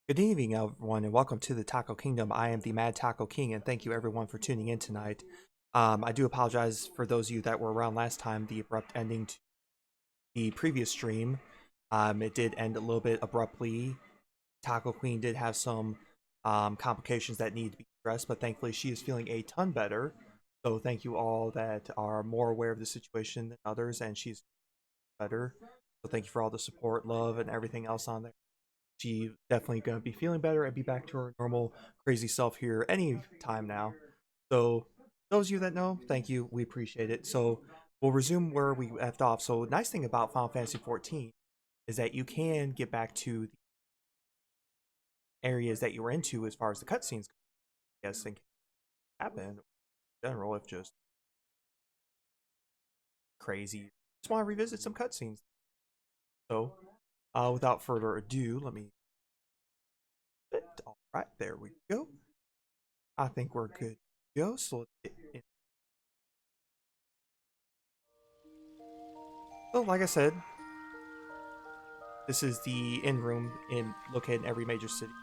Good evening, everyone, and welcome to the Taco Kingdom. I am the Mad Taco King, and thank you everyone for tuning in tonight. I do apologize for those of you that were around last time, the abrupt ending to the previous stream. It did end a little bit abruptly. Taco Queen did have some complications that need to be addressed, but thankfully she is feeling a ton better. So thank you all that are more aware of the situation than others, and she's better. So thank you for all the support, love, and everything else on there. She's definitely going to be feeling better and be back to her normal crazy self here any time now. So those of you that know, thank you. We appreciate it. So we'll resume where we left off. So nice thing about Final Fantasy 14 is that you can get back to the areas that you were into as far as the cutscenes go. I guess things happen in general if just crazy. Just want to revisit some cutscenes. So without further ado, let me. All right, there we go. I think we're good to go. So let's get in. So, like I said, this is the inn room located in every major city.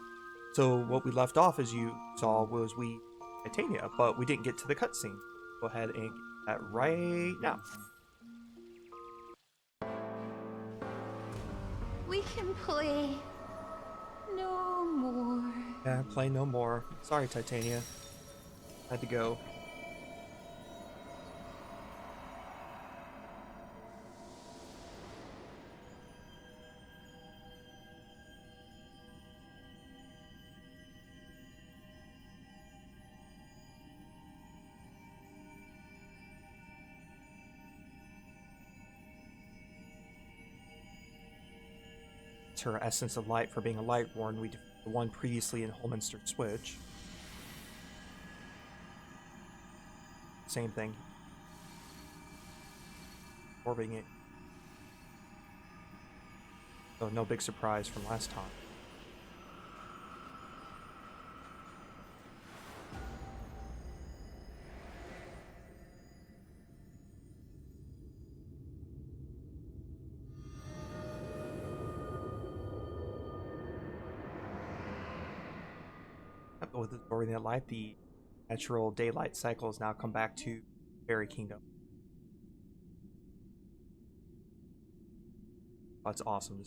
So what we left off, as you saw, was we Titania, but we didn't get to the cutscene. Go ahead and get that right now. We can play no more. Yeah, play no more. Sorry, Titania. Had to go. Her essence of light for being a Lightborn. We defeated the one previously in Holminster Switch. Same thing. Orbing it. So no big surprise from last time. With the story of life, the natural daylight cycle has now come back to Fairy Kingdom. That's awesome.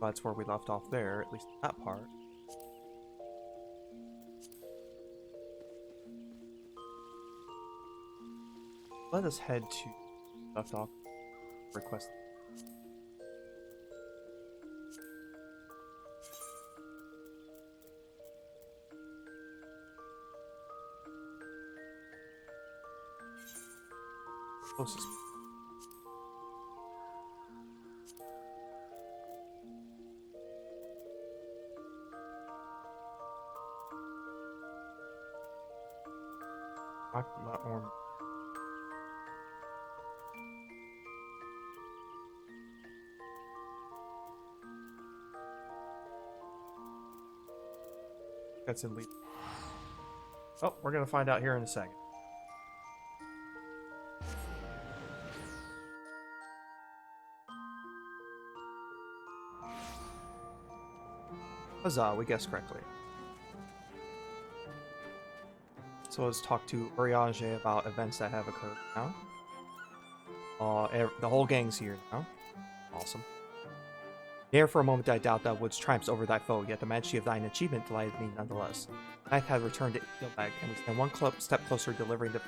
That's where we left off there, at least that part. Let us head to left off request. Closest. A lot more. That's in lead. Oh, we're gonna find out here in a second. Huzzah, we guessed correctly. So let's talk to Uriage about events that have occurred now. The whole gang's here now. Awesome. There for a moment I doubt thou wouldst triumph over thy foe, yet the majesty of thine achievement delighted me nonetheless. Ninth had returned to Ilbag, and we stand one step closer delivering the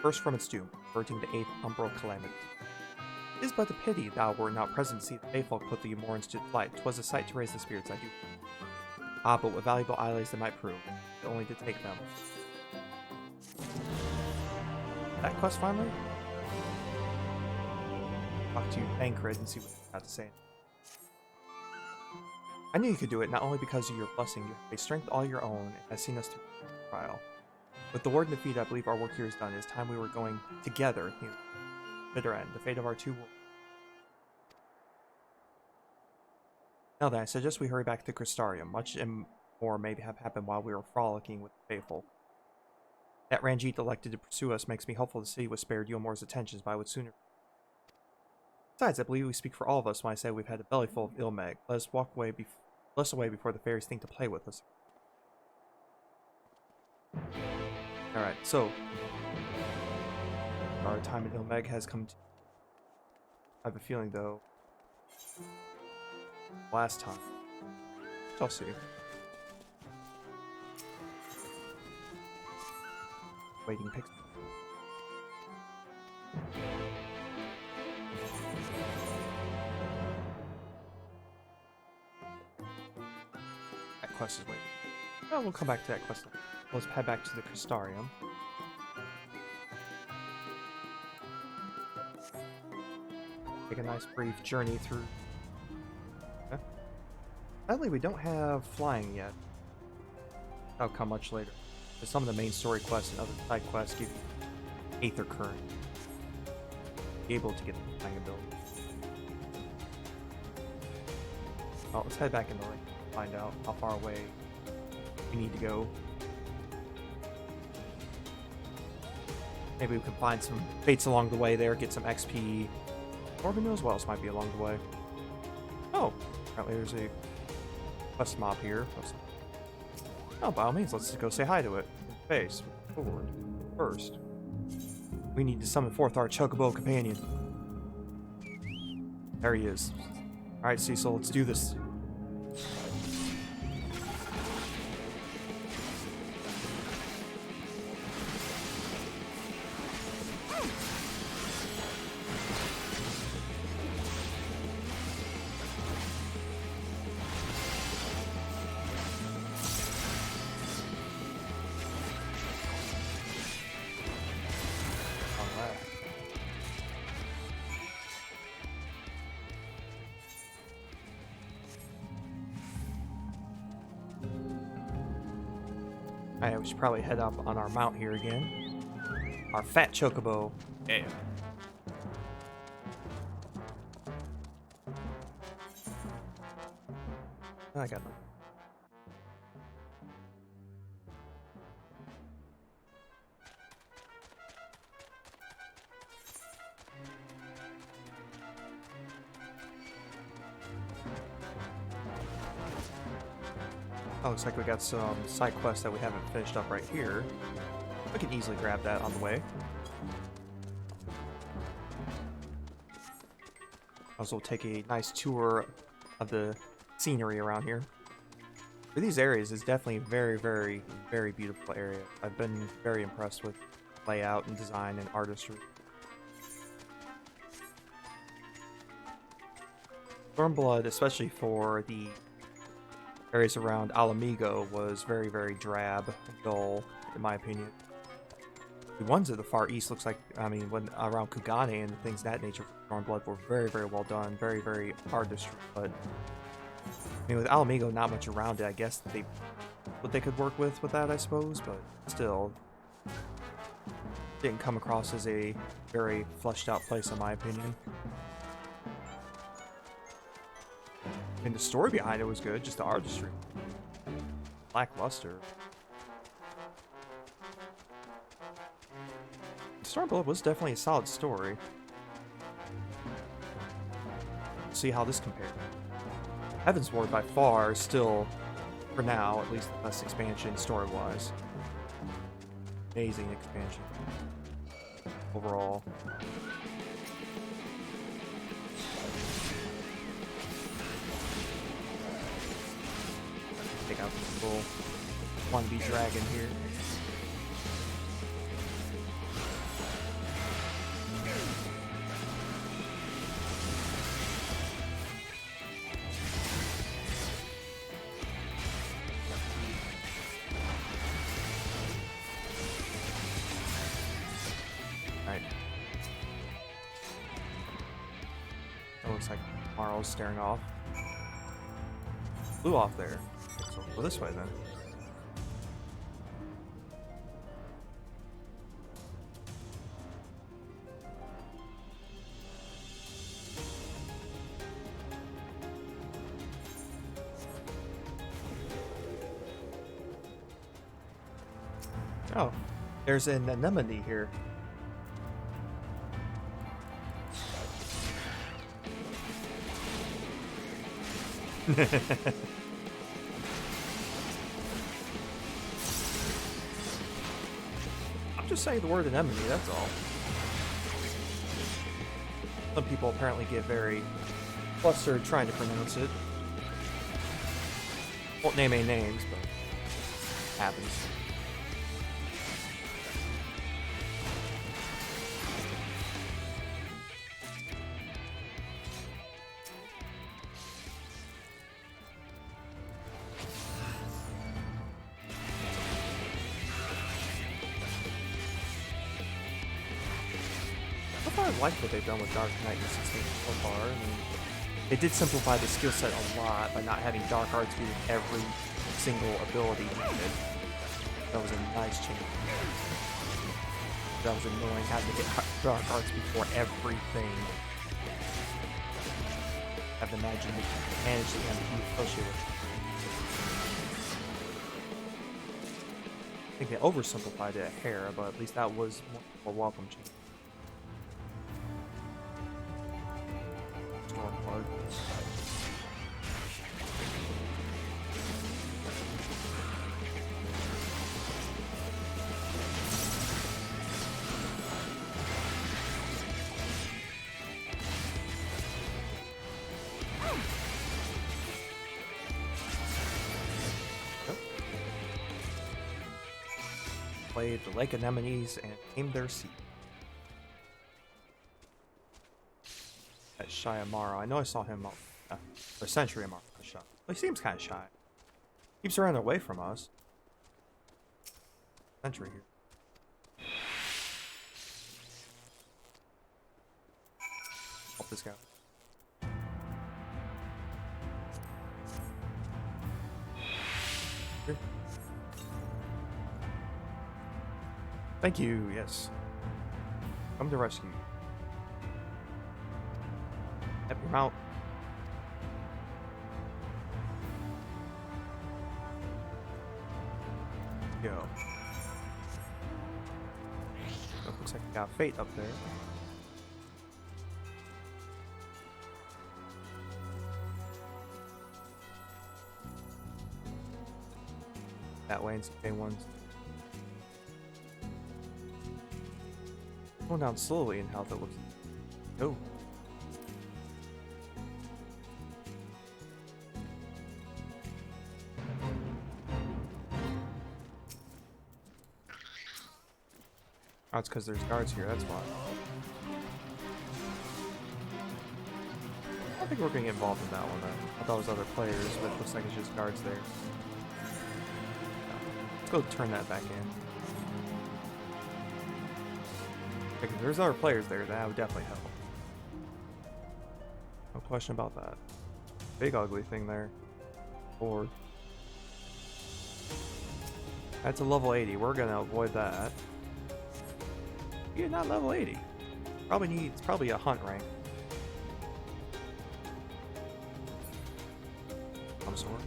first from its doom, averting the eighth umbral calamity. It is but a pity thou wert not present to see the Feyfolk put the Umorans to flight. 'Twas a sight to raise the spirits, I do. Ah, but what valuable allies they might prove, if only to take them. That quest finally? Talk to Bankrid and see what you have to say. I knew you could do it, not only because of your blessing, you have a strength all your own, and has seen us through the trial. With the Warden defeated, I believe our work here is done. It is time we were going together here. Bitter end, the fate of our two worlds. Now then, I suggest we hurry back to Crystarium. Much and more may have happened while we were frolicking with the faithful. That Ranjit elected to pursue us makes me hopeful the city was spared Yomor's attentions, but I would sooner. Besides, I believe we speak for all of us when I say we've had a belly full of Ilmeg. Let us away before the fairies think to play with us. Alright, so our time in Ilmeg has come to... I have a feeling, though, last time. I'll see. Waiting pixel. That quest is waiting. Oh, we'll come back to that quest. Let's head back to the Crystarium. Take a nice brief journey through. Okay. Sadly, we don't have flying yet. That'll come much later. But some of the main story quests and other side quests give you Aether Current. Be able to get the flying ability. Well, let's head back in the lake and find out how far away we need to go. Maybe we can find some fates along the way there, get some XP. Or who knows what else might be along the way. Oh, apparently there's a quest mob here. Oh, by all means, let's go say hi to it. Face forward. First, we need to summon forth our Chocobo companion. There he is. Alright, Cecil, let's do this. Alright, we should probably head up on our mount here again. Our fat chocobo. Yeah. I got them. Oh, looks like we got some side quests that we haven't finished up right here. We can easily grab that on the way. Also take a nice tour of the scenery around here. For these areas, it's definitely a very, very, very beautiful area. I've been very impressed with layout and design and artistry. Stormblood, especially for the areas around Alamigo, was very, very drab and dull, in my opinion. The ones at the far east looks like, I mean, when around Kugane and things of that nature for Stormblood were very, very well done, very, very artistry. But I mean, with Alamigo, not much around it. I guess what they could work with that, I suppose, but still, didn't come across as a very fleshed out place, in my opinion. And the story behind it was good, just the artistry lackluster. Stormblood was definitely a solid story. See how this compared. Heavensward by far is still, for now, at least the best expansion story-wise. Amazing expansion overall. Take out this little 1v dragon here. Alright. It looks like Marl's staring off. Flew off there. So we'll go this way then. Oh, there's an anemone here. I'm just saying the word anemone, that's all. Some people apparently get very flustered trying to pronounce it. Won't name any names, but it happens. I like what they've done with Dark Knight in 16 so far. I mean, they did simplify the skill set a lot by not having Dark Arts be with every single ability needed. That was a nice change. That was annoying having to get Dark Arts before everything. I've imagined they managed to be associated with it. I think they oversimplified it a hair, but at least that was more welcome change. Played the Lake Anemones and named their seed. That Shy Amara. I know I saw him or Century Amara. Shy. Well, he seems kind of shy. Keeps running away from us. Century here. Help this guy. Here. Thank you, yes. Come to rescue. Help him out. Go. Oh, looks like we got Fate up there. That way, and some K1s. Going down slowly in health, it looks. Oh. Oh, it's because there's guards here, that's why. I don't think we're gonna get involved in that one though. I thought it was other players, but it looks like it's just guards there. Let's go turn that back in. If there's other players there, that would definitely help. No question about that. Big ugly thing there. Board. That's a level 80. We're gonna avoid that. You're not level 80. It's probably a hunt rank. Some sort.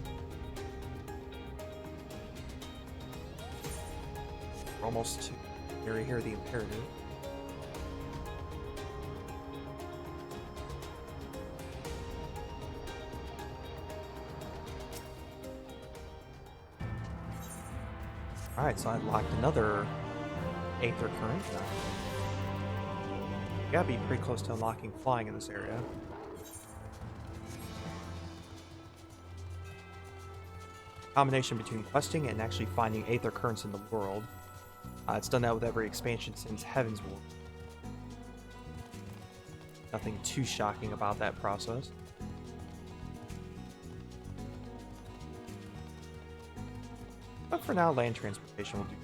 We're almost to area here, the Imperative. Alright, so I locked another Aether Current. You gotta be pretty close to unlocking flying in this area. Combination between questing and actually finding Aether Currents in the world. It's done that with every expansion since Heaven's War. Nothing too shocking about that process. But for now, land transportation will do.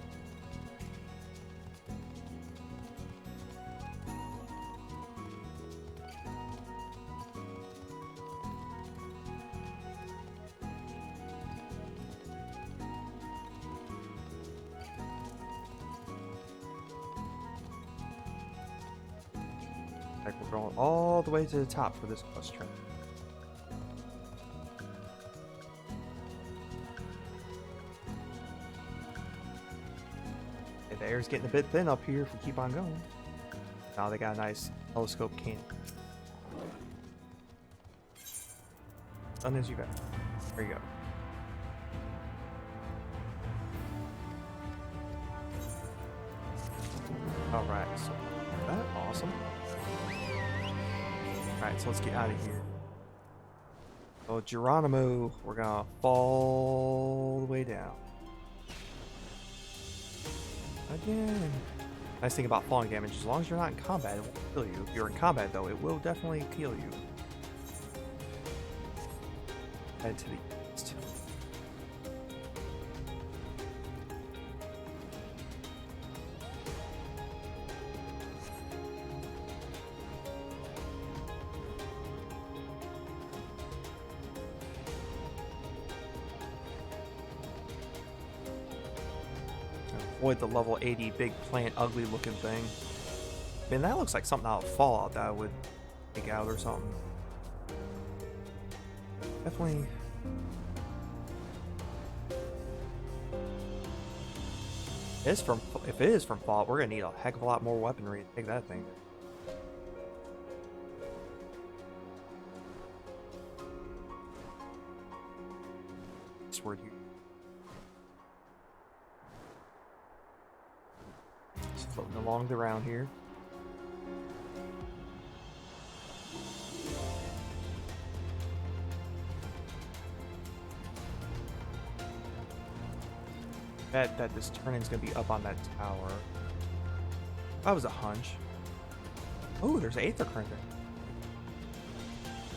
Like we're going all the way to the top for this quest train. The air's getting a bit thin up here if we keep on going. Now they got a nice telescope cannon. Done as you got. There you go. Alright, so that awesome. Alright, so let's get out of here. Oh, Geronimo, we're gonna fall the way down. Again. Nice thing about falling damage, as long as you're not in combat, it won't kill you. If you're in combat, though, it will definitely kill you. Head to the east. Avoid the level 80 big plant ugly looking thing. Man, that looks like something out of Fallout that I would take out or something. Definitely. If it is from Fallout, we're gonna need a heck of a lot more weaponry to take that thing. Sword here. Just floating along the round here. Bet that this turning's gonna be up on that tower. That was a hunch. Oh, there's an Aether Current there.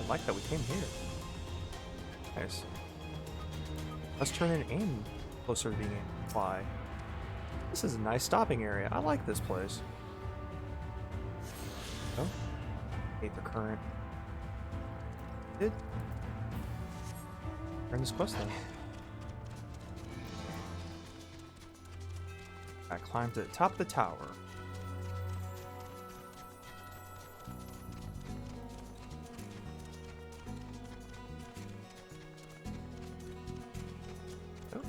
I like that we came here. Nice. Let's turn it in closer to being able to fly. This is a nice stopping area. I like this place. Oh, Aether Current. Did turn this quest then. I climbed to the top of the tower. Oh.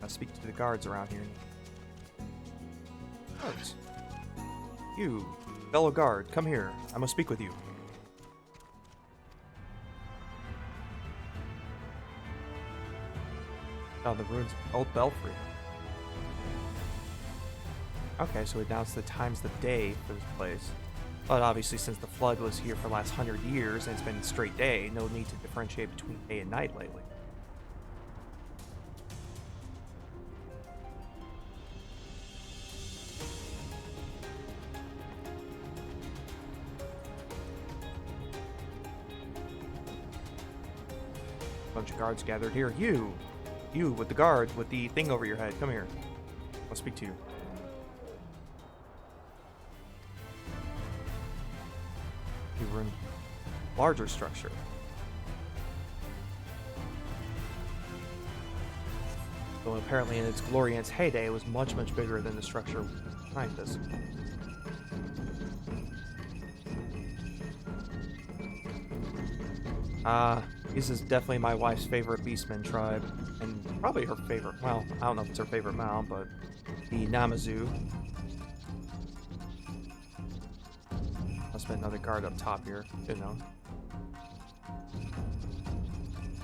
I'll speak to the guards around here. Guards. You, fellow guard, come here. I must speak with you. Oh, the ruins of Old Belfry. Okay, so it announced the times of day for this place. But obviously, since the flood was here for the last 100 years and it's been straight day, no need to differentiate between day and night lately. Bunch of guards gathered here. You with the guard with the thing over your head. Come here. I'll speak to you. You were in larger structure. Well, apparently in its glory and its heyday, it was much, much bigger than the structure behind this. This is definitely my wife's favorite Beastman tribe, and probably her favorite, well, I don't know if it's her favorite mount, but the Namazu. Must be another guard up top here, didn't know.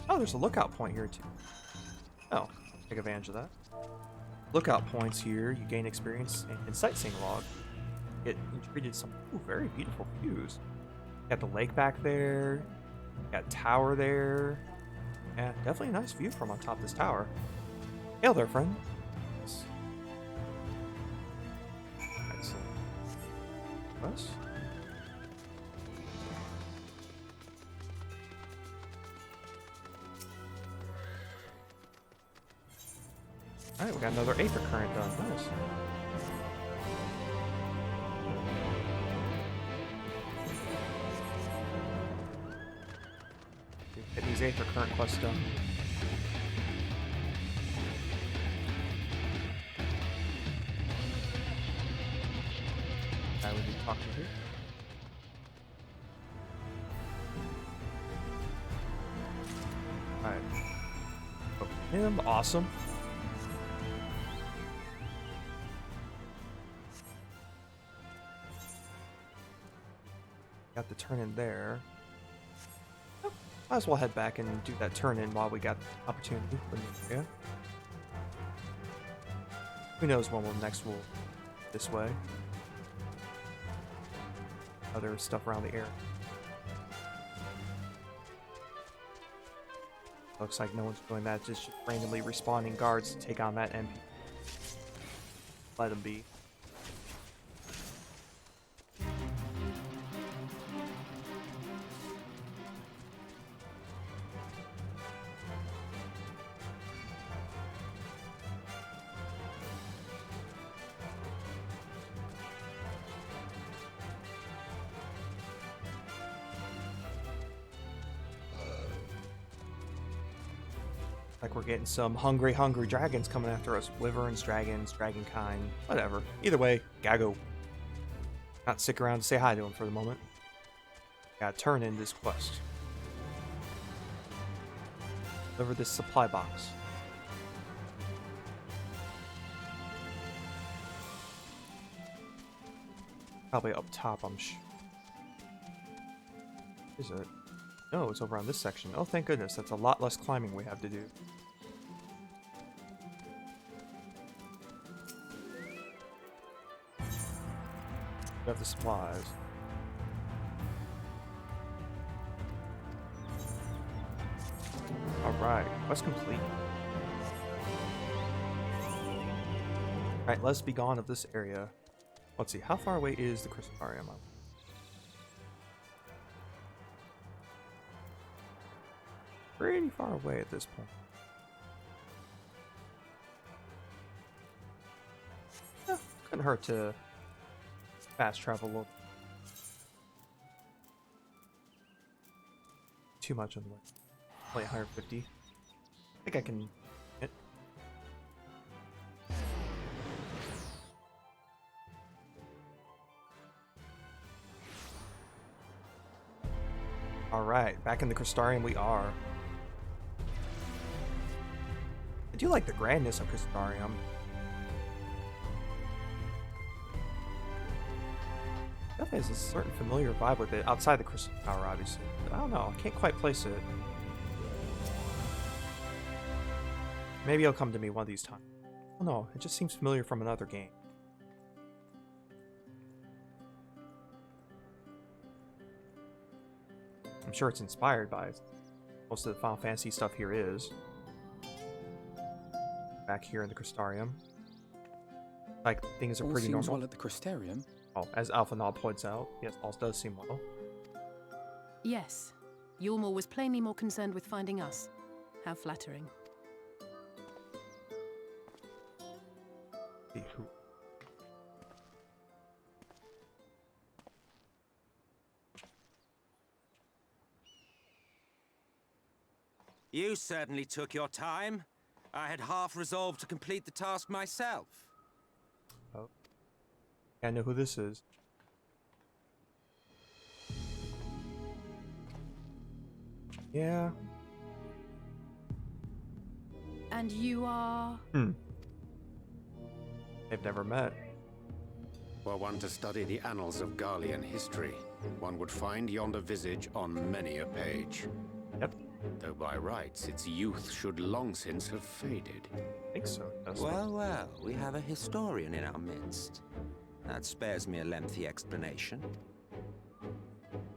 Oh, there's a lookout point here too. Oh, take advantage of that. Lookout points here, you gain experience and sightseeing log. It treated some very beautiful views. Got the lake back there. Got a tower there. Yeah, definitely a nice view from on top of this tower. Hail there, friend. Yes. Excellent. Us? Alright, we got another Aether Current done. Nice. Get these Aether Current quests done. I would be talking here. Crystarium, awesome. Got the turn in there. Oh, might as well head back and do that turn in while we got the opportunity. Yeah. Who knows when we'll next will this way. Other stuff around the area. Looks like no one's doing that, just randomly respawning guards to take on that MP. Let them be. Like we're getting some hungry dragons coming after us. Wyverns, dragons, dragonkind, whatever. Either way, gotta go. Not stick around to say hi to him for the moment. Gotta turn in this quest. Deliver this supply box. Probably up top, I'm sure. Is it? No, it's over on this section. Oh, thank goodness. That's a lot less climbing we have to do. We have the supplies. Alright, quest complete. Alright, let's be gone of this area. Let's see, how far away is the Crystarium? Pretty far away at this point. Yeah, couldn't hurt to fast travel a little. Too much on the way. Only 150. I think I can hit. Alright, back in the Crystarium we are. I do like the grandness of Crystarium. Definitely has a certain familiar vibe with it, outside the Crystal Tower, obviously. But I don't know, I can't quite place it. Maybe it'll come to me one of these times. Oh no, it just seems familiar from another game. I'm sure it's inspired by it. Most of the Final Fantasy stuff here is. Back here in the Crystarium. Like, things are pretty normal. Well at the Crystarium. Oh, as Alpha Nod points out, yes, all does seem well. Yes. Yulmor was plainly more concerned with finding us. How flattering. See who. You certainly took your time. I had half resolved to complete the task myself. Oh. I know who this is. Yeah. And you are... They've never met. Were one to study the annals of Garlean history, one would find yonder visage on many a page. Yep. Though by rights its youth should long since have faded. I think so. Well, we have a historian in our midst. That spares me a lengthy explanation.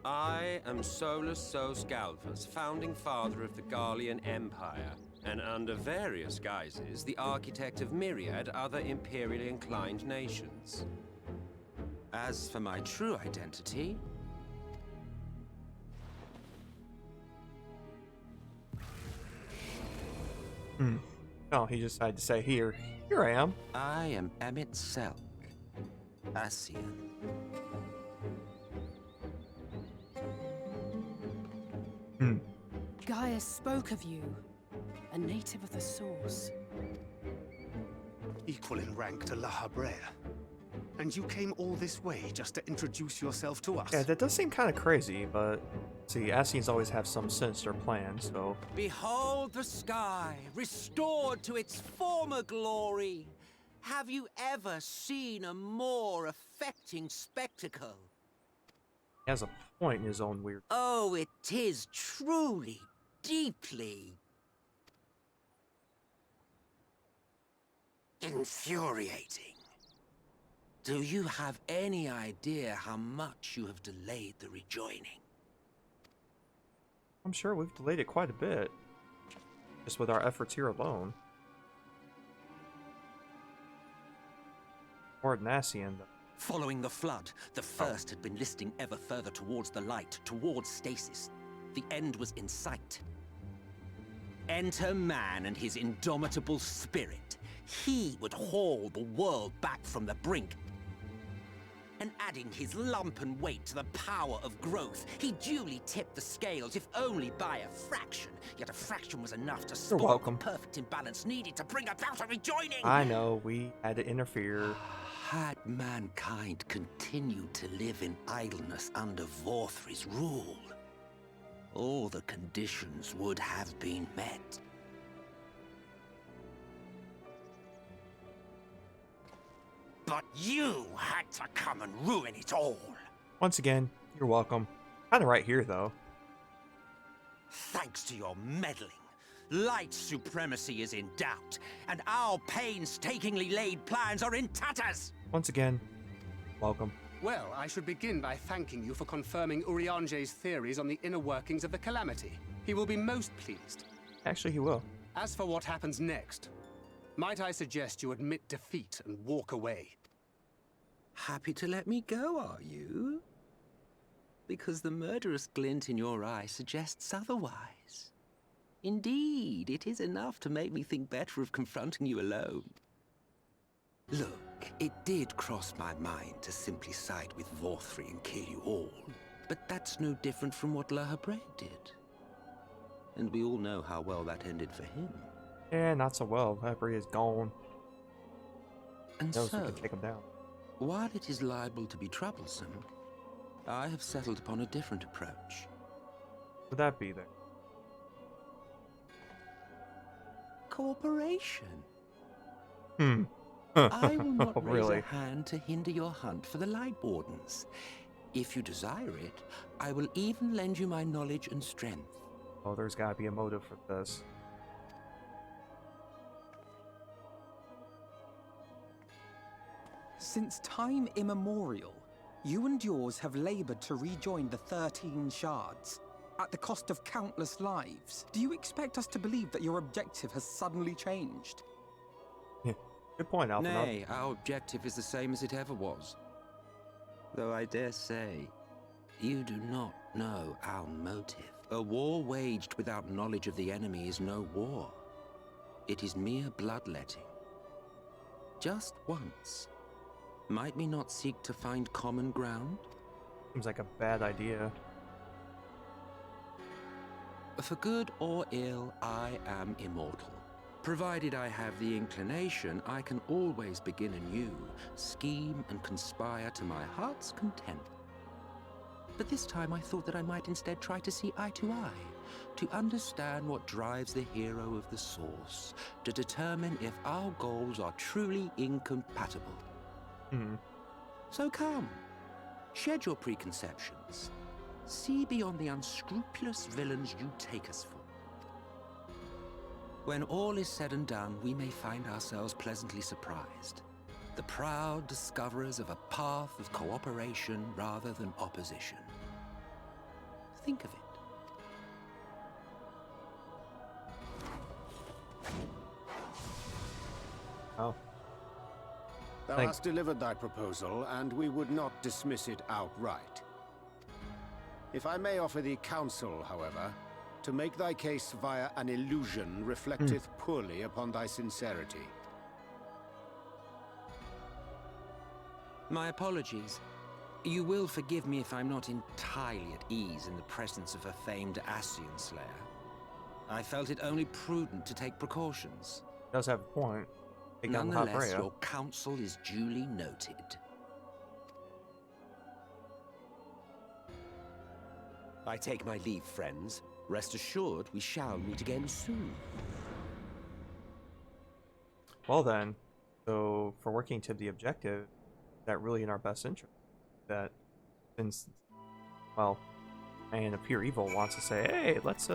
I am Solus Sos Galvus, founding father of the Garlean Empire, and under various guises, the architect of myriad other imperially inclined nations. As for my true identity... Oh, he just decided to say, here I am. I am Emmett Selk, Ascian. Gaius spoke of you. A native of the Source. Equal in rank to La Habrea. And you came all this way just to introduce yourself to us? Yeah, that does seem kind of crazy, but See, Ascians always have some sinister plan, so Behold the sky, restored to its former glory. Have you ever seen a more affecting spectacle? he has a point in his own weird. Oh, it is truly, deeply infuriating. Do you have any idea how much you have delayed the rejoining? I'm sure we've delayed it quite a bit, just with our efforts here alone. Or Ascian, Following the flood, the first had been listing ever further towards the light, towards stasis. The end was in sight. Enter man and his indomitable spirit. He would haul the world back from the brink. And adding his lumpen weight to the power of growth, he duly tipped the scales, if only by a fraction. Yet a fraction was enough to spoil the welcome. perfect imbalance needed to bring about a rejoining. I know, we had to interfere. Had mankind continued to live in idleness under Vorthri's rule, all the conditions would have been met. But you had to come and ruin it all. Once again, you're welcome. Kinda right here, though. Thanks to your meddling, light supremacy is in doubt, and our painstakingly laid plans are in tatters. Once again, welcome. Well, I should begin by thanking you for confirming Urianger's theories on the inner workings of the Calamity. He will be most pleased. Actually, he will. As for what happens next, might I suggest you admit defeat and walk away? Happy to let me go, are you? Because the murderous glint in your eye suggests otherwise. Indeed, it is enough to make me think better of confronting you alone. Look, it did cross my mind to simply side with Vorthri and kill you all, but that's no different from what Lahabret did. And we all know how well that ended for him. Yeah, not so well. Every is gone. And Knows we so, can take him down. while it is liable to be troublesome, I have settled upon a different approach. Would that be there? Cooperation. Hmm. I will not raise Really? a hand to hinder your hunt for the Light Wardens. If you desire it, I will even lend you my knowledge and strength. Oh, there's gotta be a motive for this. Since time immemorial, you and yours have labored to rejoin the 13 shards, at the cost of countless lives. Do you expect us to believe that your objective has suddenly changed? Good point, Alpha. Nay, our objective is the same as it ever was. Though I dare say, you do not know our motive. A war waged without knowledge of the enemy is no war. It is mere bloodletting. Just once. Might we not seek to find common ground? Seems like a bad idea. For good or ill, I am immortal. Provided I have the inclination, I can always begin anew, scheme and conspire to my heart's content. But this time I thought that I might instead try to see eye to eye, to understand what drives the hero of the source, to determine if our goals are truly incompatible. So come, shed your preconceptions. See beyond the unscrupulous villains you take us for. When all is said and done, we may find ourselves pleasantly surprised. The proud discoverers of a path of cooperation rather than opposition. Think of it. Oh. Thou hast delivered thy proposal, and we would not dismiss it outright. If I may offer thee counsel, however, to make thy case via an illusion reflecteth poorly upon thy sincerity. My apologies. You will forgive me if I'm not entirely at ease in the presence of a famed Ascian slayer. I felt it only prudent to take precautions. Does have a point. Take down Nonetheless, Lahabrea. your counsel is duly noted. I take my leave, friends. Rest assured, we shall meet again soon. Well then, so for working to the objective, is that really in our best interest? That since, well, and a pure evil wants to say, hey, let's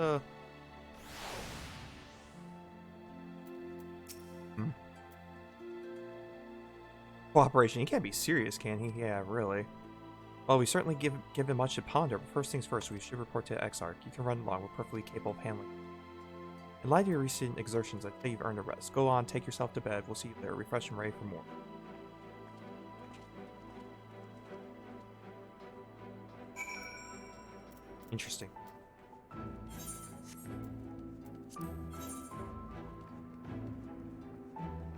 cooperation. He can't be serious, can he? Yeah, really. Well, we certainly give him much to ponder, but first things first, we should report to Exarch. You can run along. We're perfectly capable of handling it. In light of your recent exertions, I think you've earned a rest. Go on, take yourself to bed. We'll see you there. Refresh and ready for more. Interesting.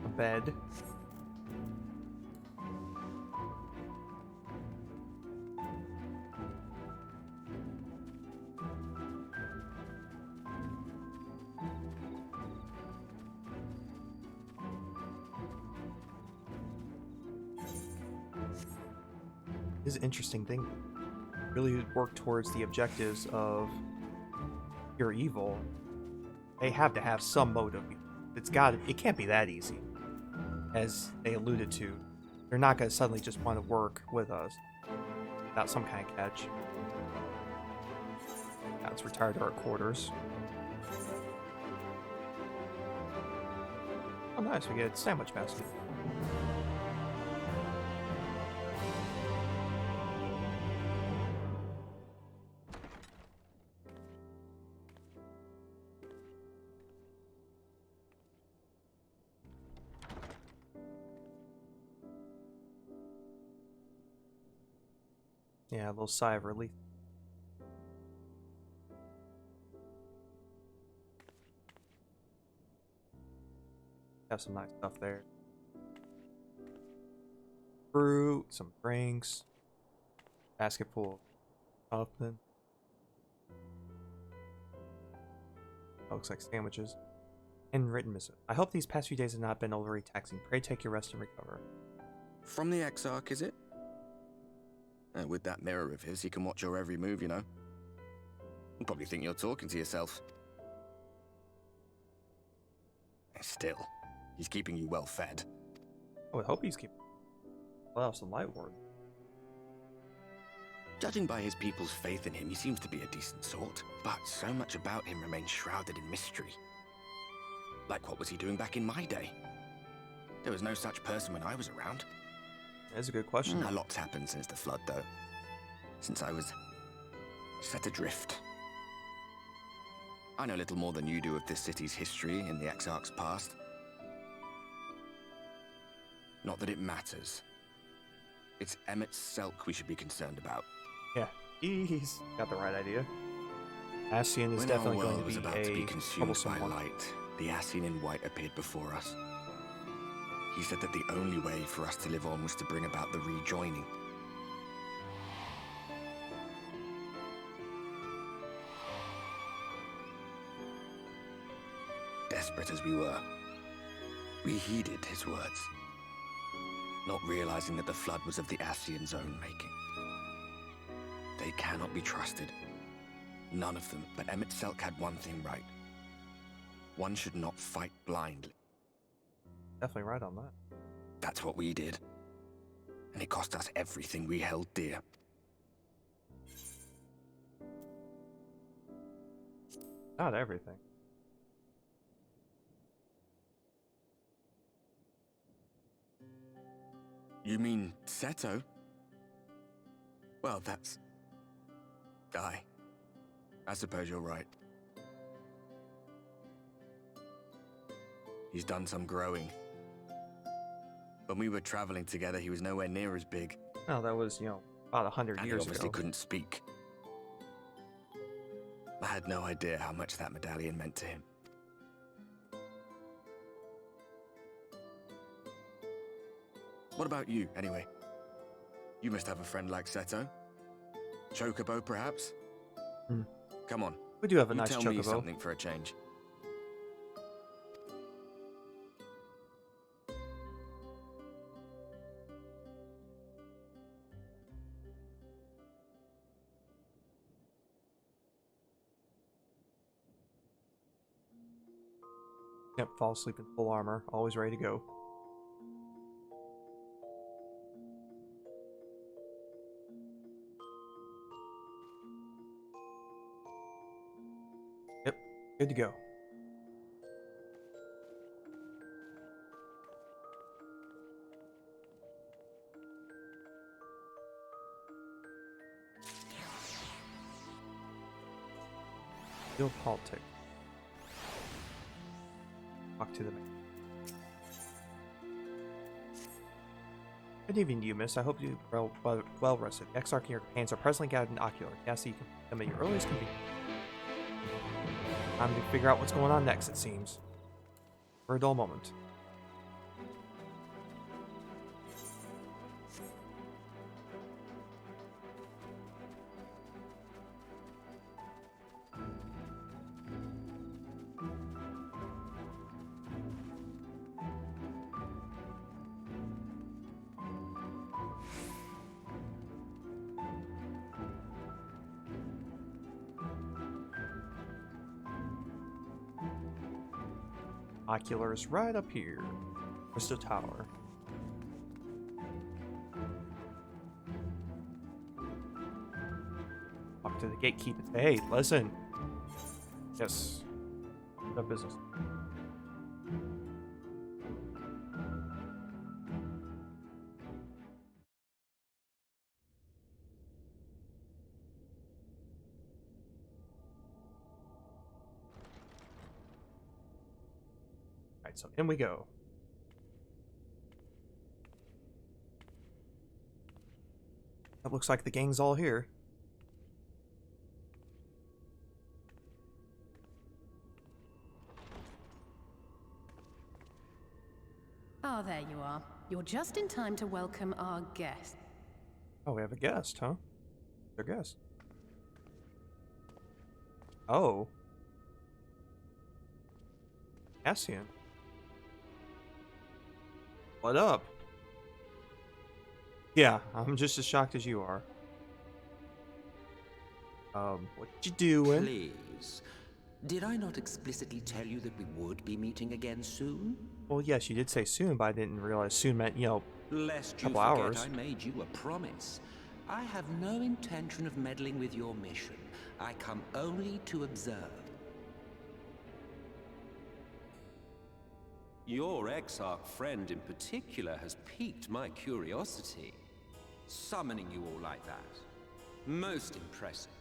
A bed. This is an interesting thing. Really work towards the objectives of pure evil. They have to have some motive. It can't be that easy. As they alluded to, they're not going to suddenly just want to work with us without some kind of catch. Now let's retire to our quarters. Oh nice, we get a sandwich basket. Yeah, a little sigh of relief. Have some nice stuff there. Fruit, some drinks, basket full of something. Oh, looks like sandwiches. Handwritten missive. I hope these past few days have not been overly taxing. Pray take your rest and recover. From the Exarch, is it? With that mirror of his, he can watch your every move, you know. He'll probably think you're talking to yourself. Still, he's keeping you well fed. I would hope he's keeping well some light ward. Judging by his people's faith in him, he seems to be a decent sort, but so much about him remains shrouded in mystery. Like, what was he doing back in my day? There was no such person when I was around. That's a good question. A lot's happened since the flood, though. Since I was set adrift. I know little more than you do of this city's history in the Exarch's past. Not that it matters. It's Emmet Selk we should be concerned about. Yeah, he's got the right idea. Ascian is When definitely our going world was to be about to be a consumed by troublesome one. light, the Ascian in white appeared before us. He said that the only way for us to live on was to bring about the rejoining. Desperate as we were, we heeded his words, not realizing that the flood was of the Ascian's own making. They cannot be trusted. None of them, but Emmet Selk had one thing right. One should not fight blindly. Definitely right on that. That's what we did. And it cost us everything we held dear. Not everything. You mean Seto? Well, that's... I suppose you're right. He's done some growing. When we were traveling together, he was nowhere near as big. Oh, that was, about 100 And he years obviously ago. couldn't speak. I had no idea how much that medallion meant to him. What about you, anyway? You must have a friend like Seto. Chocobo, perhaps? Hmm. Come on. We do have a you nice tell me chocobo. something for a change. Yep, fall asleep in full armor, always ready to go. Yep, good to go. Field politic. Talk to the man. Good evening to you, miss. I hope you are well rested. The Exarch and your companions are presently gathered in Ocular. Yes, so you can come at your earliest convenience. Time to figure out what's going on next, it seems. For a dull moment. Ocular is right up here. Crystal Tower. Talk to the gatekeeper. Hey, listen. Yes. No business. Alright, so in we go. That looks like the gang's all here. Ah, there you are. You're just in time to welcome our guest. Oh, we have a guest, huh? Their guest. Oh. Cassian. What up? Yeah, I'm just as shocked as you are. What you doing? Please. Did I not explicitly tell you that we would be meeting again soon? Well, yes, you did say soon, but I didn't realize soon meant, you know, Lest you couple forget hours. I made you a promise. I have no intention of meddling with your mission. I come only to observe. Your Exarch friend in particular has piqued my curiosity. Summoning you all like that. Most impressive.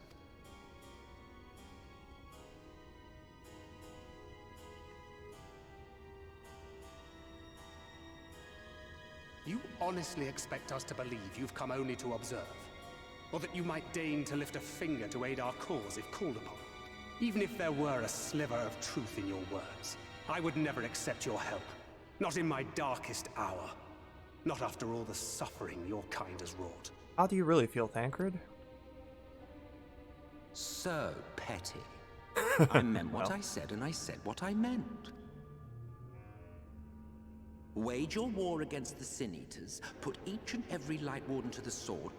You honestly expect us to believe you've come only to observe? Or that you might deign to lift a finger to aid our cause if called upon? Even if there were a sliver of truth in your words, I would never accept your help. Not in my darkest hour. Not after all the suffering your kind has wrought. How do you really feel, Thancred? So petty. I meant what Well. I said, and I said what I meant. Wage your war against the Sin Eaters, put each and every Light Warden to the sword,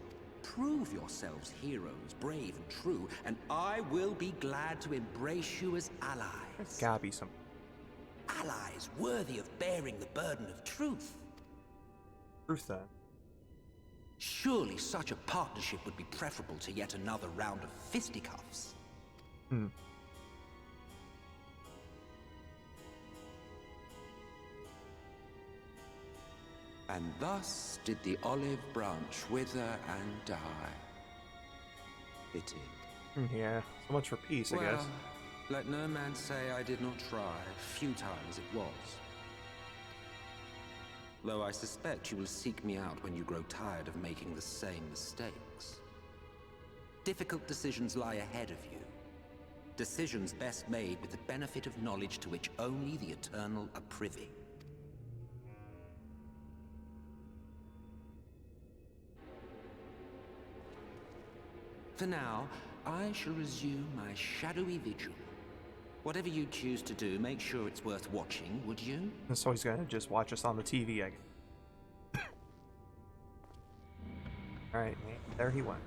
prove yourselves heroes, brave and true, and I will be glad to embrace you as allies. There's gotta be some Allies worthy of bearing the burden of truth. truth then. Surely such a partnership would be preferable to yet another round of fisticuffs. Hmm. And thus did the olive branch wither and die. Pity. Yeah, so much for peace, I guess. Let no man say I did not try, futile as it was. Though I suspect you will seek me out when you grow tired of making the same mistakes. Difficult decisions lie ahead of you. Decisions best made with the benefit of knowledge to which only the eternal are privy. For now, I shall resume my shadowy vigil. Whatever you choose to do, make sure it's worth watching, would you? And so he's gonna just watch us on the TV, I guess. Alright, there he went.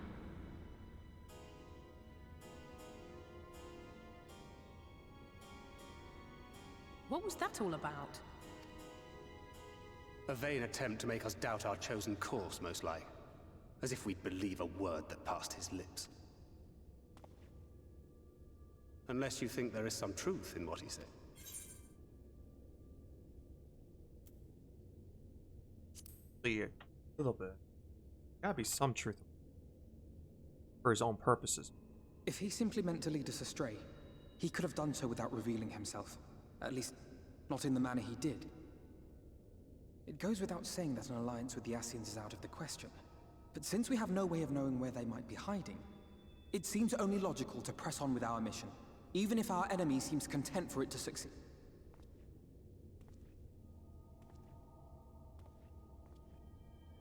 What was that all about? A vain attempt to make us doubt our chosen course, most like. As if we'd believe a word that passed his lips. Unless you think there is some truth in what he said. A little bit. Gotta be some truth for his own purposes. If he simply meant to lead us astray, he could have done so without revealing himself. At least, not in the manner he did. It goes without saying that an alliance with the Ascians is out of the question. But since we have no way of knowing where they might be hiding, it seems only logical to press on with our mission, even if our enemy seems content for it to succeed.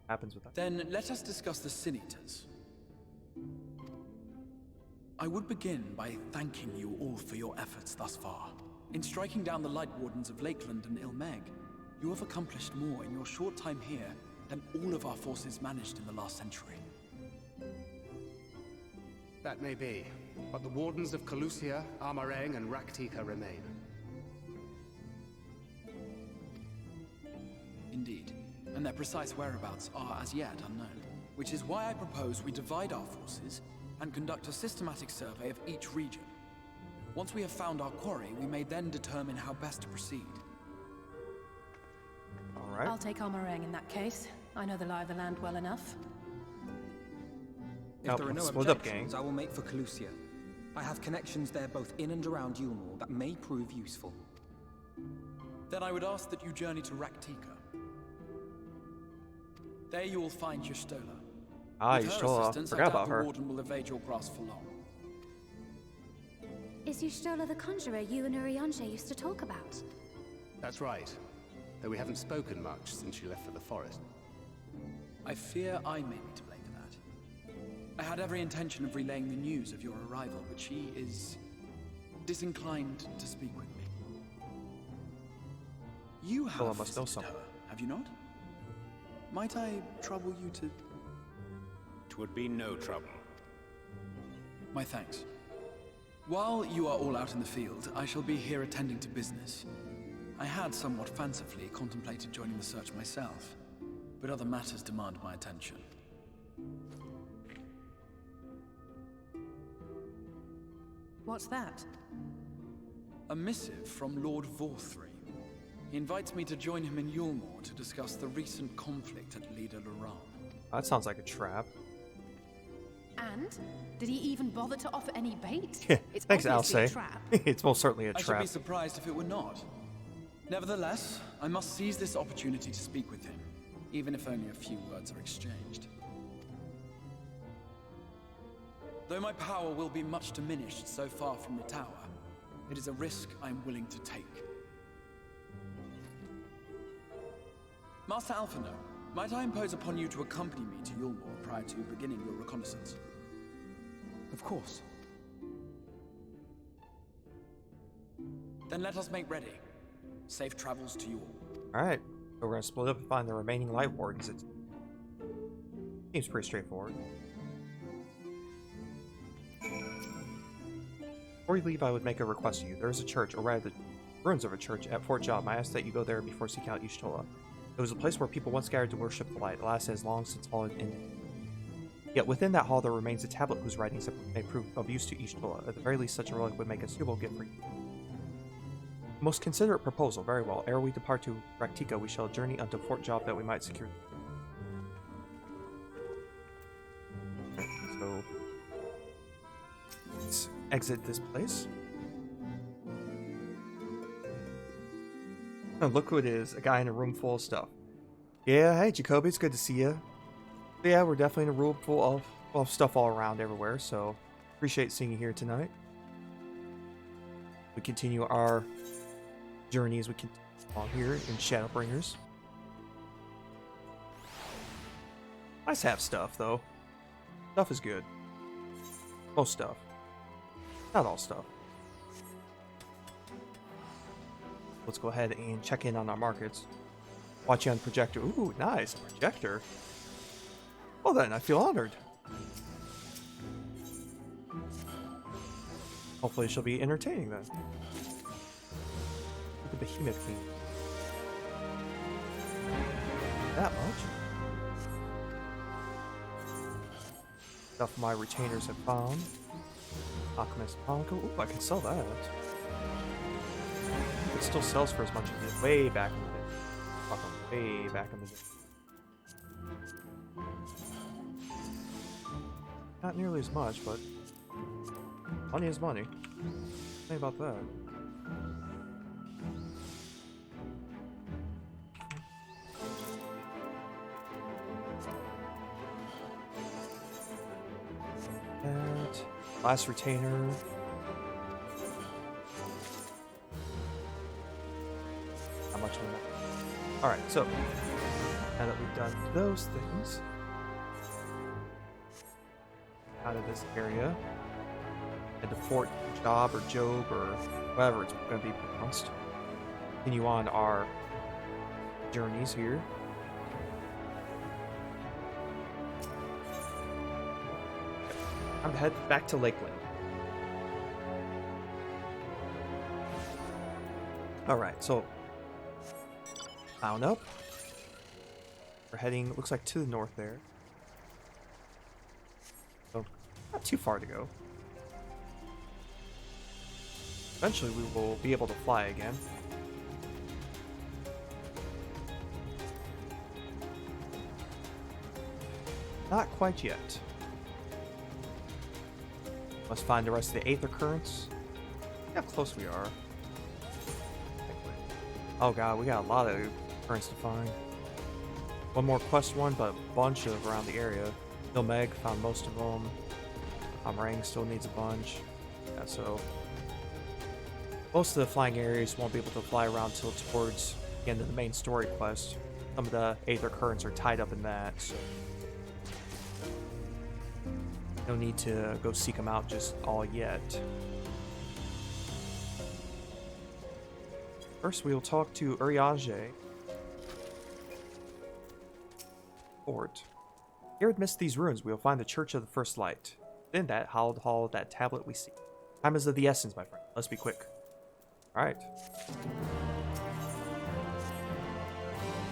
Happens with that. Then let us discuss the Sin Eaters. I would begin by thanking you all for your efforts thus far. In striking down the Light Wardens of Lakeland and Ilmeg, you have accomplished more in your short time here than all of our forces managed in the last century. That may be, but the Wardens of Calusia, Amareng, and Rak'tika remain. Indeed, and their precise whereabouts are as yet unknown. Which is why I propose we divide our forces and conduct a systematic survey of each region. Once we have found our quarry, we may then determine how best to proceed. Alright. I'll take Amareng in that case. I know the lie of the land well enough. If there are no split up, objections, gang. I will make for Calusia. I have connections there both in and around Yulmore that may prove useful. Then I would ask that you journey to Rak'tika. There you will find Y'shtola. Ah, With her Y'shtola. assistance, I Forgot doubt about the her. Warden will evade your grasp for long. Is Y'shtola the conjurer you and Urianger used to talk about? That's right. Though we haven't spoken much since she left for the forest. I fear I may be to blame for that. I had every intention of relaying the news of your arrival, but she is disinclined to speak with me. You have Well, I must know visited something. her, have you not? Might I trouble you to... Twould be no trouble. My thanks. While you are all out in the field, I shall be here attending to business. I had somewhat fancifully contemplated joining the search myself, but other matters demand my attention. What's that? A missive from Lord Vorthry. He invites me to join him in Yulmore to discuss the recent conflict at Lida Luran. That sounds like a trap. And? Did he even bother to offer any bait? It's Thanks, obviously a Alcé. trap. It's most certainly a I should trap. be surprised if it were not. Nevertheless, I must seize this opportunity to speak with him, even if only a few words are exchanged. Though my power will be much diminished so far from the tower, it is a risk I am willing to take. Master Alphino, might I impose upon you to accompany me to Yulmore prior to beginning your reconnaissance? Of course. Then let us make ready. Safe travels to you all. Alright. So we're gonna split up and find the remaining Light Wardens. It seems pretty straightforward. Before you leave, I would make a request to you. There is a church, or rather, the ruins of a church at Fort Job. I ask that you go there before seeking out Y'shtola. It was a place where people once gathered to worship the light. Alas, it has long since fallen into. Yet within that hall there remains a tablet whose writings may prove of use to Y'shtola. At the very least, such a relic would make a suitable gift for you. Most considerate proposal. Very well. Ere we depart to Rak'tika, we shall journey unto Fort Job that we might secure. So let's exit this place. Oh, look who it is. A guy in a room full of stuff. Yeah, hey Jacoby, it's good to see you. Yeah, we're definitely in a room full of stuff all around everywhere, so appreciate seeing you here tonight. We continue our journey as we continue along here in Shadowbringers. Nice to have stuff, though. Stuff is good. Most stuff. Not all stuff. Let's go ahead and check in on our markets. Watch you on projector. Ooh, nice. Projector. Well then, I feel honored. Hopefully she'll be entertaining then. the Behemoth King. That much? Stuff my retainers have found. Alchemist Chronicle. Ooh, I can sell that. It still sells for as much as it did way back in the day. Fucking way back in the day. Not nearly as much, but money is money. Think about that. And last retainer. How much on that? Alright, so now that we've done those things out of this area, and to Fort Job or Job or whatever it's going to be pronounced, continue on our journeys here. I'm to head back to Lakeland. Alright, so mount up. We're heading, looks like, to the north there. So, not too far to go. Eventually we will be able to fly again. Not quite yet. Must find the rest of the Aether Currents. See how close we are. Oh god, we got a lot of currents to find. One more quest one, but a bunch of around the area. Meg found most of them. Rang still needs a bunch. Yeah, so most of the flying areas won't be able to fly around till towards the end of the main story quest. Some of the Aether Currents are tied up in that, so no need to go seek them out just all yet. First, we will talk to Urianger Fort. Here amidst these ruins, we will find the Church of the First Light. In that hallowed hall, that tablet we see. Time is of the essence, my friend. Let's be quick. Alright.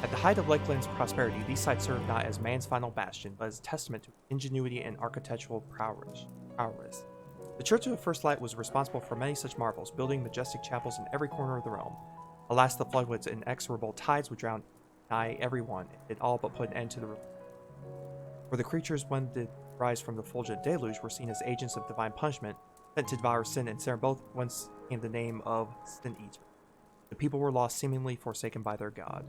At the height of Lakeland's prosperity, these sites serve not as man's final bastion, but as a testament to ingenuity and architectural prowess. The Church of the First Light was responsible for many such marvels, building majestic chapels in every corner of the realm. Alas, the flood with inexorable tides would drown nigh everyone. It all but put an end to the For the creatures, when did rise from the fulgent deluge, were seen as agents of divine punishment, sent to devour sin and sinner, both whence came the name of Sin Eater. The people were lost, seemingly forsaken by their god.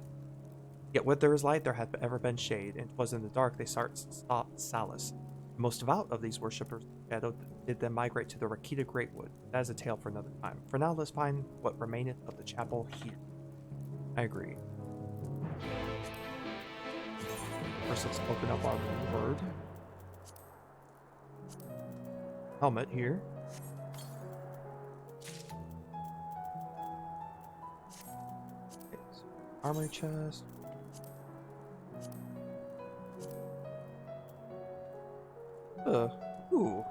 Yet where there is light, there hath ever been shade, and 'twas in the dark they sought solace. The most devout of these worshippers of shadow did then migrate to the Rak'tika Greatwood. That is a tale for another time. For now, let's find what remaineth of the chapel here. I agree. First, let's open up our word. Helmet here. Okay, so armory chest. Ooh.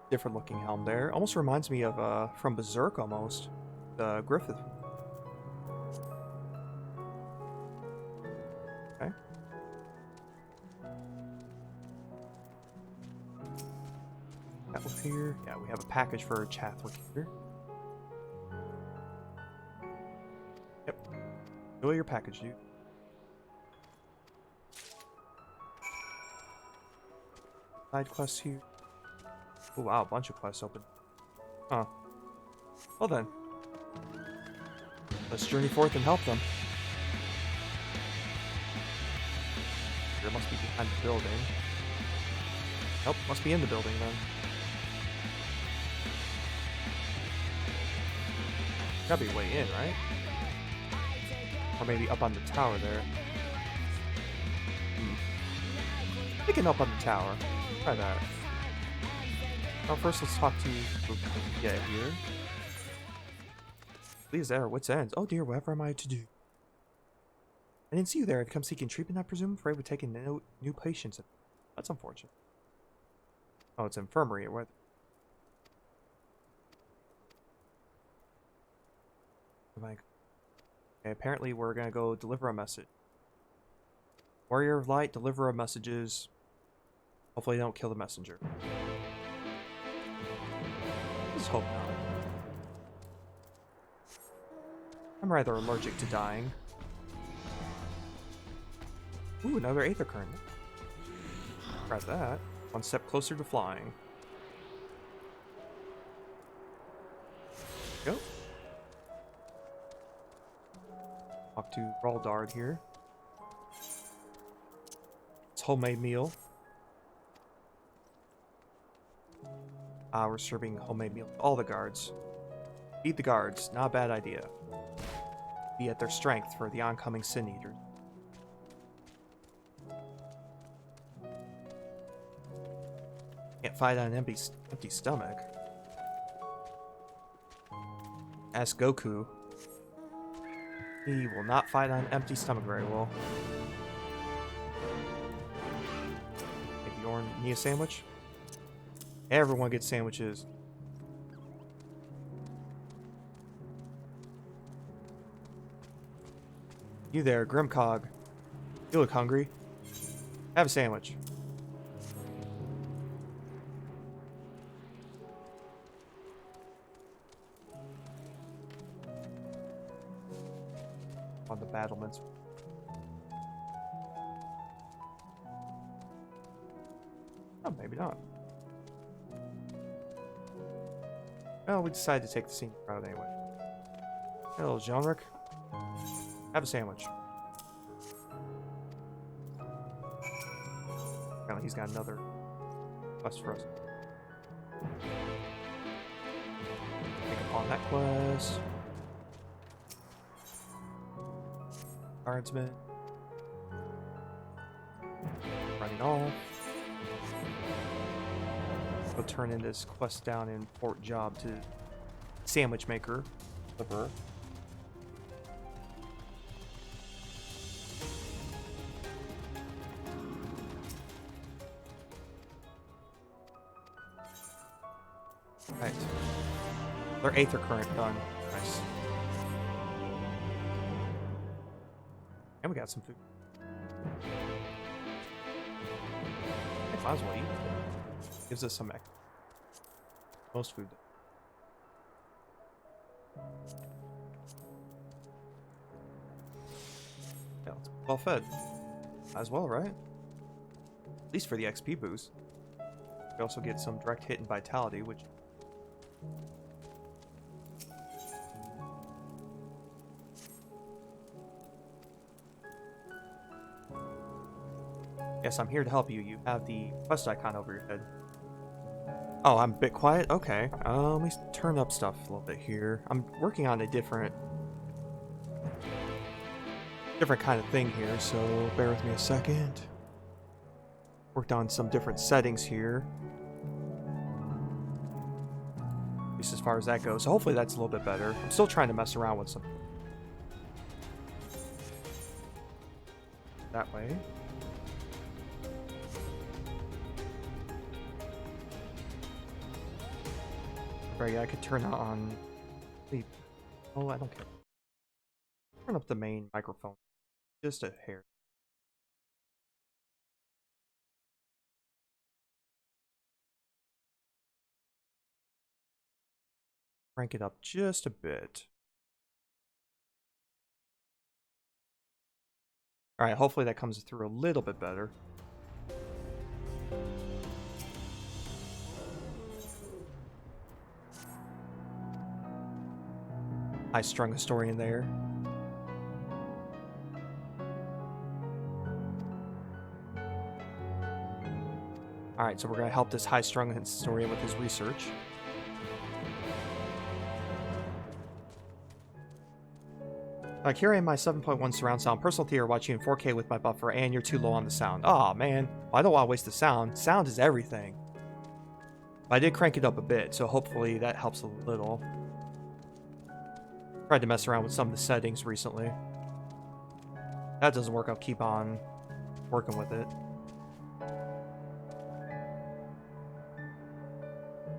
Different looking helm there. Almost reminds me of, from Berserk almost. The Griffith. Okay. That here. Yeah, we have a package for Chathwick here. Yep. Enjoy your package, dude. Side quests here. Oh wow, a bunch of quests open. Huh. Well then. Let's journey forth and help them. There must be behind the building. Nope, must be in the building then. Gotta be way in, right? Or maybe up on the tower there. Picking up on the tower. Try that. Well, first let's talk to yeah here. Please there, what's ends? Oh dear, whatever am I to do? I didn't see you there. I've come seeking treatment, I presume. Afraid we're taking no new patients. That's unfortunate. Oh, it's infirmary or what? Okay, apparently we're gonna go deliver a message. Warrior of Light, deliver a messages. Hopefully they don't kill the messenger. Let's hope not. I'm rather allergic to dying. Ooh, another Aether Current. Grab that. One step closer to flying. Go. Talk to Raldard here. It's homemade meal. We're serving homemade meal to all the guards. Feed the guards, not a bad idea. Be at their strength for the oncoming Sin Eaters. Can't fight on an empty stomach. Ask Goku. He will not fight on an empty stomach very well. Hey Bjorn, need a sandwich? Everyone gets sandwiches. You there, Grimcog. You look hungry. Have a sandwich. On the battlements. Oh, maybe not. Well, we decided to take the scenic route anyway. Hello, Jean-Luc. Have a sandwich. Apparently he's got another quest for us. Take upon that quest. Guardsman. Running off. Go turn in this quest down in Port Job to Sandwich Maker. Deliver. Right. Their Aether Current done. Nice. And we got some food. Might as well eat. Gives us some most food. Yeah, it's well fed. Might as well, right? At least for the XP boost. We also get some direct hit and vitality, which yes, I'm here to help you. You have the quest icon over your head. Oh, I'm a bit quiet? Okay. Let me turn up stuff a little bit here. I'm working on a different kind of thing here, so bear with me a second. Worked on some different settings here. At least as far as that goes. So hopefully that's a little bit better. I'm still trying to mess around with some. That way. Right, I could turn on. Oh, I don't care. Turn up the main microphone. Just a hair. Crank it up just a bit. Alright, hopefully that comes through a little bit better. High-strung historian there. Alright, so we're going to help this high-strung historian with his research. Here I am, my 7.1 surround sound personal theater watching in 4K with my buffer, and you're too low on the sound. Aw, man. Well, I don't want to waste the sound. Sound is everything. But I did crank it up a bit, so hopefully that helps a little. Tried to mess around with some of the settings recently. That doesn't work, I'll keep on working with it.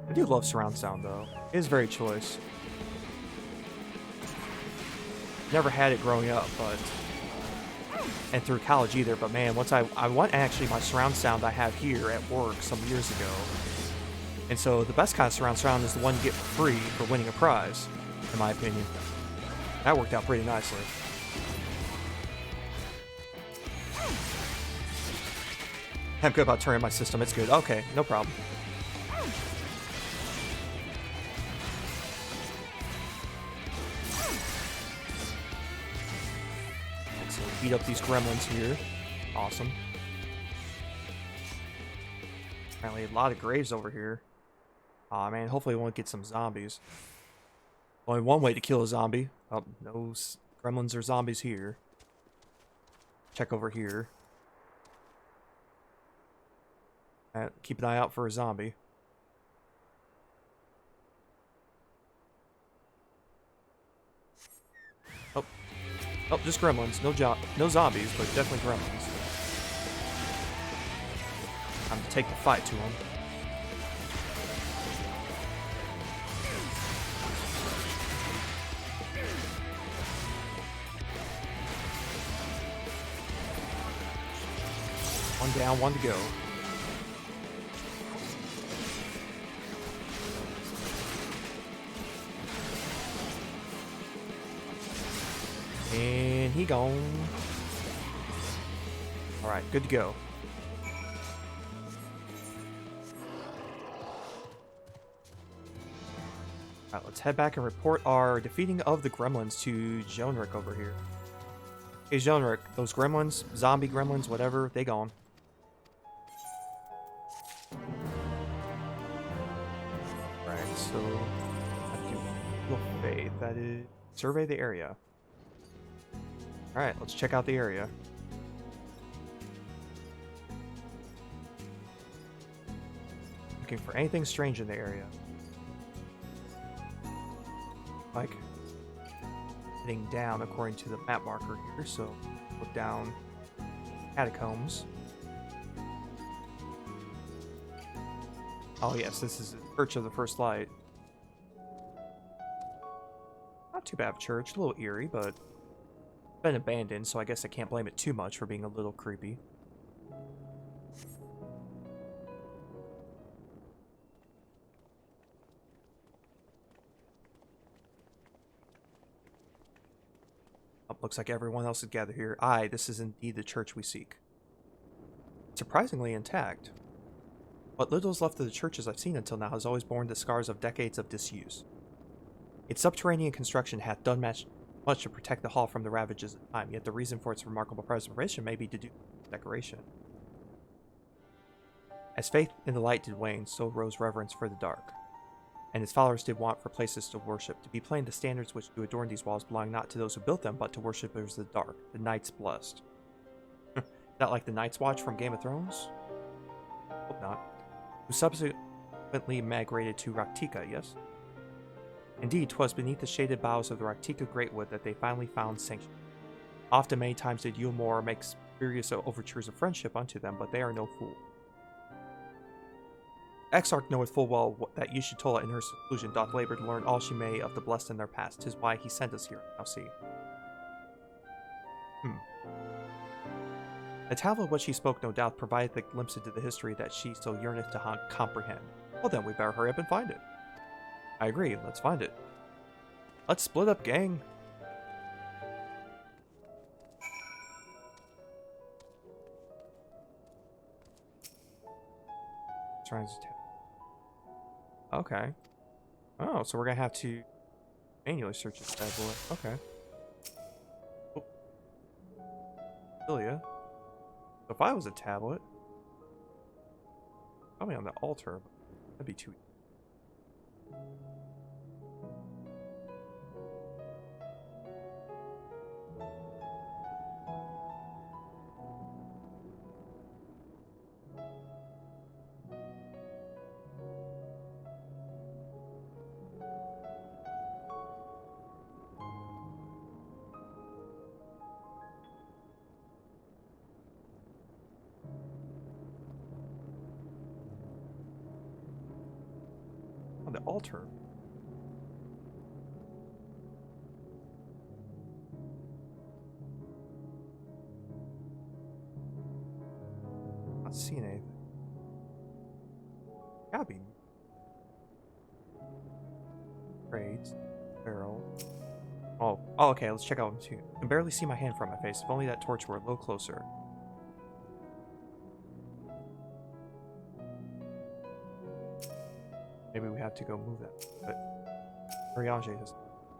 I do love surround sound though. It is very choice. Never had it growing up, but and through college either. But man, once I want actually my surround sound I have here at work some years ago. And so the best kind of surround sound is the one you get for free for winning a prize, in my opinion. That worked out pretty nicely. I'm good about turning my system. It's good. Okay, no problem. Let's beat up these gremlins here. Awesome. Apparently a lot of graves over here. Aw, man, hopefully we won't get some zombies. Only one way to kill a zombie. Oh, no gremlins or zombies here. Check over here. Keep an eye out for a zombie. Oh, just gremlins. No zombies, but definitely gremlins. Time to take the fight to them. One down, one to go. And he gone. Alright, good to go. Alright, let's head back and report our defeating of the gremlins to Jonric over here. Hey Jonric, those gremlins, zombie gremlins, whatever, they gone. Alright, so I have to do faith. That is survey the area. Alright, let's check out the area. Looking for anything strange in the area. Like heading down according to the map marker here, so look down catacombs. Oh yes, this is the Church of the First Light. Not too bad of a church, a little eerie, but been abandoned, so I guess I can't blame it too much for being a little creepy. Oh, looks like everyone else is gathered here. Aye, this is indeed the church we seek. Surprisingly intact. What little is left of the churches I've seen until now has always borne the scars of decades of disuse. Its subterranean construction hath done much to protect the hall from the ravages of time, yet the reason for its remarkable preservation may be due to decoration. As faith in the light did wane, so rose reverence for the dark, and its followers did want for places to worship. To be plain, the standards which do adorn these walls belong not to those who built them, but to worshippers of the dark, the Knights blessed. Not like the Night's Watch from Game of Thrones? Hope not. Who subsequently migrated to Rak'tika, yes? Indeed, 'twas beneath the shaded boughs of the Rak'tika Greatwood that they finally found sanctuary. Often many times did Yulmore make spurious overtures of friendship unto them, but they are no fool. Exarch knoweth full well that Yishitola in her seclusion doth labor to learn all she may of the blessed in their past. 'Tis why he sent us here, now see. The tale of what she spoke no doubt provideth a glimpse into the history that she so yearneth to comprehend. Well then, we better hurry up and find it. I agree, let's find it. Let's split up, gang. Okay. Oh, so we're gonna have to manually search this bad boy. Okay. Oh. Cilia. So if I was a tablet, probably on the altar, but that'd be too easy. The altar. Not seeing anything. Gotta be. Trades. Barrel. Oh, okay, let's check out too. I can barely see my hand from my face. If only that torch were a little closer. Maybe we have to go move that. But Riange has.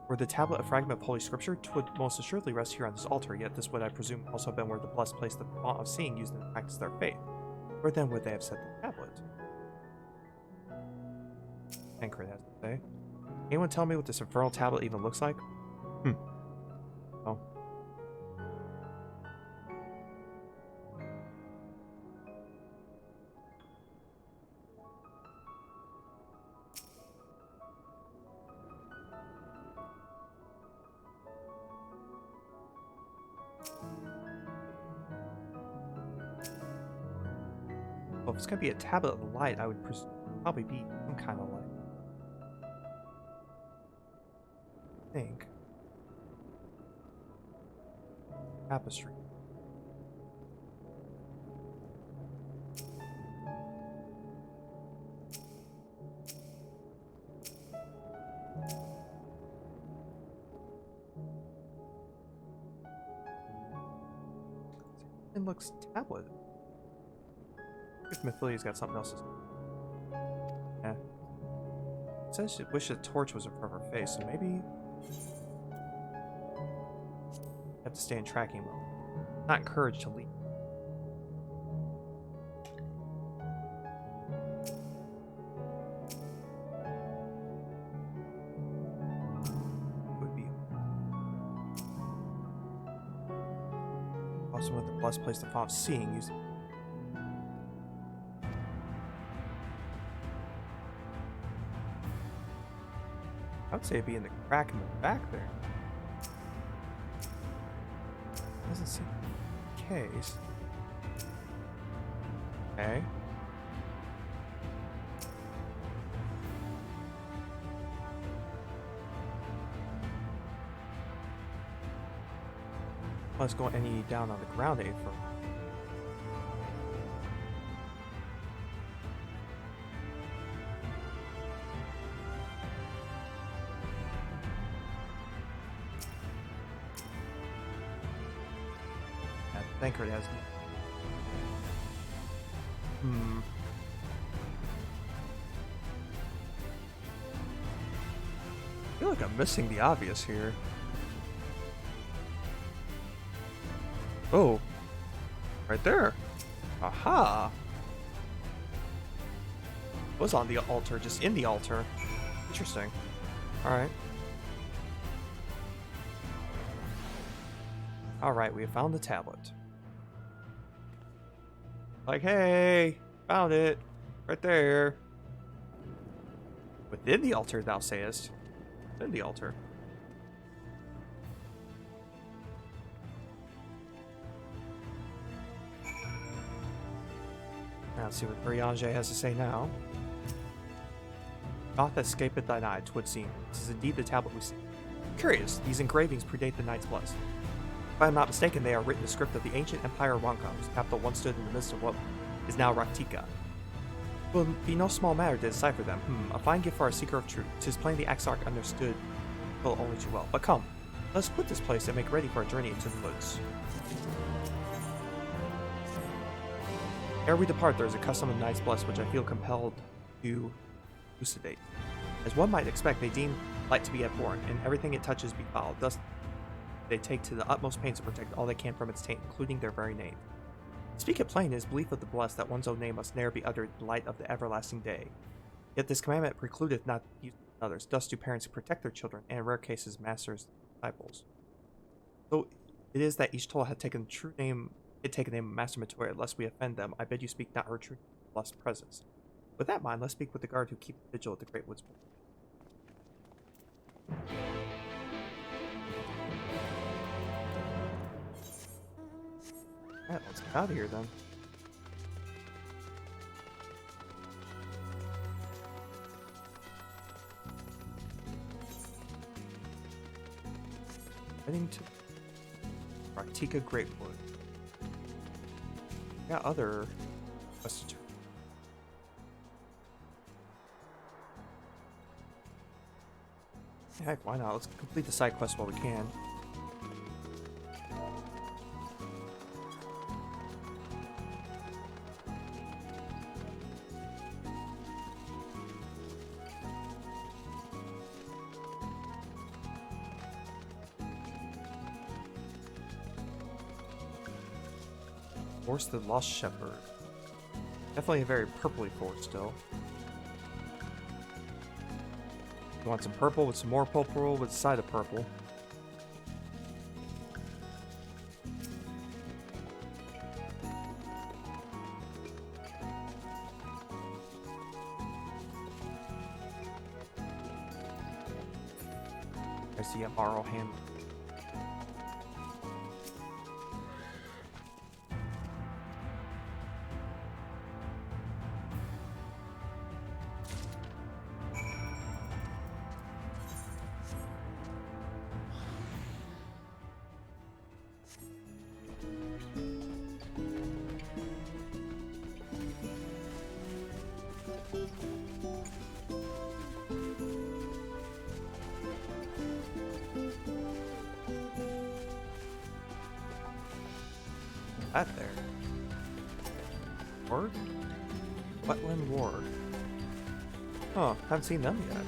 Were the tablet a fragment of Holy Scripture? 'Twould most assuredly rest here on this altar, yet this would, I presume, also have been where the blessed placed the font of seeing used to practice their faith. Where then would they have set the tablet? Tancred has to say. Anyone tell me what this infernal tablet even looks like? Oh. Well, if it's gonna be a tablet of light, I would probably be some kind of light. I think. Tapestry. It looks tablet. If Mythilia's got something else. Yeah. It says she wished the torch was in front of her face, so maybe have to stay in tracking mode. Not encouraged to leave. Would be also with the blessed place the font of seeing using. I would say it'd be in the crack in the back there. Doesn't seem the case. Okay. Let's go any down on the ground aid for. Tancred has. I feel like I'm missing the obvious here. Oh, right there. Aha. Was on the altar, just in the altar. Interesting. All right. All right, we have found the tablet. Like, hey, found it. Right there. Within the altar, thou sayest. Within the altar. Now let's see what Riange has to say now. Doth escapeth thine eye, 'twould seem. This is indeed the tablet we see. Curious, these engravings predate the Knights Blessed. If I am not mistaken, they are written in the script of the ancient Empire of Ronka, whose capital once stood in the midst of what is now Rak'tika. It will be no small matter to decipher them. A fine gift for our seeker of truth. 'Tis plain the Exarch understood will only too well. But come, let us quit this place and make ready for a journey into the woods. Ere we depart, there is a custom of Knights Blessed which I feel compelled to elucidate. As one might expect, they deem light to be abhorrent, and everything it touches be foul. Thus, they take to the utmost pains to protect all they can from its taint, including their very name. Speak it plain, it is belief of the blessed that one's own name must ne'er be uttered in the light of the everlasting day. Yet this commandment precludeth not the use of others. Thus do parents who protect their children, and in rare cases masters disciples. So it is that each toll had taken true name, it take a name of Master Matoya, lest we offend them. I bid you speak not her true blessed presence. With that in mind, let's speak with the guard who keep vigil at the Great Woods. Alright, let's get out of here then. Heading to Rak'tika Greatwood. Got other Quest to heck, why not? Let's complete the side quest while we can. Forest of the Lost Shepherd. Definitely a very purpley forest still. You want some purple with some more purple with a side of purple. I see a borrow hand. That there. Ward? Wetland Ward. Huh, haven't seen them yet.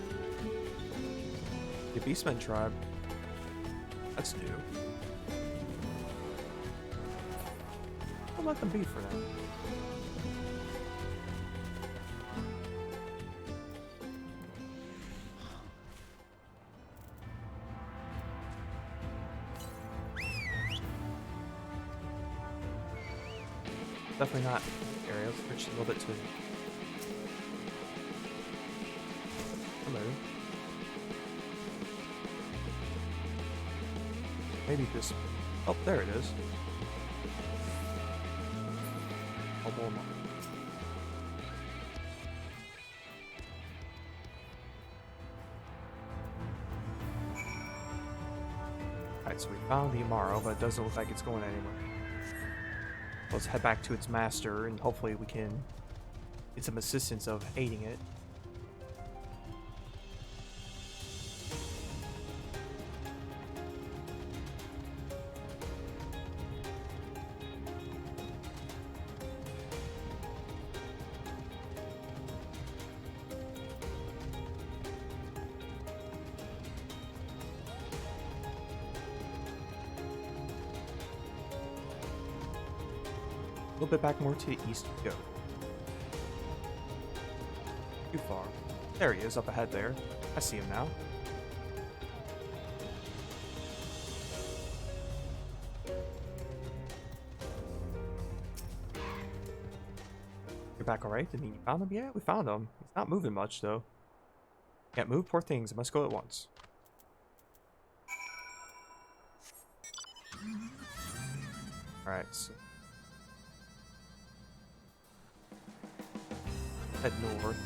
The Beastmen tribe. That's new. I'll let them be for now. Definitely not area. Let's switch a little bit to hello. Maybe this. Oh, there it is. Oh, more. Alright, so we found the Amaro, but it doesn't look like it's going anywhere. Let's head back to its master, and hopefully we can get some assistance of aiding it. A little bit back more to the east we go. Too far. There he is, up ahead there. I see him now. You're back alright? I mean, you found him? Yeah, we found him. He's not moving much, though. Can't move? Poor things. It must go at once. Alright, so head north.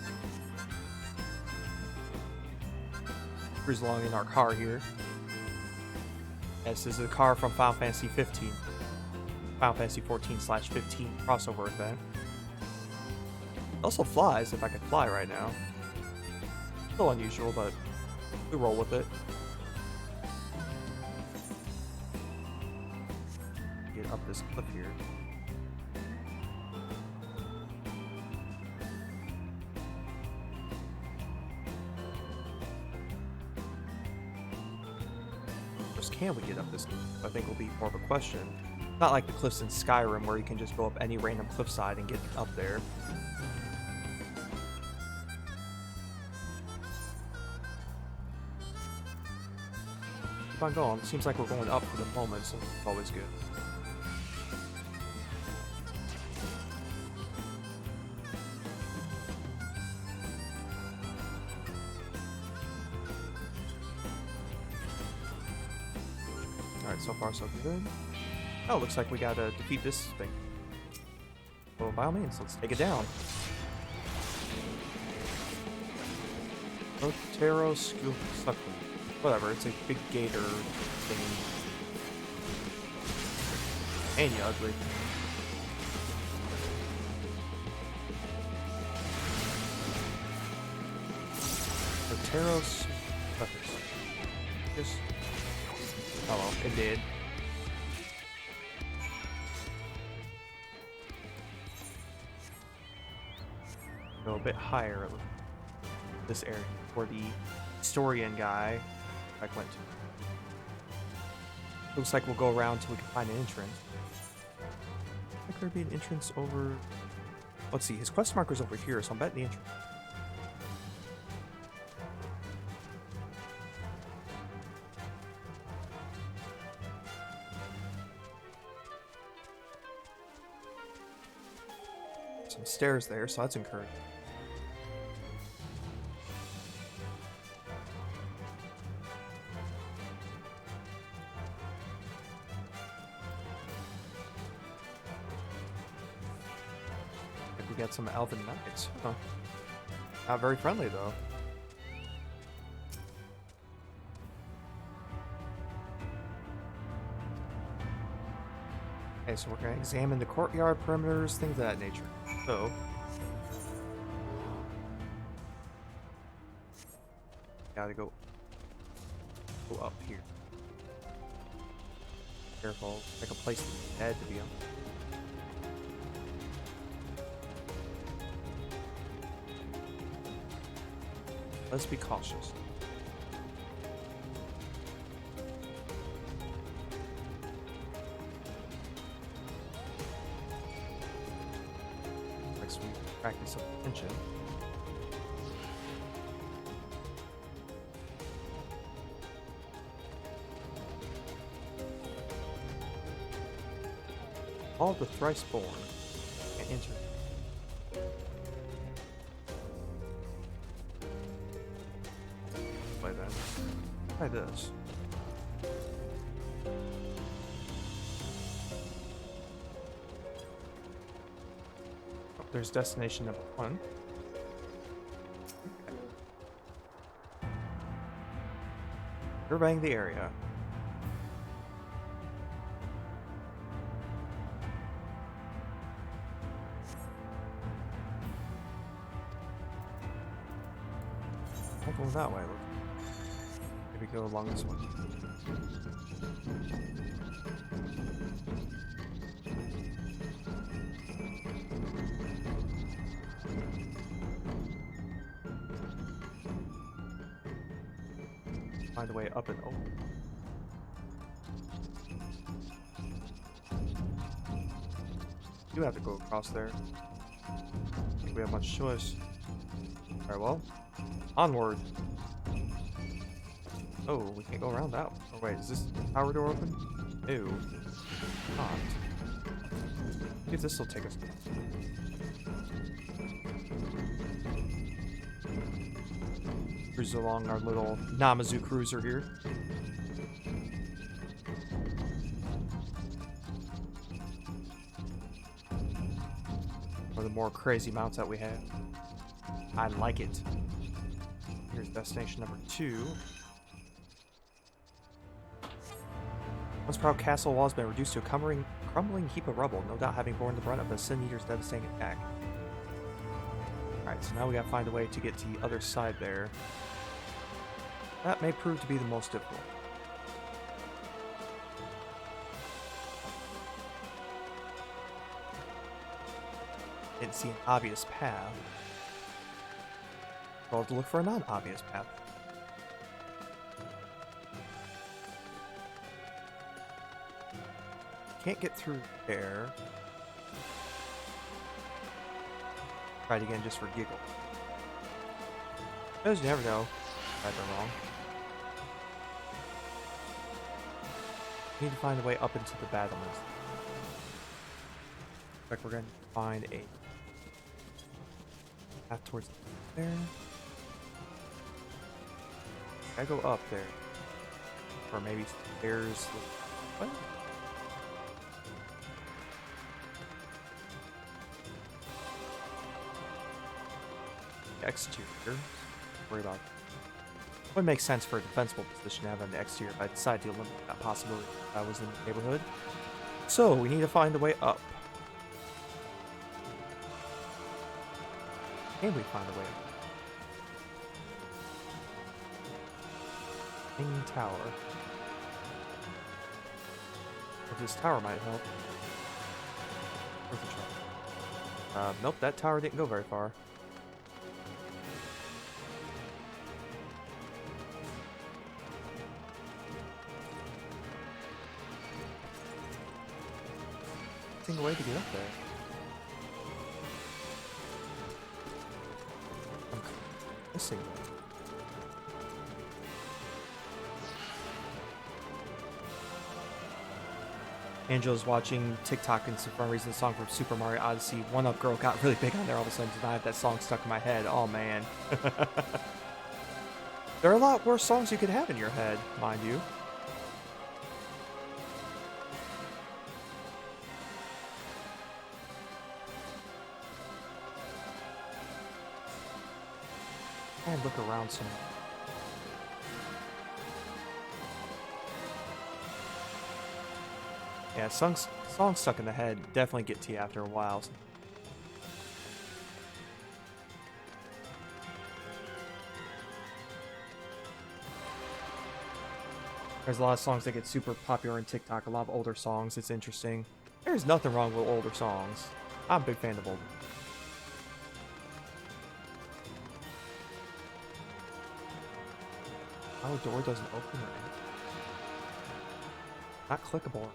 Cruise along in our car here. Yes, this is a car from Final Fantasy 15. Final Fantasy 14/15 crossover event. It also flies, if I could fly right now. A little unusual, but we roll with it. Get up this cliff here. Can we get up this cliff? I think will be more of a question. Not like the cliffs in Skyrim where you can just go up any random cliffside and get up there. Keep on going. Seems like we're going up for the moment, so it's always good. Alright, so far so good. Oh, looks like we gotta defeat this thing. Well, by all means, let's take it down. Otero Suckling. Whatever, it's a big gator thing. And you ugly. Teros. Just. Oh well, it did. Go a bit higher. This area where the historian guy like went to. Looks like we'll go around till we can find an entrance. I think there'd be an entrance over. Let's see, his quest marker's over here, so I'm betting the entrance. Some stairs there, so that's encouraging. We got some elven knights. Huh. Not very friendly though. Okay, so we're gonna examine the courtyard perimeters, things of that nature. So gotta go up here. Careful, like a place to dead to be on. Let's be cautious. Next we practice some attention. All the thrice born can enter. Try this. Oh, there's destination number 1. Surveying the area. Not going that way. Maybe go along this one. Find a way up and over. You have to go across there. I think we have much choice. Alright, well, onward. Oh, we can't go around that one. Oh wait, is this power door open? Ew. Not. See if this will take us. Cruise along our little Namazu cruiser here. One of the more crazy mounts that we have. I like it. Here's destination number 2. Once proud castle wall has been reduced to a crumbling heap of rubble, no doubt having borne the brunt of the Sin Eater's devastating attack. Alright, so now we gotta find a way to get to the other side there. That may prove to be the most difficult. Didn't see an obvious path. Well, to look for a non-obvious path. Can't get through there. Try it again just for giggle. Because you never know. Right or wrong. Need to find a way up into the battlements. Looks like we're going to find a path towards there. I go up there. Or maybe stairs. What? Exterior. Worry about it. Would make sense for a defensible position to have on the exterior if I decide to eliminate that possibility if I was in the neighborhood. So we need to find a way up. Can we find a way up? Hanging tower. Or this tower might help. Where's the tower? Nope, that tower didn't go very far. Single way to get up there. I'm missing one. Angela's watching TikTok and for some reason the song from Super Mario Odyssey. One Up Girl got really big on there all of a sudden, and I have that song stuck in my head. Oh man. There are a lot worse songs you could have in your head, mind you. And look around some. Yeah, songs stuck in the head definitely get to you after a while. There's a lot of songs that get super popular on TikTok, a lot of older songs. It's interesting. There's nothing wrong with older songs. I'm a big fan of older. Oh, door doesn't open or anything. Not clickable.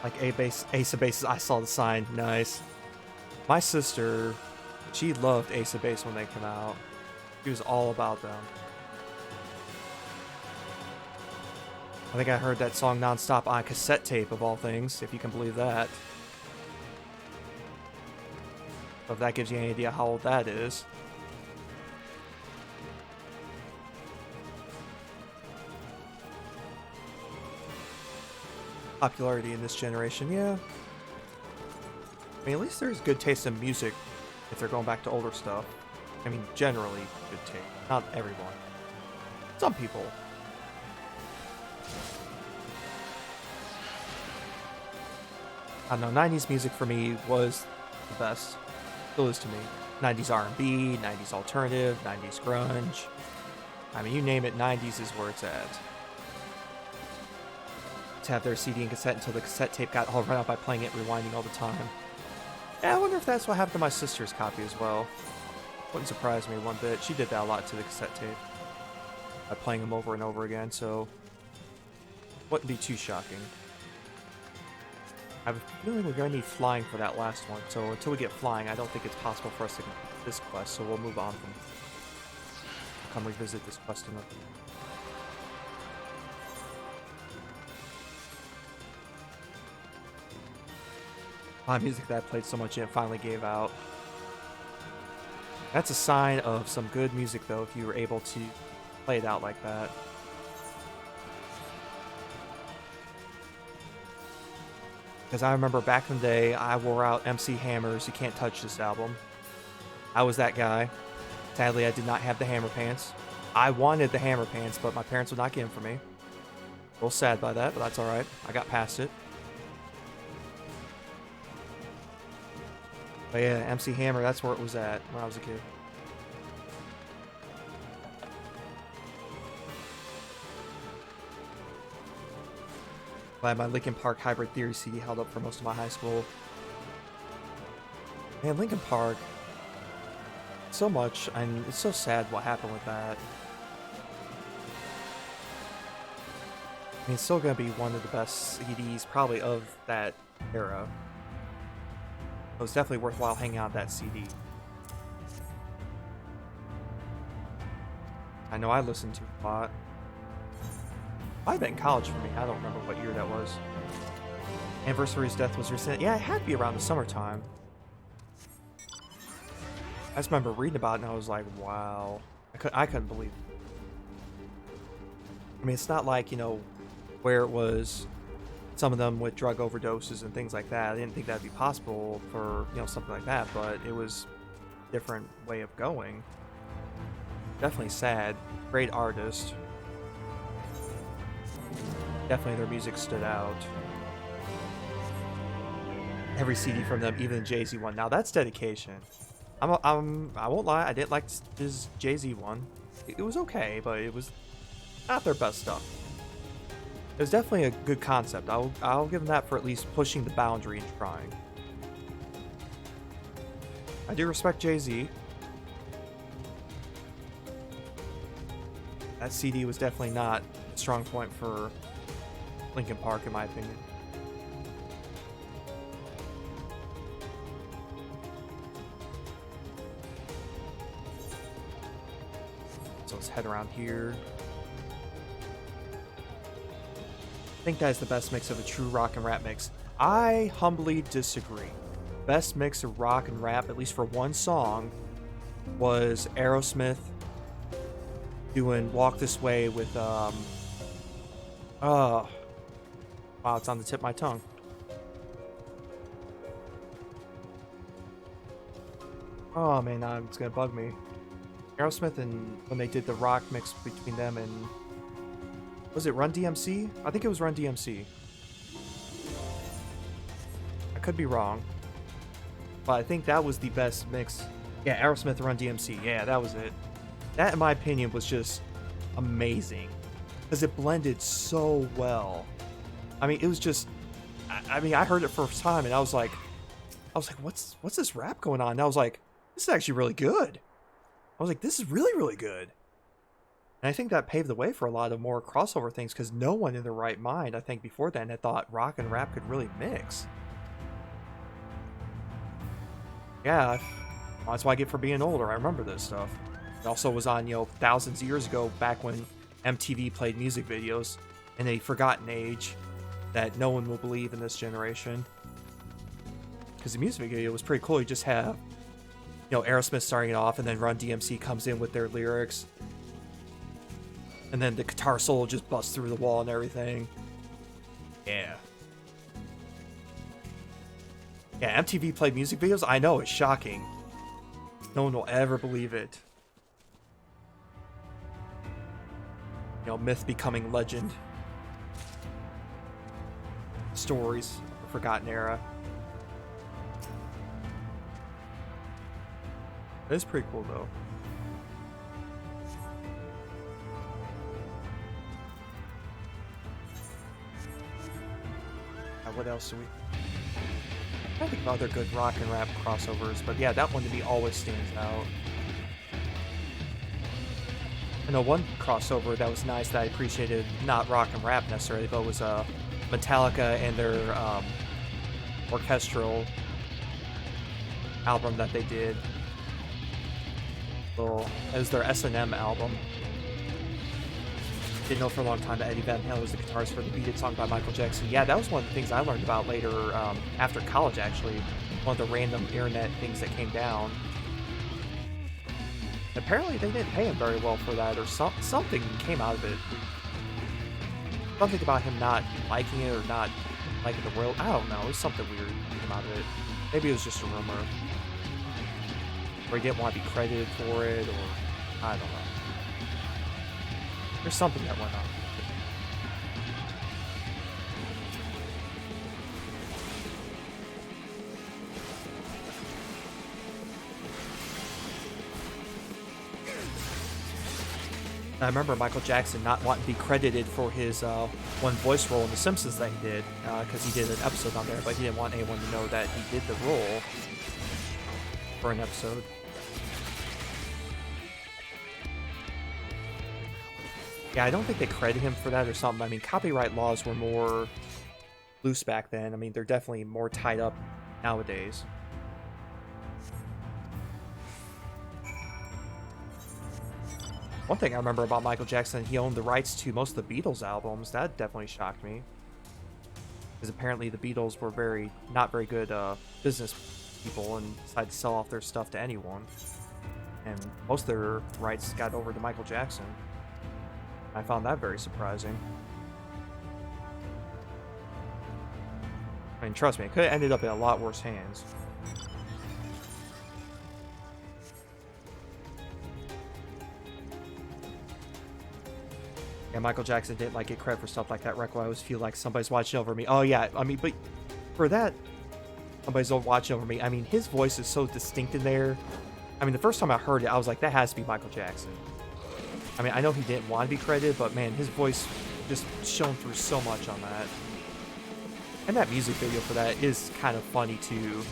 Like Ace of Bases, I saw the sign. Nice. My sister, she loved Ace of Base when they came out. She was all about them. I think I heard that song nonstop on cassette tape, of all things, if you can believe that. So if that gives you any idea how old that is. Popularity in this generation, yeah. I mean, at least there's good taste in music if they're going back to older stuff. I mean, generally good taste. Not everyone. Some people. I don't know, 90s music for me was the best. Still is to me. 90s R&B, 90s alternative, 90s grunge. I mean, you name it, 90s is where it's at. To have their CD and cassette until the cassette tape got all run out by playing it, rewinding all the time. Yeah, I wonder if that's what happened to my sister's copy as well. Wouldn't surprise me one bit. She did that a lot to the cassette tape. By playing them over and over again, so... wouldn't be too shocking. I have a feeling we're going to need flying for that last one, so until we get flying, I don't think it's possible for us to complete this quest, so we'll move on from... I'll come revisit this quest another. My music that I played so much in finally gave out. That's a sign of some good music, though, if you were able to play it out like that. Because I remember back in the day, I wore out MC Hammer's You Can't Touch This album. I was that guy. Sadly, I did not have the Hammer Pants. I wanted the Hammer Pants, but my parents would not get them for me. A little sad by that, but that's alright. I got past it. But yeah, MC Hammer, that's where it was at when I was a kid. Glad my Linkin Park Hybrid Theory CD held up for most of my high school. Man, Linkin Park, so much, and it's so sad what happened with that. I mean, it's still gonna be one of the best CDs, probably, of that era. It was definitely worthwhile hanging out that CD. I know I listened to it a lot. Might have been in college for me. I don't remember what year that was. Anniversary's death was recent. Yeah, it had to be around the summertime. I just remember reading about it and I was like, wow. I couldn't believe it. I mean, it's not like, you know, where it was some of them with drug overdoses and things like that. I didn't think that'd be possible for, you know, something like that, but it was a different way of going. Definitely sad. Great artist. Definitely their music stood out. Every CD from them, even the Jay-Z one. Now that's dedication. I won't lie, I didn't like his Jay-Z one. It was okay, but it was not their best stuff. It was definitely a good concept. I'll give them that for at least pushing the boundary and trying. I do respect Jay-Z. That CD was definitely not a strong point for Linkin Park, in my opinion. So let's head around here. I think that is the best mix of a true rock and rap mix. I humbly disagree. Best mix of rock and rap, at least for one song, was Aerosmith doing Walk This Way with wow, it's on the tip of my tongue. Oh man, now it's gonna bug me. Aerosmith, and when they did the rock mix between them and, was it Run DMC? I think it was Run DMC. I could be wrong, but I think that was the best mix. Yeah, Aerosmith, Run DMC. Yeah, that was it. That, in my opinion, was just amazing because it blended so well. I mean, it was just, I mean, I heard it first time and I was like, what's this rap going on? And I was like, this is actually really good. I was like, this is really, really good. And I think that paved the way for a lot of more crossover things because no one in their right mind, I think, before then had thought rock and rap could really mix. Yeah, that's what I get for being older. I remember this stuff. It also was on, you know, thousands of years ago, back when MTV played music videos in a forgotten age that no one will believe in this generation. Because the music video was pretty cool. You just have, you know, Aerosmith starting it off, and then Run DMC comes in with their lyrics. And then the guitar solo just busts through the wall and everything. Yeah. Yeah, MTV played music videos? I know, it's shocking. No one will ever believe it. You know, myth becoming legend. Stories of a forgotten era. It is pretty cool, though. What else do we... I don't think of other good rock and rap crossovers, but yeah, that one to me always stands out. I know one crossover that was nice that I appreciated, not rock and rap necessarily, but was Metallica and their orchestral album that they did. It was their S&M album. Didn't know for a long time that Eddie Van Halen was the guitarist for the Beat It song by Michael Jackson. Yeah, that was one of the things I learned about later, after college, actually. One of the random internet things that came down. Apparently they didn't pay him very well for that, or something came out of it. Something about him not liking it, or not liking the world. I don't know, it was something weird that came out of it. Maybe it was just a rumor. Or he didn't want to be credited for it, or I don't know. There's something that went on. I remember Michael Jackson not wanting to be credited for his one voice role in The Simpsons that he did, because he did an episode on there, but he didn't want anyone to know that he did the role for an episode. Yeah, I don't think they credit him for that or something. I mean, copyright laws were more loose back then. I mean, they're definitely more tied up nowadays. One thing I remember about Michael Jackson, he owned the rights to most of the Beatles albums. That definitely shocked me. Because apparently the Beatles were not very good business people and decided to sell off their stuff to anyone. And most of their rights got over to Michael Jackson. I found that very surprising. I mean, trust me, it could have ended up in a lot worse hands. Yeah, Michael Jackson didn't like get credit for stuff like that. Reckon I always feel like somebody's watching over me. Oh yeah, I mean, but for that, Somebody's watching over me. I mean, his voice is so distinct in there. I mean, the first time I heard it, I was like, that has to be Michael Jackson. I mean, I know he didn't want to be credited, but man, his voice just shone through so much on that. And that music video for that is kind of funny too,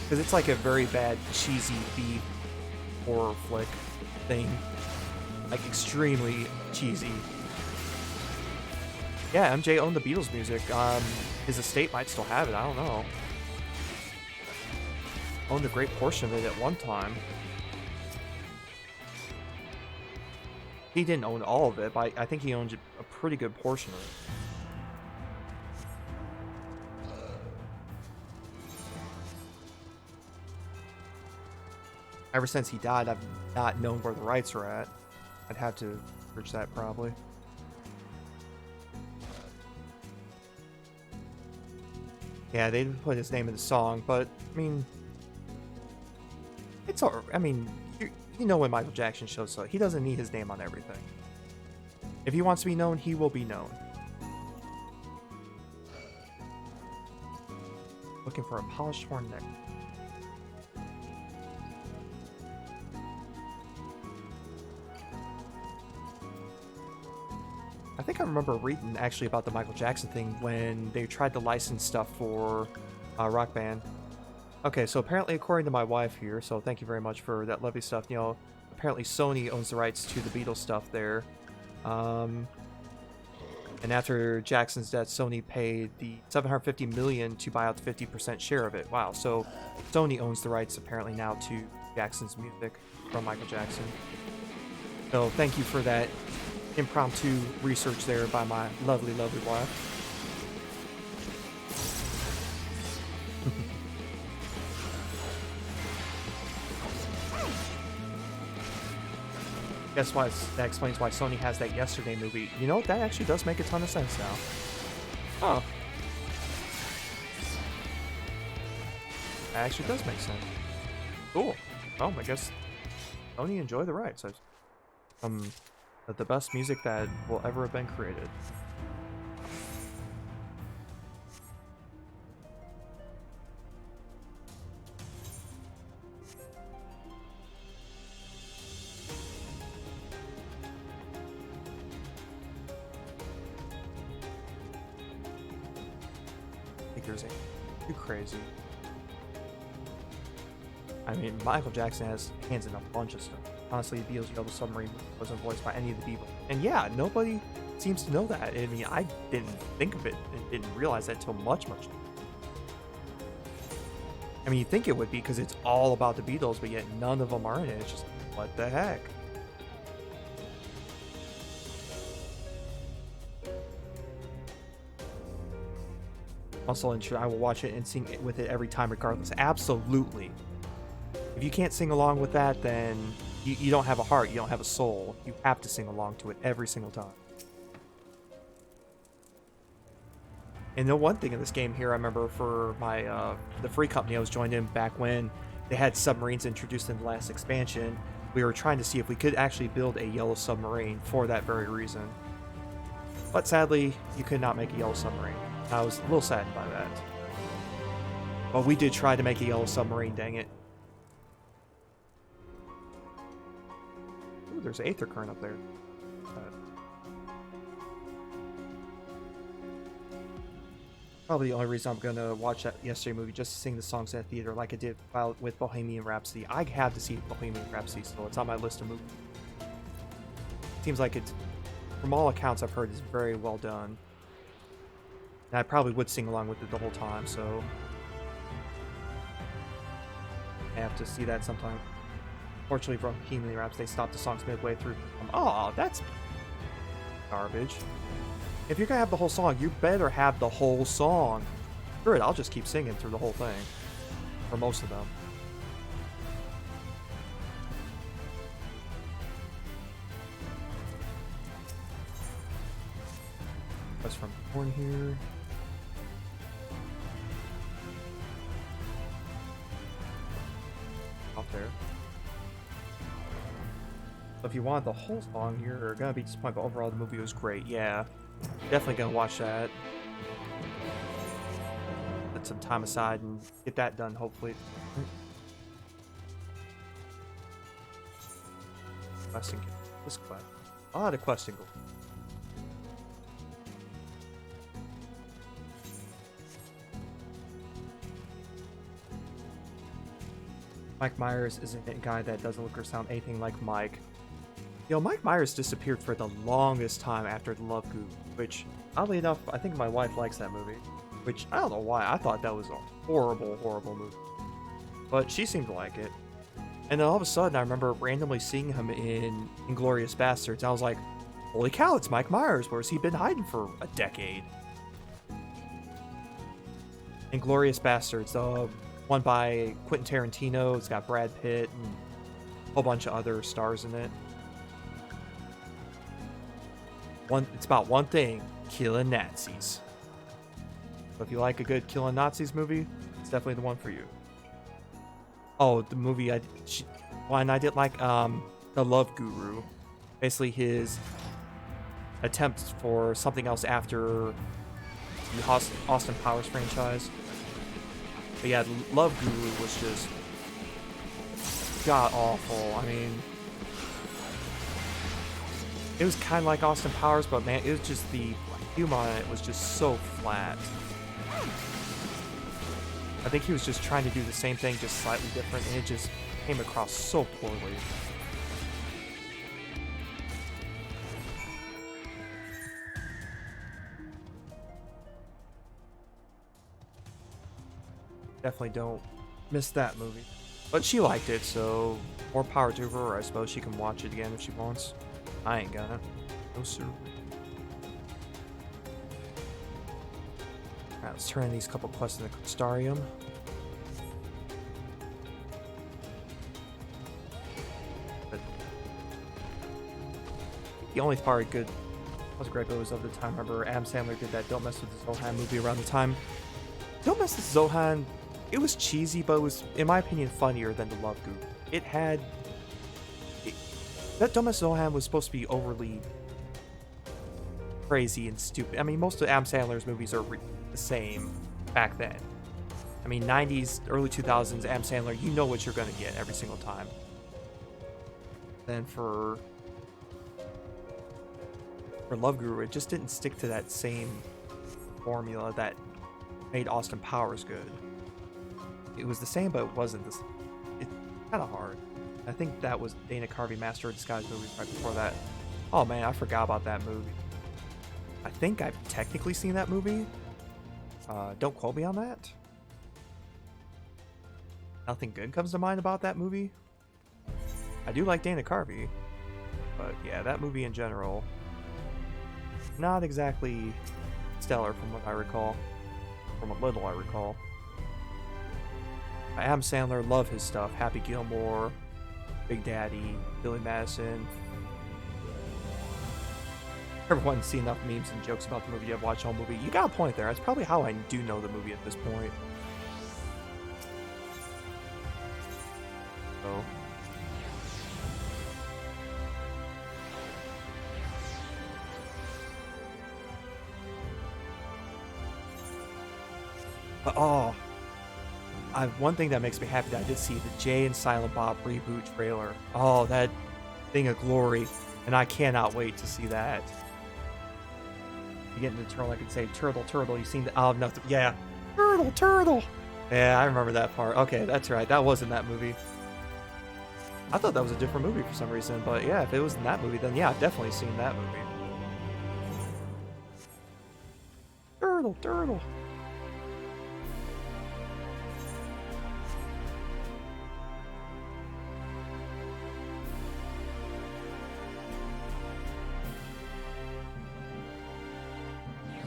because it's like a very bad, cheesy B horror flick thing. Like, extremely cheesy. Yeah, MJ owned the Beatles music. His estate might still have it, I don't know. Owned a great portion of it at one time. He didn't own all of it, but I think he owned a pretty good portion of it. Ever since he died, I've not known where the rights are at. I'd have to search that probably. Yeah, they didn't put his name in the song, but I mean, it's all. I mean, you know when Michael Jackson shows up, he doesn't need his name on everything. If he wants to be known, he will be known. Looking for a polished horn neck. I think I remember reading actually about the Michael Jackson thing when they tried to license stuff for Rock Band. Okay, so apparently, according to my wife here, so thank you very much for that lovely stuff. You know, apparently Sony owns the rights to the Beatles stuff there. And after Jackson's death, Sony paid the $750 million to buy out the 50% share of it. Wow, so Sony owns the rights apparently now to Jackson's music from Michael Jackson. So thank you for that impromptu research there by my lovely, lovely wife. Guess what? That explains why Sony has that Yesterday movie. You know, that actually does make a ton of sense now. Oh. That actually does make sense. Cool. Well, I guess Sony enjoy the rights. The best music that will ever have been created. Figures ain't too crazy. I mean, Michael Jackson has hands in a bunch of stuff. Honestly, the Beatles' Yellow Submarine wasn't voiced by any of the people. And yeah, nobody seems to know that. I mean, I didn't think of it and didn't realize that until much, much later. I mean, you'd think it would be because it's all about the Beatles, but yet none of them are in it. It's just, what the heck? Also, I will watch it and sing with it every time regardless. Absolutely. If you can't sing along with that, then you don't have a heart, you don't have a soul. You have to sing along to it every single time. And the one thing in this game here, I remember for my the free company I was joined in back when they had submarines introduced in the last expansion, we were trying to see if we could actually build a yellow submarine for that very reason. But sadly, you could not make a yellow submarine. I was a little saddened by that. But we did try to make a yellow submarine, dang it. Ooh, there's an aether current up there. Probably the only reason I'm gonna watch that Yesterday movie, just to sing the songs at the theater like I did with Bohemian Rhapsody. I have to see Bohemian Rhapsody still. It's on my list of movies. Seems like it's, from all accounts I've heard, is very well done. And I probably would sing along with it the whole time, so I have to see that sometime. Fortunately for Bohemian Rhapsody, they stopped the songs midway through. Oh, that's garbage. If you're gonna have the whole song, you better have the whole song. Screw it, I'll just keep singing through the whole thing. For most of them. That's from Horn here. Out there. So if you want the whole song, you're gonna be disappointed, but overall the movie was great. Yeah, definitely gonna watch that. The some time aside and get that done, hopefully. Questing. This quest. A lot of questing. Mike Myers isn't a guy that doesn't look or sound anything like Mike. Mike Myers disappeared for the longest time after The Love Guru, which, oddly enough, I think my wife likes that movie. Which, I don't know why, I thought that was a horrible, horrible movie. But she seemed to like it. And then all of a sudden, I remember randomly seeing him in Inglourious Basterds. I was like, holy cow, it's Mike Myers. Where's he been hiding for a decade? Inglourious Basterds, one by Quentin Tarantino. It's got Brad Pitt and a whole bunch of other stars in it. It's about one thing, killing Nazis. So if you like a good killing Nazis movie, it's definitely the one for you. Oh, the movie I did like, The Love Guru. Basically his attempt for something else after the Austin Powers franchise. But yeah, Love Guru was just god awful. I mean, it was kind of like Austin Powers, but man, it was just the humor on it was just so flat. I think he was just trying to do the same thing, just slightly different, and it just came across so poorly. Definitely don't miss that movie. But she liked it, so more power to her. I suppose she can watch it again if she wants. I ain't gonna. No sir. Alright, let's turn in these couple quests in the Crystarium. But the only part good was a great was of the time. Remember, Adam Sandler did that Don't Mess with the Zohan movie around the time. Don't Mess with Zohan, it was cheesy, but it was, in my opinion, funnier than The Love Guru. It had... that Don't Mess with Zohan was supposed to be overly crazy and stupid. I mean, most of Adam Sandler's movies are the same back then. I mean, 90s, early 2000s, Adam Sandler, you know what you're going to get every single time. Then for Love Guru, it just didn't stick to that same formula that made Austin Powers good. It was the same, but it wasn't this. It's kind of hard. I think that was Dana Carvey Master of Disguise movie right before that. Oh man, I forgot about that movie. I think I've technically seen that movie. Don't quote me on that. Nothing good comes to mind about that movie. I do like Dana Carvey, but yeah, that movie in general, not exactly stellar from what I recall. From what little I recall. Adam Sandler, love his stuff. Happy Gilmore, Big Daddy, Billy Madison. Everyone's seen enough memes and jokes about the movie. I've watched the whole movie. You got a point there. That's probably how I do know the movie at this point. So. But oh, one thing that makes me happy that I did see the Jay and Silent Bob reboot trailer. Oh, that thing of glory, and I cannot wait to see that. You get into the turtle, I could say turtle, turtle. You seen the nothing? Yeah, turtle, turtle. Yeah, I remember that part. Okay, that's right. That was in that movie. I thought that was a different movie for some reason, but yeah, if it was in that movie, then yeah, I've definitely seen that movie. Turtle, turtle.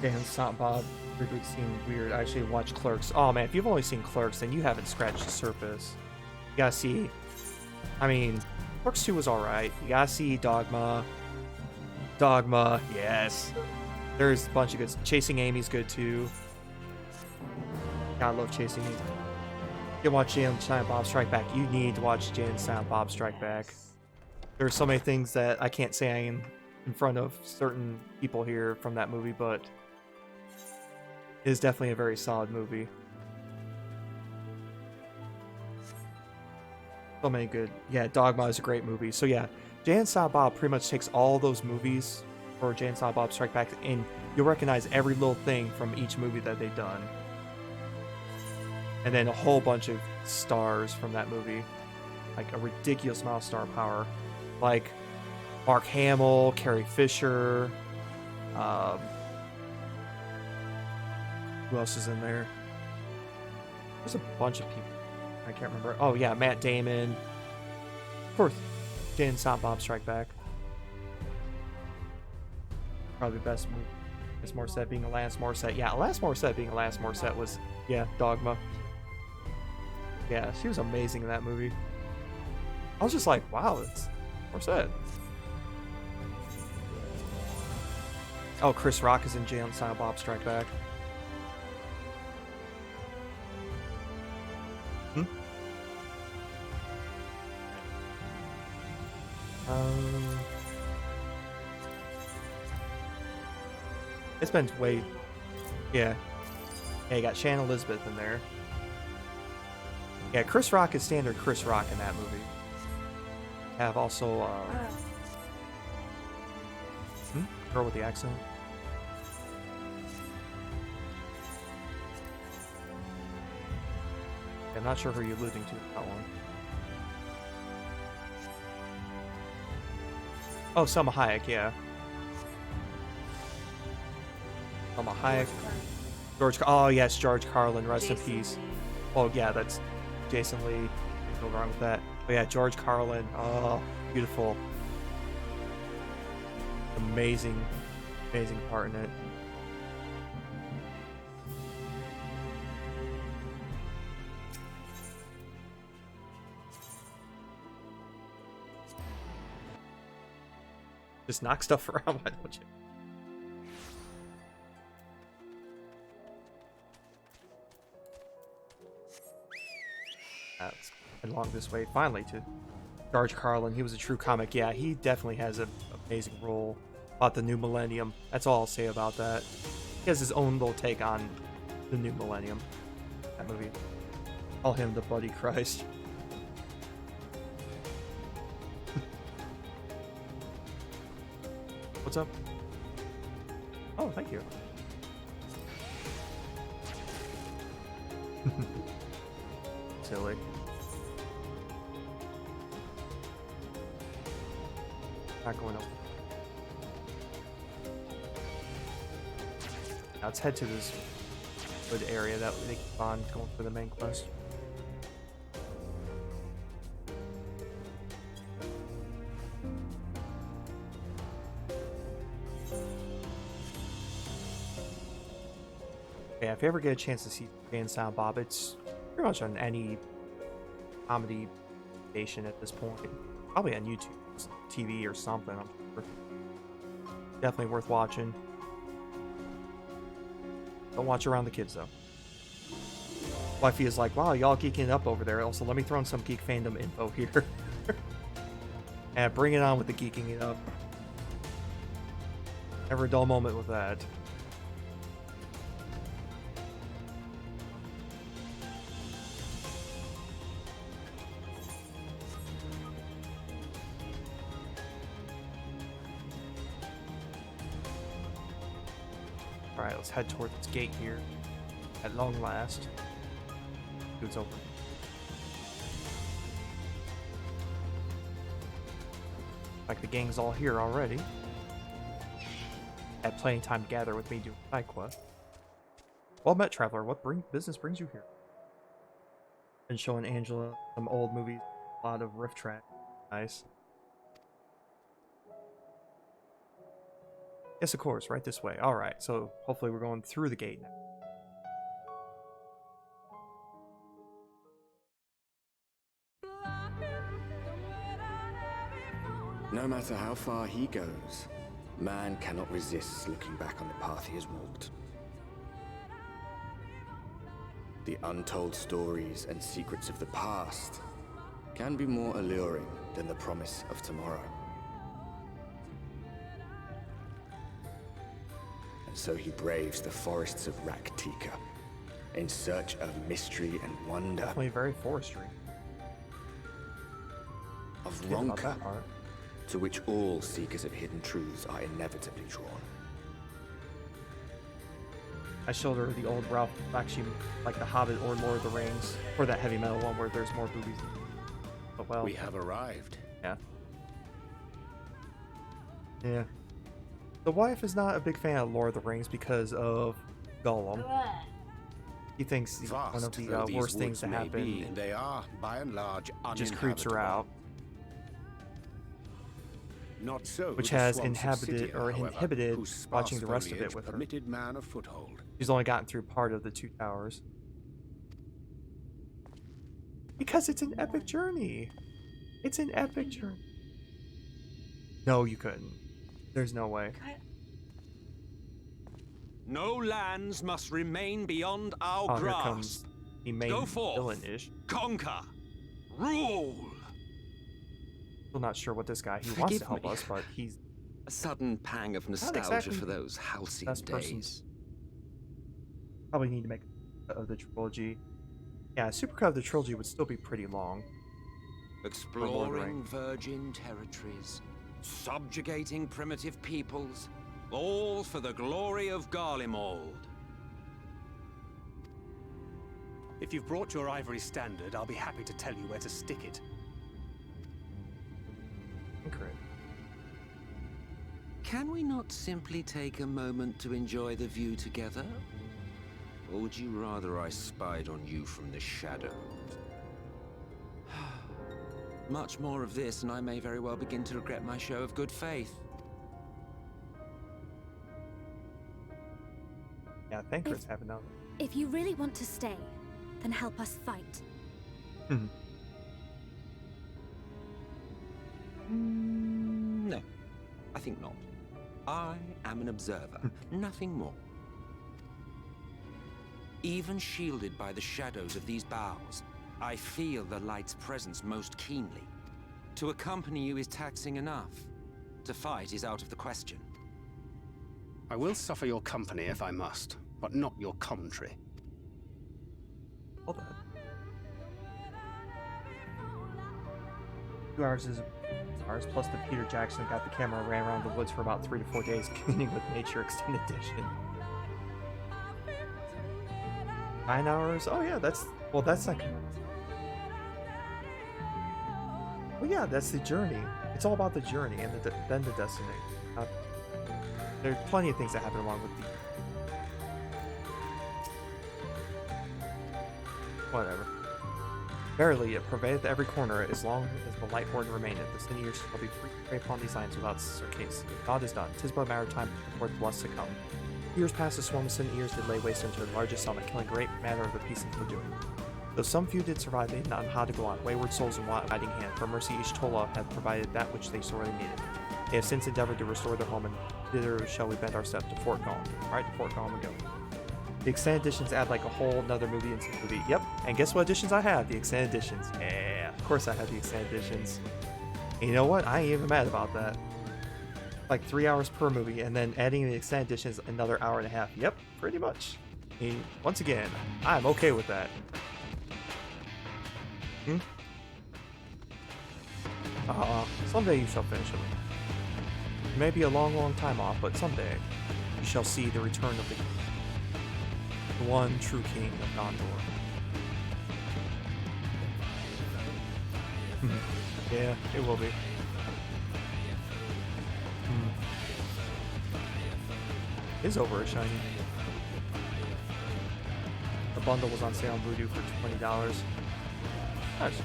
Damn, Silent Bob reboot seemed weird. I actually watched Clerks. Oh man, if you've only seen Clerks, then you haven't scratched the surface. You gotta see. I mean, Clerks 2 was alright. You gotta see Dogma. Dogma, yes. There's a bunch of good. Chasing Amy's good too. Gotta love Chasing Amy. You can watch Jay and Silent Bob Strike Back. You need to watch Jay and Silent Bob Strike Back. There's so many things that I can't say in front of certain people here from that movie, but it is definitely a very solid movie. So many good. Yeah, Dogma is a great movie. So yeah, Jay and Silent Bob pretty much takes all those movies for Jay and Silent Bob Strike Back, and you'll recognize every little thing from each movie that they've done. And then a whole bunch of stars from that movie. Like a ridiculous amount of star power. Like Mark Hamill, Carrie Fisher. Who else is in there? There's a bunch of people. I can't remember. Oh yeah, Matt Damon. Of course, Jay and Silent Bob Strike Back. Probably the best movie. Alanis Morissette being Alanis Morissette. Yeah, Alanis Morissette being Alanis Morissette was, yeah, Dogma. Yeah, she was amazing in that movie. I was just like, wow, it's Morissette. Oh, Chris Rock is in Jay and Silent Bob Strike Back. It's been way, yeah. Yeah, you got Shannon Elizabeth in there. Yeah, Chris Rock is standard Chris Rock in that movie. Have also, girl with the accent. I'm not sure who you're alluding to with that one. Oh, Selma Hayek, yeah. Selma Hayek. Oh, yes, George Carlin, rest in peace. Oh, yeah, that's Jason Lee. No wrong with that. But yeah, George Carlin. Oh, beautiful. Amazing, amazing part in it. Just knock stuff around, why don't you? That's been long this way. Finally, to George Carlin. He was a true comic. Yeah, he definitely has an amazing role about the new millennium. That's all I'll say about that. He has his own little take on the new millennium. That movie. Call him the Bloody Christ. What's up? Oh, thank you. Silly. Not going up. Now let's head to this wood area that they keep on going for the main quest. Yeah, if you ever get a chance to see Jay and Silent Bob, it's pretty much on any comedy station at this point. Probably on YouTube, TV, or something. I'm sure. Definitely worth watching. Don't watch around the kids, though. Wifey is like, wow, y'all geeking up over there. Also, let me throw in some Geek Fandom info here. And bring it on with the geeking it up. Never a dull moment with that. Alright, let's head toward this gate here. At long last. It's open. Like the gang's all here already. Had plenty of time to gather with me doing side quest. Well met, traveler. What business brings you here? Been showing Angela some old movies, a lot of riff track. Nice. Yes, of course, right this way. Alright, so hopefully we're going through the gate now. No matter how far he goes, man cannot resist looking back on the path he has walked. The untold stories and secrets of the past can be more alluring than the promise of tomorrow. And so he braves the forests of Rak'tika in search of mystery and wonder. Definitely very forestry. of Forget about Ronka, that part. to which all seekers of hidden truths are inevitably drawn. I showed her the old Ralph, actually, like The Hobbit or Lord of the Rings, or that heavy metal one where there's more boobies. But well, We have arrived. yeah. Yeah. The wife is not a big fan of Lord of the Rings because of Gollum. He thinks he's one of Vast the though these worst things woods to may happen. be, they are, by and large, Just creeps her uninhabitable. out. Not so. Which the has swamps of inhibited Stygia, however, inhibited whose watching the sparse rest of it foliage with her. permitted man a foothold. She's only gotten through part of the 2 towers. Because it's an epic journey. It's an epic journey. No, you couldn't. There's no way. No lands must remain beyond our Oh, here grasp. comes the main Go forth. villain-ish. Conquer. Rule. Still not sure what this guy, he wants Forgive to help me. us, but he's A sudden pang of nostalgia exactly for those halcyon best person. days. Probably need to make a of the trilogy. Yeah, a supercut of the trilogy would still be pretty long. Exploring virgin territories, subjugating primitive peoples, all for the glory of Garlemald. If you've brought your ivory standard, I'll be happy to tell you where to stick it. Correct. Can we not simply take a moment to enjoy the view together? Or would you rather I spied on you from the shadows? Much more of this, and I may very well begin to regret my show of good faith. Yeah, Thancred's having none. If you really want to stay, then help us fight. No, I think not. I am an observer, nothing more. Even shielded by the shadows of these boughs, I feel the light's presence most keenly. To accompany you is taxing enough. To fight is out of the question. I will suffer your company if I must, but not your commentary. Hold on. 2 hours is ours, plus the Peter Jackson got the camera, ran around the woods for about 3 to 4 days, cleaning with nature extended edition. 9 hours? Oh yeah, that's not. Well, yeah, that's the journey. It's all about the journey and then the destination. There are plenty of things that happen along with the. Whatever. Verily, it pervadeth every corner as long as the light horde remaineth. The sin ears shall be free to prey upon these lands without surcase. God is done. 'Tis but a matter of time before the blessed to come. Years past, the swarm of sin ears did lay waste unto the largest summit, killing great matter of the peace and so doing. Though some few did survive, they did not know how to go on. Wayward souls in want of guiding hand. For mercy, each Tola hath provided that which they sorely needed. They have since endeavored to restore their home, and thither shall we bend our step to Fort Golem. Alright, to Fort Golem we go. The extended editions add like a whole nother movie into the movie. Yep, and guess what editions I have? The extended editions. Yeah, of course I have the extended editions. And you know what? I ain't even mad about that. Like 3 hours per movie, and then adding the extended editions another hour and a half. Yep, pretty much. And once again, I'm okay with that. Someday you shall finish it. It may be a long, long time off, but someday you shall see the return of the one true king of Gondor. Yeah, it will be. Is over, shiny. The bundle was on sale on Voodoo for $20. Nice.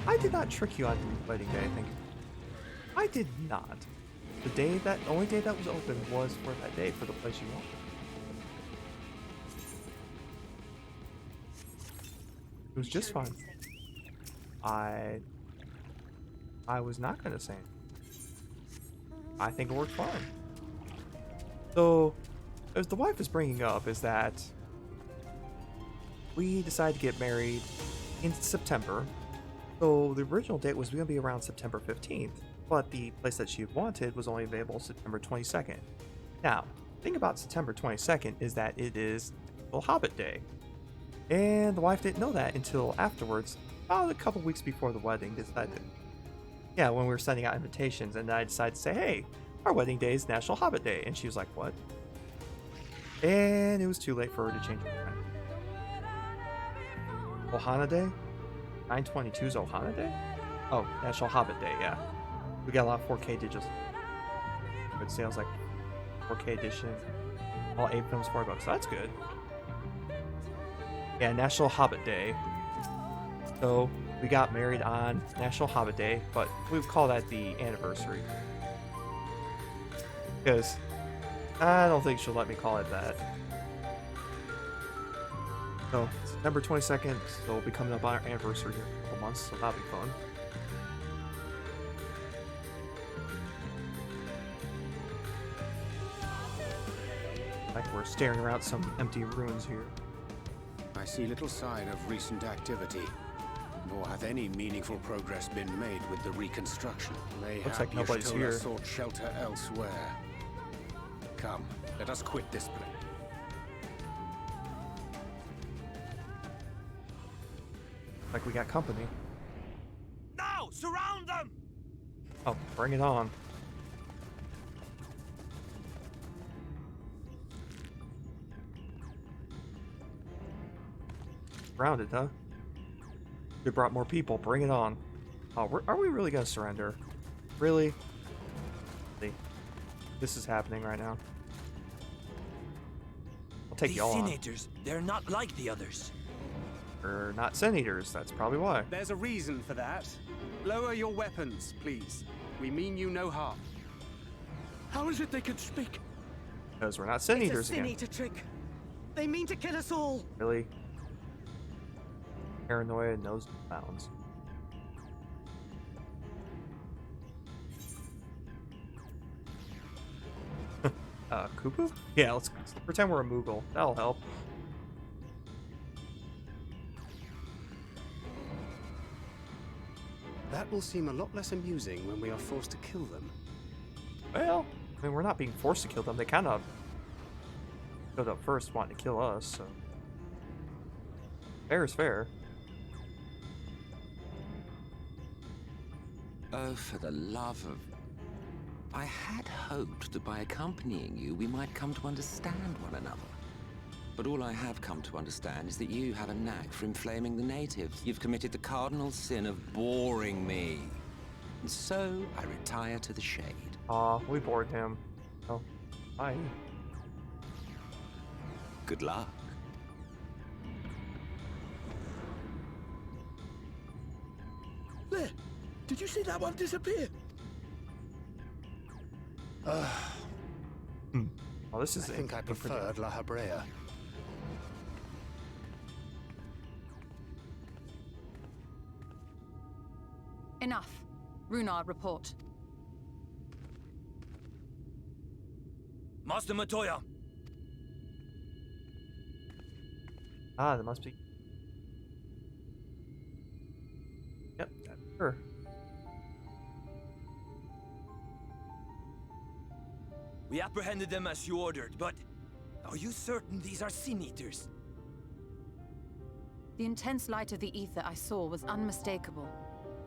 I did not trick you on wedding day, I think. I did not. The only day that was open was for that day for the place you wanted. It was just fine. I was not gonna say it. I think it worked fine. So, as the wife is bringing up, is that we decided to get married in September. So the original date was going to be around September 15th, but the place that she wanted was only available September 22nd. Now, the thing about September 22nd is that it is Hobbit Day. And the wife didn't know that until afterwards, about a couple weeks before the wedding. Decided, yeah, when we were sending out invitations, and I decided to say, hey, our wedding day is National Hobbit Day. And she was like, what? And it was too late for her to change her mind. Ohana Day? 9/22 is Ohana Day? Oh, National Hobbit Day, yeah. We got a lot of 4K digits. Good sales, like 4K edition. All 8 films, $4. So that's good. Yeah, National Hobbit Day. So we got married on National Hobbit Day, but we would call that the anniversary. Because I don't think she'll let me call it that. So September 22nd, so we'll be coming up on our anniversary here in a couple months, so that'll be fun. Like we're staring around some empty ruins here. I see little sign of recent activity, nor hath any meaningful progress been made with the reconstruction. Looks like nobody's Y'shtola here. sought shelter elsewhere. Come, let us quit this place. Like we got company. Now, surround them! Oh, bring it on. Grounded, huh? They brought more people. Bring it on. Oh, are we really gonna surrender? Really? This is happening right now. I'll take These y'all on. Sin-Eaters, they're not like the others. They're not Sin-Eaters, that's probably why. There's a reason for that. Lower your weapons, please. We mean you no harm. How is it they can speak? Because we're not Sin-Eaters again. Sin-Eater trick. They mean to kill us all. Really? Paranoia knows no bounds. Kupu? Yeah, let's pretend we're a Moogle. That'll help. That will seem a lot less amusing when we are forced to kill them. Well, I mean, we're not being forced to kill them. They kind of showed up first wanting to kill us, so... Fair is fair. Oh, for the love of... I had hoped that by accompanying you, we might come to understand one another. But all I have come to understand is that you have a knack for inflaming the natives. You've committed the cardinal sin of boring me. And so, I retire to the shade. Aw, we bored him. Oh, bye. Good luck. There! Did you see that one disappear? Oh, this is I think I preferred La Habrea. Enough. Runard, report. Master Matoya! Ah, that must be... Yep, that's her. We apprehended them as you ordered, but are you certain these are Sin-Eaters? The intense light of the ether I saw was unmistakable.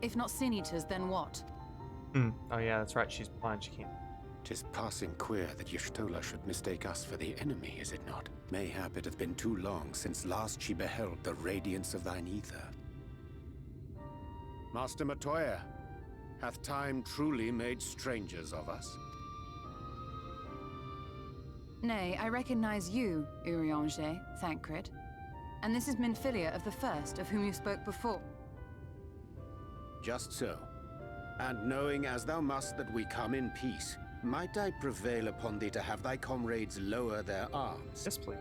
If not Sin-Eaters, then what? Oh yeah, that's right. She's blind. She can't... 'Tis passing queer that Y'shtola should mistake us for the enemy, is it not? Mayhap it hath been too long since last she beheld the radiance of thine ether. Master Matoya, hath time truly made strangers of us? Nay, I recognize you, Urianger, Thancred. And this is Minfilia of the First, of whom you spoke before. Just so. And knowing as thou must that we come in peace, might I prevail upon thee to have thy comrades lower their arms? Yes, please.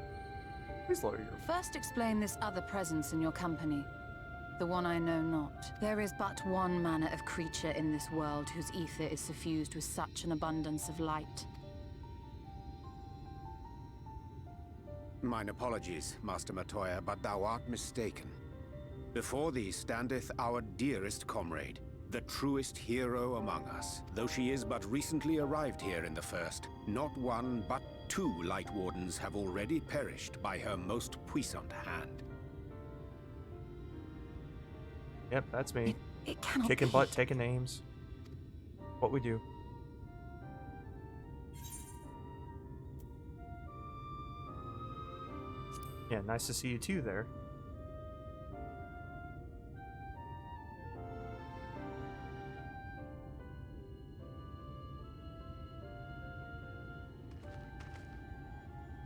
Please lower your... First explain this other presence in your company. The one I know not. There is but one manner of creature in this world whose ether is suffused with such an abundance of light. Mine apologies, Master Matoya, but thou art mistaken. Before thee standeth our dearest comrade, the truest hero among us. Though she is but recently arrived here in the First, not one but two Light Wardens have already perished by her most puissant hand. Yep, that's me. It cannot Kicking be. butt, taking names. What we do. Yeah, nice to see you too there.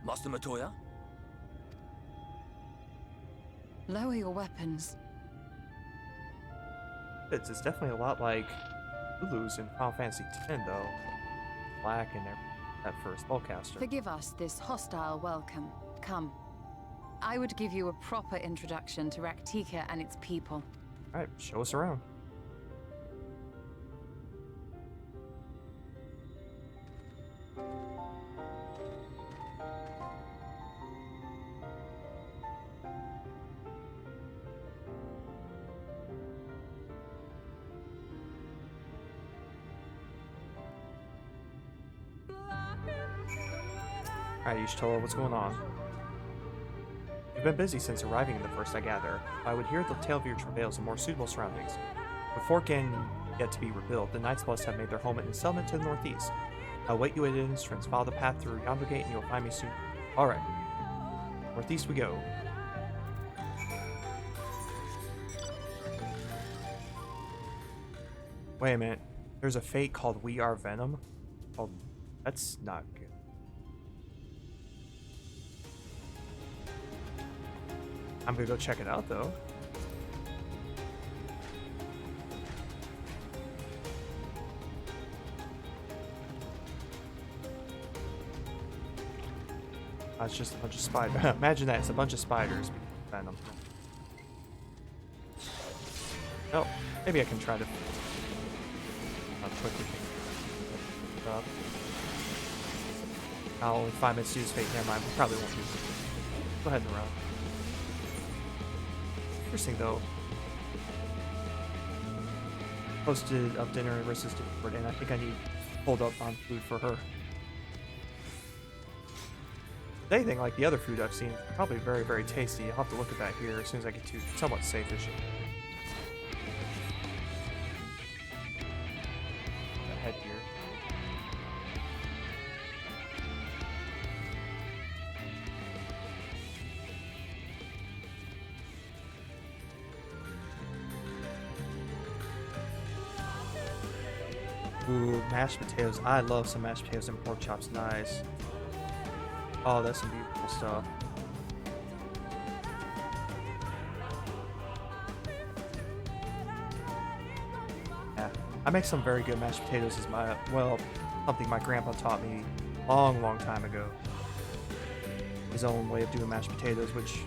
Master Matoya? Lower your weapons. It's definitely a lot like Lulu's in Final Fantasy X, though. Black and that first spellcaster. Forgive us this hostile welcome. Come. I would give you a proper introduction to Rak'tika and its people. Alright, show us around. Alright, Ishtola, what's going on? You've been busy since arriving in the first, I gather. I would hear the tale of your travails in more suitable surroundings. With Fortgan yet to be rebuilt, the Knights Plus have made their home in a settlement to the northeast. I'll wait you at an entrance, follow the path through yonder gate, and you'll find me soon. Alright. Northeast we go. Wait a minute. There's a fate called We Are Venom? Oh, that's not good. I'm gonna go check it out, though. It's just a bunch of spiders. Imagine that, it's a bunch of spiders. Venom. Oh, maybe I can try to quickly pick it up. I'll only 5 minutes to use fate. Never mind, we probably won't use it. Go ahead and run. Interesting though. Posted up dinner versus Discord, and I think I need hold up on food for her. If anything like the other food I've seen, probably very, very tasty. I'll have to look at that here as soon as I get to somewhat safe-ish. Head here. Ooh, mashed potatoes. I love some mashed potatoes and pork chops. Nice. Oh, that's some beautiful stuff. Yeah, I make some very good mashed potatoes as my, well, something my grandpa taught me long time ago. His own way of doing mashed potatoes, which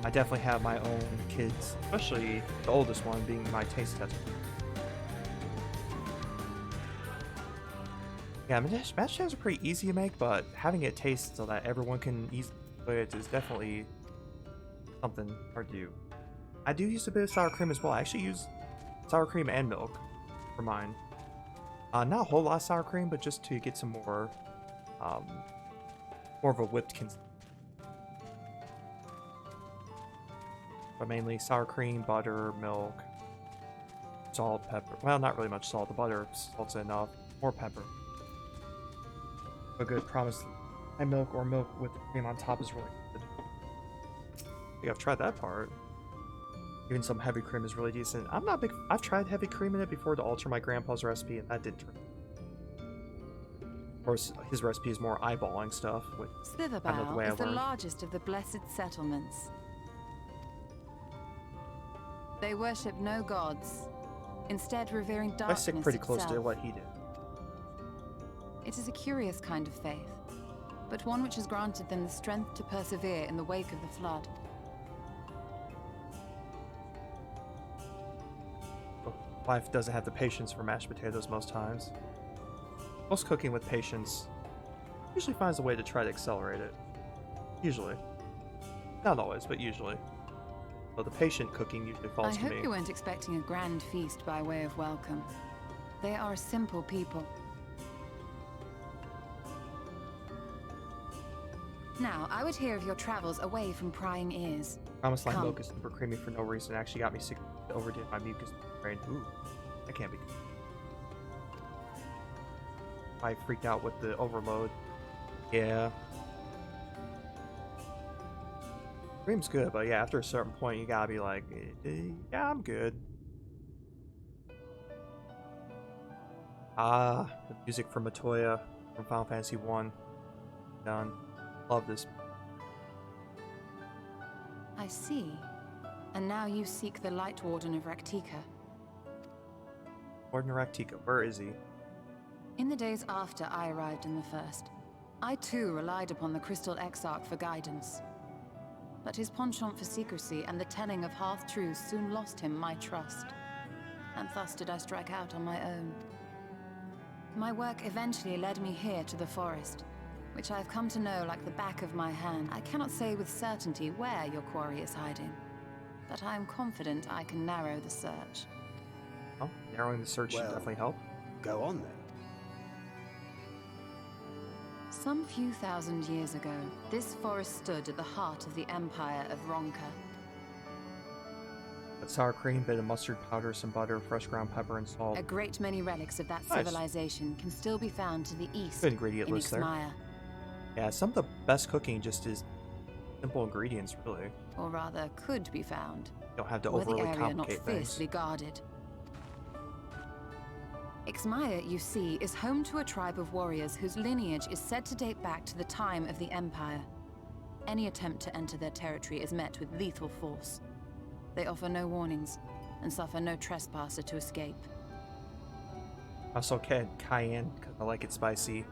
I definitely have my own kids, especially the oldest one being my taste tester. Yeah, mashed potatoes are pretty easy to make, but having it taste so that everyone can easily enjoy it is definitely something hard to do. I do use a bit of sour cream as well. I actually use sour cream and milk for mine. Not a whole lot of sour cream, but just to get some more of a whipped consistency. But mainly sour cream, butter, milk, salt, pepper. Well, not really much salt. The butter, salt's enough. More pepper. A good promise. And milk or milk with the cream on top is really good. I think I've tried that part. Even some heavy cream is really decent. I'm not big. I've tried heavy cream in it before to alter my grandpa's recipe, and that didn't turn. Of course, his recipe is more eyeballing stuff. With Slitherbow is the largest of the blessed settlements. They worship no gods, instead revering darkness I stick pretty close itself. to what he did. It is a curious kind of faith, but one which has granted them the strength to persevere in the wake of the flood. Life doesn't have the patience for mashed potatoes most times. Most cooking with patience usually finds a way to try to accelerate it. Usually. Not always, but usually. So the patient cooking usually falls to me. I hope you weren't expecting a grand feast by way of welcome. They are a simple people. Now, I would hear of your travels away from prying ears. Promised Line milk is super creamy for no reason. It actually got me sick. overdid my mucus brain. Ooh, that can't be. I freaked out with the overload. Yeah. Dream's good, but yeah, after a certain point, you gotta be like, yeah, I'm good. Ah, the music from Matoya from Final Fantasy 1. Done. Love this. I see. And now you seek the Light Warden of Rak'tika. Warden Rak'tika, where is he? In the days after I arrived in the First, I too relied upon the Crystal Exarch for guidance. But his penchant for secrecy and the telling of half-truths soon lost him my trust. And thus did I strike out on my own. My work eventually led me here to the forest, which I've come to know like the back of my hand. I cannot say with certainty where your quarry is hiding, but I am confident I can narrow the search. Oh, narrowing the search should definitely help. Go on then. Some few thousand years ago, this forest stood at the heart of the Empire of Ronka. But sour cream, bit of mustard powder, some butter, fresh ground pepper, and salt. A great many relics of that civilization can still be found to the east Good ingredient in list there. Ixmaya. Yeah, some of the best cooking just is simple ingredients, really. Or rather, could be found. You don't have to were the overly area not complicate things. fiercely guarded. Ixmaya, you see, is home to a tribe of warriors whose lineage is said to date back to the time of the Empire. Any attempt to enter their territory is met with lethal force. They offer no warnings, and suffer no trespasser to escape. I also can cayenne, because I like it spicy.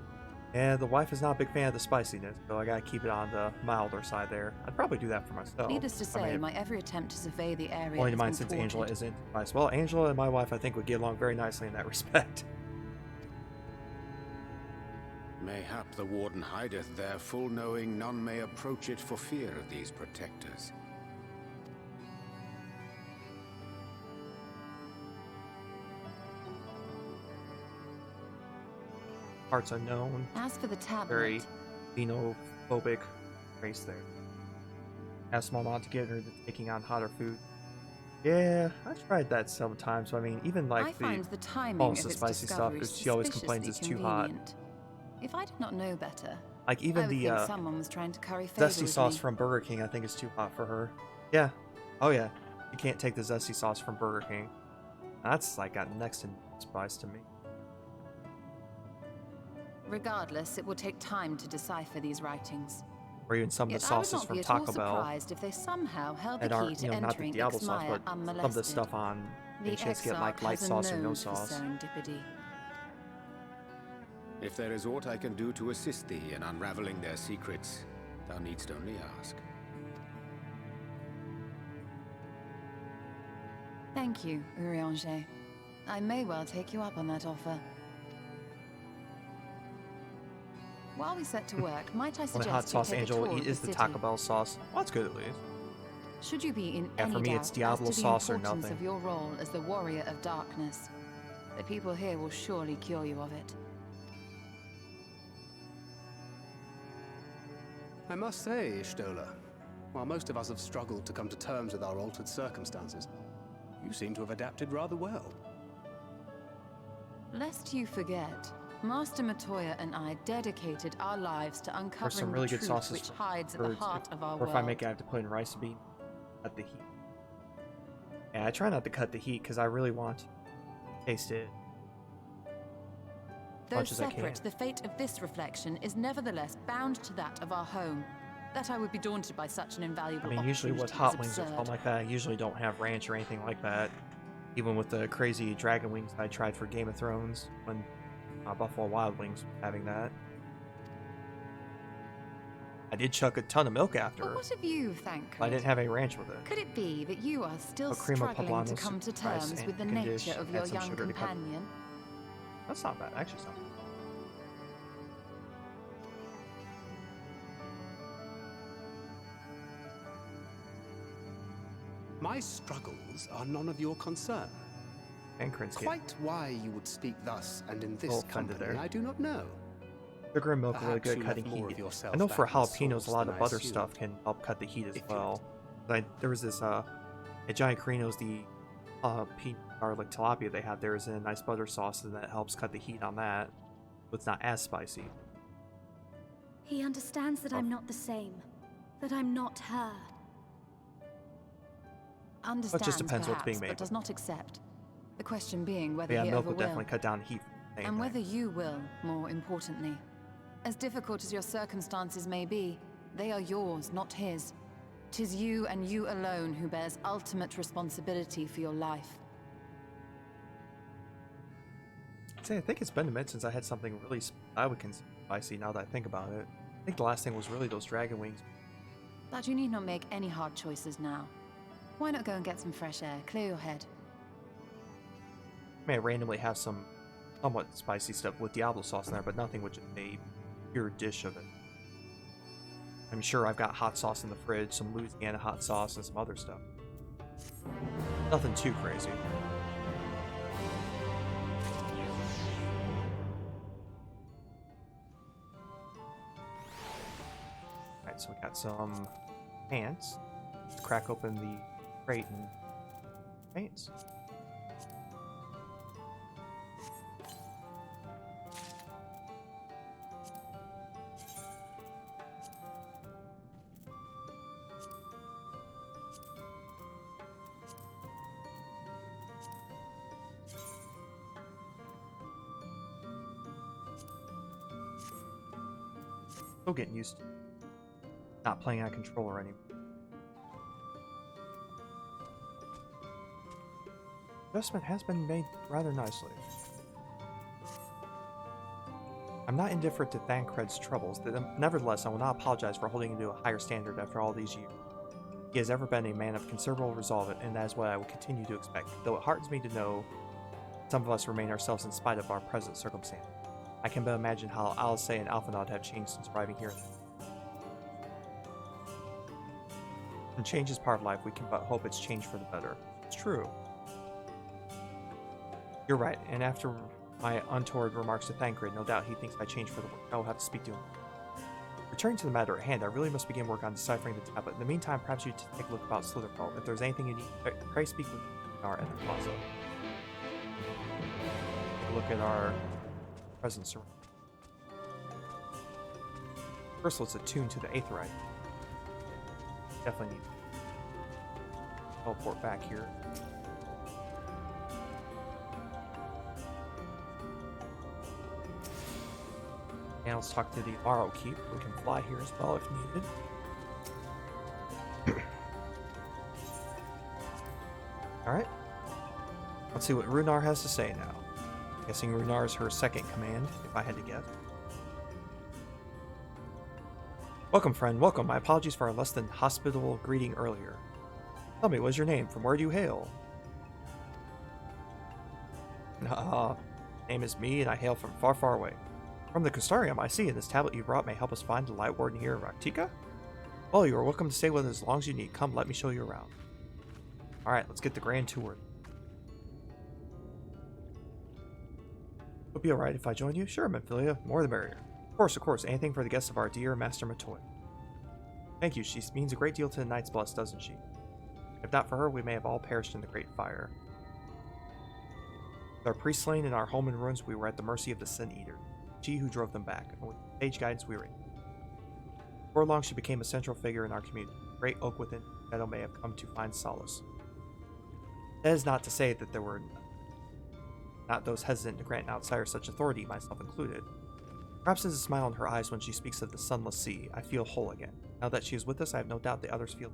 And the wife is not a big fan of the spiciness, so I gotta keep it on the milder side there. I'd probably do that for myself. Needless to say, my every attempt to survey the area only has mine been since thwarted. Angela isn't nice. Well, Angela and my wife, I think, would get along very nicely in that respect. Mayhap the Warden hideth there, full knowing none may approach it for fear of these protectors. Parts unknown. As for the tablet, Very xenophobic race there. Ask my mom to get her to taking on hotter food. Yeah, I tried that sometimes. So, I mean, even like I find the timing almost of the its spicy stuff, discovery because she always complains it's suspiciously too hot. convenient. If I did not know better, Like I even would the think someone was trying to curry favor zesty with sauce me. from Burger King, I think, is too hot for her. Yeah. Oh yeah. You can't take the zesty sauce from Burger King. That's like got next to spice to me. Regardless, it will take time to decipher these writings. Or even some of the Yet I would sauces not from be at all Taco Bell surprised if they somehow held the that key aren't, to you know, not the entering Diablo sauce, Ixmaya but some of the unmolested. stuff on The Ancients get like Exarch light has a sauce or no nose for sauce. serendipity. If there is aught I can do to assist thee in unraveling their secrets, thou needst only ask. Thank you, Urianger. I may well take you up on that offer. While we set to work, might I Only suggest hot you sauce take a Angel tour will of eat the is the city? Taco Bell sauce. Well, that's good at least. Should you be in Yeah, any for me doubt it's Diablo as to the sauce or importance nothing. of your role as the warrior of darkness, the people here will surely cure you of it. I must say, Ishtola, while most of us have struggled to come to terms with our altered circumstances, you seem to have adapted rather well. Lest you forget, Master Matoya and I dedicated our lives to Or uncovering some really the good truth sauces which from hides at the birds. heart of our Or world. if I make it, I have to put in rice and bean. Cut the heat. Yeah, I try not to cut the heat because I really want to taste it. Though much as I separate, can. the fate of this reflection is nevertheless bound to that of our home. That I would be daunted by such an invaluable I mean, usually with opportunity hot is wings or absurd. something like that, I usually don't have ranch or anything like that. Even with the crazy dragon wings I tried for Game of Thrones, when Buffalo Wild Wings was having that. I did chuck a ton of milk after. But what of you, Thancred? I didn't have any ranch with it. Could it be that you are still A cream of struggling to poblano, come to rice, terms and with the chicken dish, nature of add your some young sugar to cut. companion? That's not bad, actually. It's not bad. My struggles are none of your concern. And Krinsky. Quite why you would speak thus and in this Little offended company, there. I do not know. Sugar and milk are really Perhaps good you cutting have more heat. of yourself I know for back in the jalapenos, a source lot than of I butter assumed. stuff can help cut the heat as If you well. There was this at Giant Carino's, the peanut garlic tilapia they have there is in a nice butter sauce, and that helps cut the heat on that, so it's not as spicy. He understands that I'm not the same. That I'm not her. Understands, It just depends perhaps, what's being made. but does not accept. The question being whether Yeah, he milk ever would definitely cut down heat. and whether you will, more importantly. As difficult as your circumstances may be, they are yours, not his. 'Tis you and you alone who bears ultimate responsibility for your life. I think it's been a minute since I had something really I would consider spicy now that I think about it. I think the last thing was really those dragon wings. But you need not make any hard choices now. Why not go and get some fresh air, clear your head? I may randomly have some somewhat spicy stuff with Diablo sauce in there, but nothing with just a pure dish of it. I'm sure I've got hot sauce in the fridge, some Louisiana hot sauce, and some other stuff. Nothing too crazy. Alright, so we got some pants. Let's crack open the crate and pants. Still getting used to not playing on controller anymore. Adjustment has been made rather nicely. I'm not indifferent to Thancred's troubles. Nevertheless, I will not apologize for holding him to a higher standard after all these years. He has ever been a man of considerable resolve, and that is what I will continue to expect, though it heartens me to know some of us remain ourselves in spite of our present circumstance. I can but imagine how Alice and Alphinaud have changed since arriving here. And change is part of life. We can but hope it's changed for the better. It's true. You're right, and after my untoward remarks to Thancred, no doubt he thinks I changed for the worse. I will have to speak to him. Returning to the matter at hand, I really must begin work on deciphering the tablet. In the meantime, perhaps you take a look about Slitherfall. If there's anything you need, pray speak with Runar at the plaza. Take a look at our presence. First, let's attune to the Aetherite. Definitely need to teleport back here. And let's talk to the Morrow Keep. We can fly here as well if needed. Alright. Let's see what Runar has to say now. Guessing Runar is her second command, if I had to guess. Welcome, friend, welcome. My apologies for our less than hospitable greeting earlier. Tell me, what's your name? From where do you hail? Name is me, and I hail from far, far away. From the Crystarium, I see, and this tablet you brought may help us find the Light Warden here in Rak'tika? Well, you are welcome to stay with us as long as you need. Come, let me show you around. Alright, let's get the grand tour. Would it be alright if I join you? Sure, Memphilia. More the merrier. Of course. Anything for the guests of our dear Master Matoy. Thank you. She means a great deal to the Knight's Blessed, doesn't she? If not for her, we may have all perished in the Great Fire. With our priests slain and our home in ruins, we were at the mercy of the Sin Eater. She who drove them back, and with sage guidance we were in. Before long, she became a central figure in our community. The great oak within Shadow may have come to find solace. That is not to say that there were not those hesitant to grant an outsider such authority, myself included. Perhaps there's a smile in her eyes when she speaks of the sunless sea. I feel whole again. Now that she is with us, I have no doubt the others feel.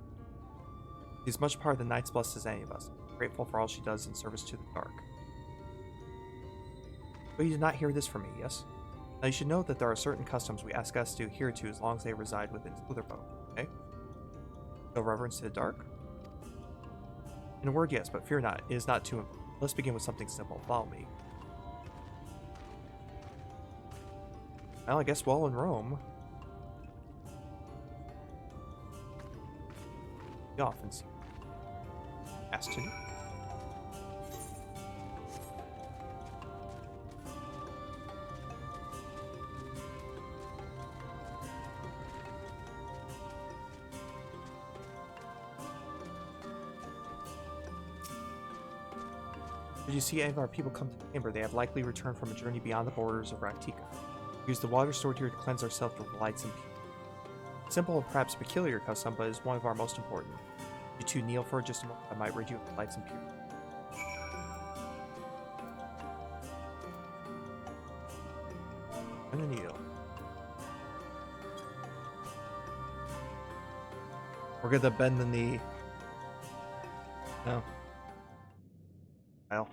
She is much part of the Knight's Blessed as any of us. I'm grateful for all she does in service to the dark. But you did not hear this from me, yes? Now you should know that there are certain customs we ask us to adhere to as long as they reside within Slitherfall, okay? Show reverence to the dark? In a word, yes, but fear not. It is not too important. Let's begin with something simple. Follow me. Well, I guess while in Rome, we often see asked to do. Should you see any of our people come to the chamber, they have likely returned from a journey beyond the borders of Rak'tika. We use the water stored here to cleanse ourselves with lights and purity. Simple and perhaps peculiar custom, but is one of our most important. You two kneel for just a moment, I might rid you of the lights and purity. I'm gonna kneel. We're gonna bend the knee. No. Well,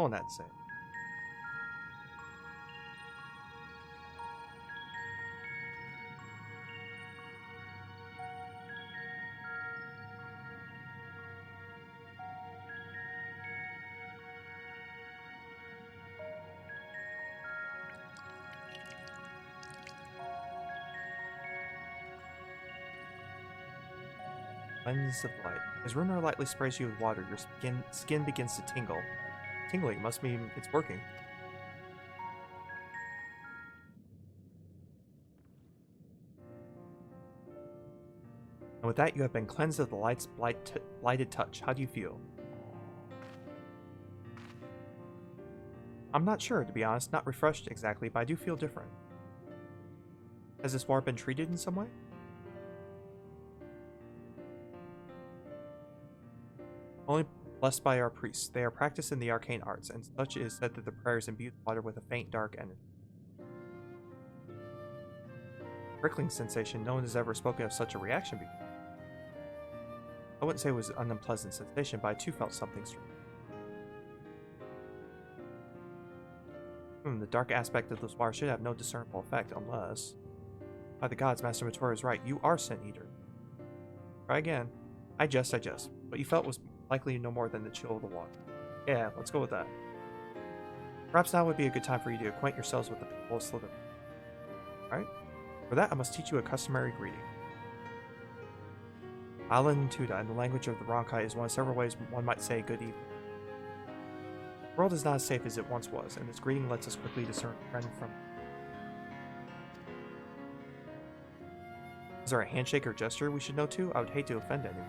on that say. Lens of light. As Runar lightly sprays you with water, your skin begins to tingle. Tingling must mean it's working. And with that, you have been cleansed of the light's blighted touch. How do you feel? I'm not sure, to be honest. Not refreshed exactly, but I do feel different. Has this water been treated in some way? Only blessed by our priests. They are practiced in the arcane arts, and such it is said that the prayers imbue the water with a faint, dark energy. Prickling sensation. No one has ever spoken of such a reaction before. I wouldn't say it was an unpleasant sensation, but I too felt something strange. The dark aspect of this water should have no discernible effect, unless... By the gods, Master Matora is right. You are Sin Eater. Try again. I jest. What you felt was likely no more than the chill of the water. Yeah, let's go with that. Perhaps now would be a good time for you to acquaint yourselves with the people of Slytherin. Alright? For that, I must teach you a customary greeting. Alan Tuda, in the language of the Ronkai, is one of several ways one might say good evening. The world is not as safe as it once was, and this greeting lets us quickly discern friend from... Is there a handshake or gesture we should know too? I would hate to offend anyone.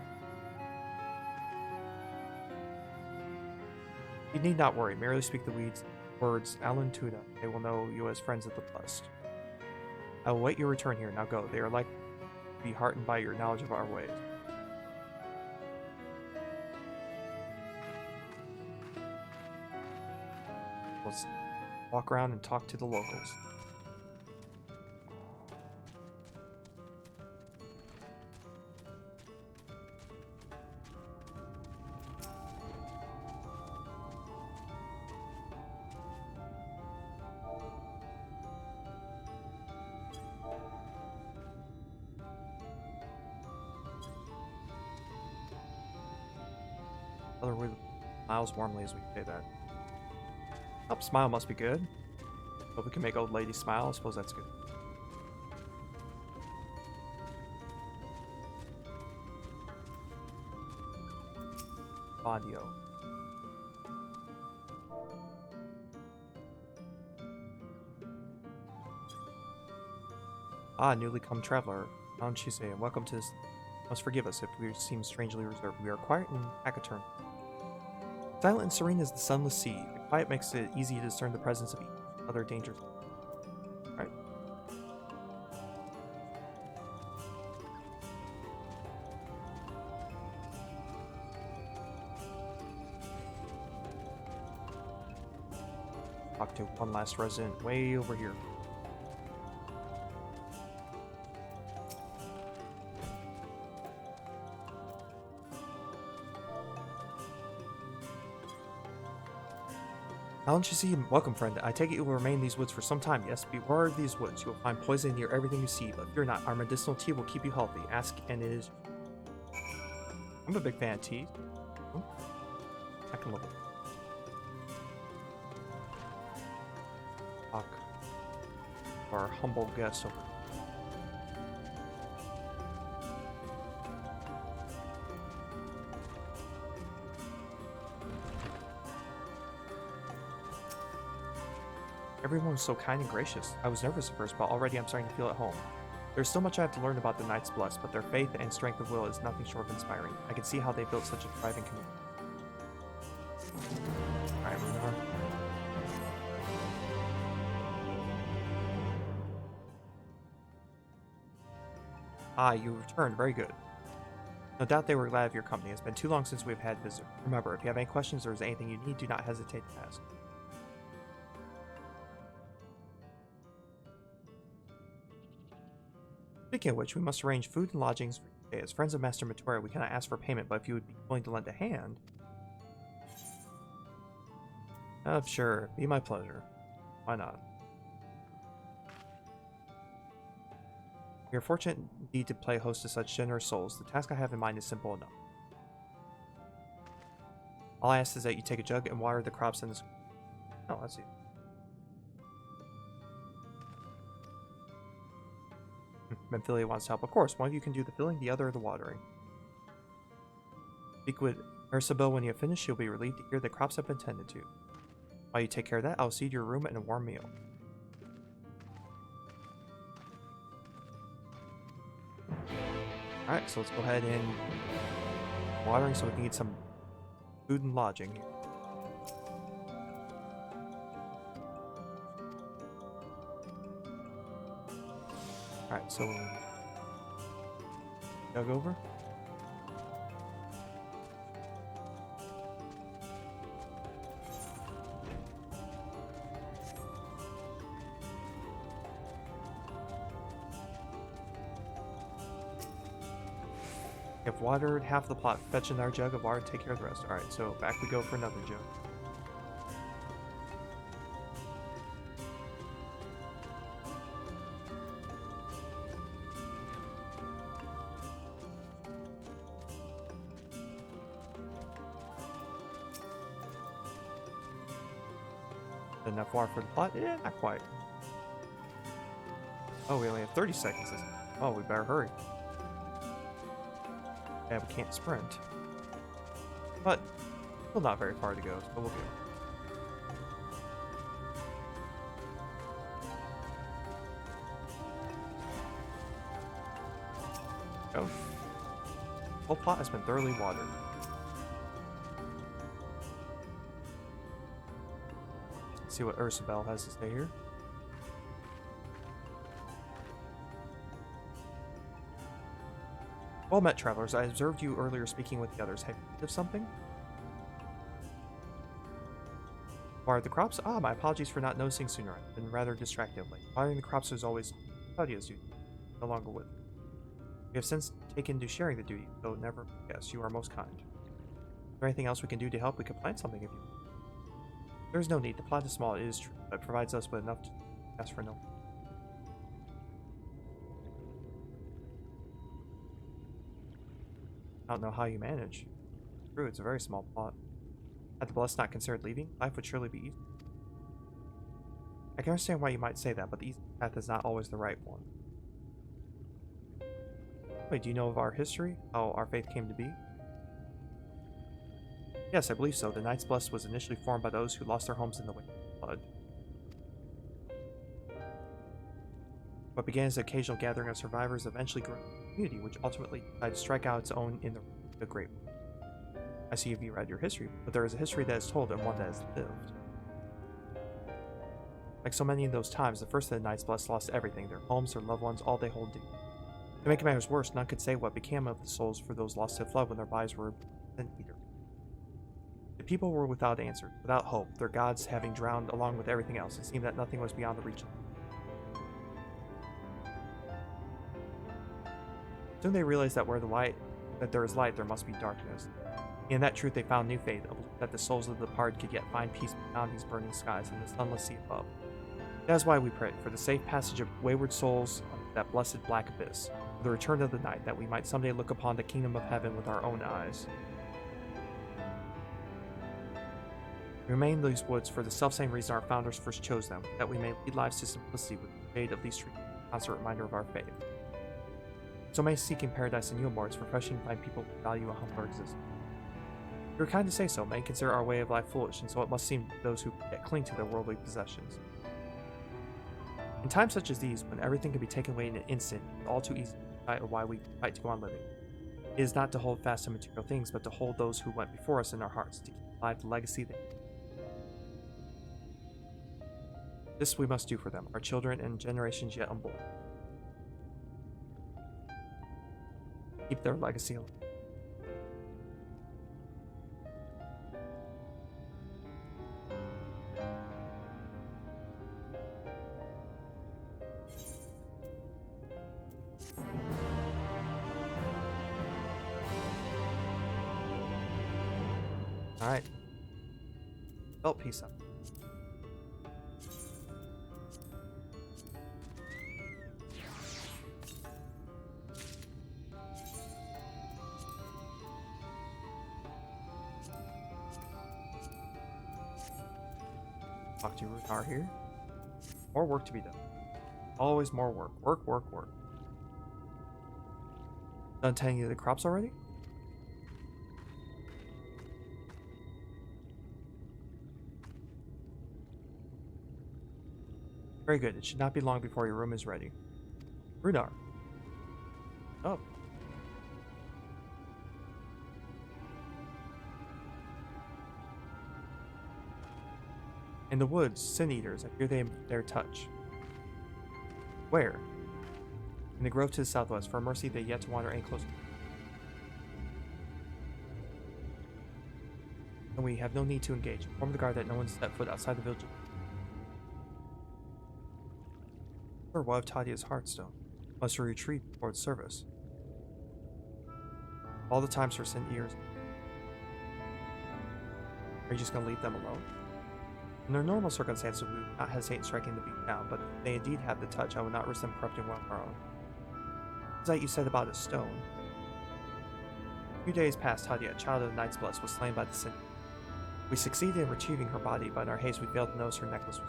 You need not worry, merely speak the words Alan Tuna. They will know you as friends of the blessed. I will wait your return here. Now go. They are likely to be heartened by your knowledge of our ways. Let's walk around and talk to the locals. Other way smiles warmly as we say that. Oh, smile must be good. Hope we can make old lady smile. I suppose that's good. Audio. Ah, newly come traveler. Anchise, and welcome to this. Must forgive us if we seem strangely reserved. We are quiet and taciturn. Silent and serene as the sunless sea. The quiet makes it easy to discern the presence of other dangers. Right. Talk to one last resident way over here. Alan Chizzy, welcome friend. I take it you will remain in these woods for some time, yes? Beware of these woods. You will find poison near everything you see, but fear not. Our medicinal tea will keep you healthy. Ask and it is... I'm a big fan of tea. Oh. I can love it. Talk. Our humble guest over. Everyone was so kind and gracious. I was nervous at first, but already I'm starting to feel at home. There's so much I have to learn about the Knights Blessed, but their faith and strength of will is nothing short of inspiring. I can see how they built such a thriving community. Ah, you returned. Very good. No doubt they were glad of your company. It's been too long since we've had visitors. Remember, if you have any questions or is anything you need, do not hesitate to ask. Speaking of which, we must arrange food and lodgings for you today. As friends of Master Matoria, we cannot ask for payment, but if you would be willing to lend a hand... sure. Be my pleasure. Why not? We are fortunate indeed to play host to such generous souls. The task I have in mind is simple enough. All I ask is that you take a jug and water the crops in this... Oh, let's see. Benfilia wants to help. Of course, one of you can do the filling, the other the watering. Speak with Ursabel when you have finished. She'll be relieved to hear the crops have been tended to. While you take care of that, I'll seed your room and a warm meal. Alright, so let's go ahead and watering so we can get some food and lodging here. Alright, so jug over. We have watered half the plot. Fetch another jug of water, take care of the rest. Alright, so back we go for another jug. Enough water for the plot? Yeah, not quite. Oh, we only have 30 seconds. Oh, we better hurry. Yeah, we can't sprint. But, still not very far to go, so we'll go. Go. The whole plot has been thoroughly watered. Let's see what Ursabel has to say here. Well met, travelers. I observed you earlier speaking with the others. Have you heard of something? Water the crops? Ah, my apologies for not noticing sooner. I've been rather distracted lately. Watering the crops is always study as you no longer with. We have since taken to sharing the duty, though never. Yes, you are most kind. Is there anything else we can do to help? We could plan something if you. There is no need. The plot is small. It is true, but it provides us with enough to ask for no. I don't know how you manage. True, it's a very small plot. Had the Blessed not considered leaving, life would surely be easy. I can understand why you might say that, but the easy path is not always the right one. Wait, do you know of our history? How our faith came to be? Yes, I believe so. The Knights Blessed was initially formed by those who lost their homes in the wake of the flood. What began as an occasional gathering of survivors eventually grew into a community, which ultimately decided to strike out its own in the Great War. I see you've read your history, but there is a history that is told and one that is lived. Like so many in those times, the first of the Knights Blessed lost everything, their homes, their loved ones, all they hold dear. To make matters worse, none could say what became of the souls for those lost to the flood when their bodies were in either. The people were without answer, without hope, their gods having drowned along with everything else. It seemed that nothing was beyond the reach of them. Soon they realized that where there is light, there must be darkness. In that truth, they found new faith, that the souls of the departed could yet find peace beyond these burning skies and the sunless sea above. That is why we pray for the safe passage of wayward souls on that blessed black abyss, for the return of the night, that we might someday look upon the kingdom of heaven with our own eyes. We remain in these woods for the selfsame reason our founders first chose them, that we may lead lives to simplicity with the shade of these trees, a constant reminder of our faith. So many seeking paradise in Yulmore, it's refreshing to find people who value a humbler existence. You are kind to say so. Many consider our way of life foolish, and so it must seem to those who yet cling to their worldly possessions. In times such as these, when everything can be taken away in an instant, it's all too easy to fight why we fight to go on living. It is not to hold fast to material things, but to hold those who went before us in our hearts, to keep alive the legacy they. This we must do for them, our children and generations yet unborn. keep their legacy alive. Alright. Belt piece up. Talk to Rutar here. More work to be done. Always more work. Work, work, work. Done tending to the crops already? Very good. It should not be long before your room is ready. Runar. Oh. In the woods, sin eaters. I fear they their touch. Where? In the grove to the southwest. For mercy, they yet to wander any closer. And we have no need to engage. Inform the guard that no one stepped foot outside the village. Or what of Tadia's Heartstone? Must we retreat towards service? All the times for sin eaters. Are you just going to leave them alone? Under normal circumstances, we would not hesitate in striking the beat down, but if they indeed have the touch, I would not risk them corrupting one of our own. What was that you said about a stone? A few days past, Tadia, a child of the Knight's Bless, was slain by the sin. We succeeded in retrieving her body, but in our haste we failed to notice her necklace was.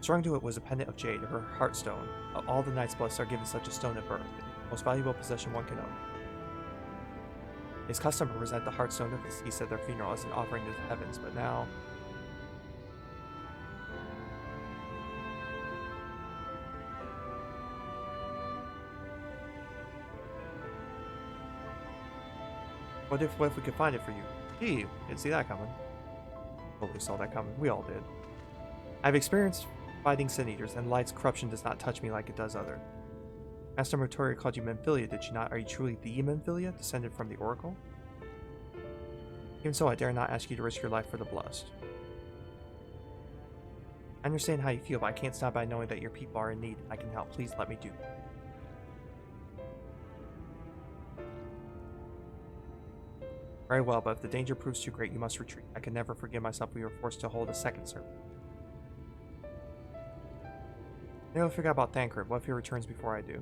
Strung to it was a pendant of jade, her heartstone. All the Knight's Bless are given such a stone at birth, the most valuable possession one can own. It is custom to present the heartstone of the deceased at their funeral as an offering to the heavens, but now. What if we could find it for you? Gee, didn't see that coming. Totally saw that coming. We all did. I've experienced fighting sin eaters, and light's corruption does not touch me like it does other. Master Motoria called you Memphilia, did she not? Are you truly the Memphilia, descended from the Oracle? Even so, I dare not ask you to risk your life for the blessed. I understand how you feel, but I can't stop by knowing that your people are in need. I can help. Please let me do that. Very well, but if the danger proves too great, you must retreat. I can never forgive myself if we were forced to hold a second servant. Maybe I'll figure out about Thancred. What if he returns before I do?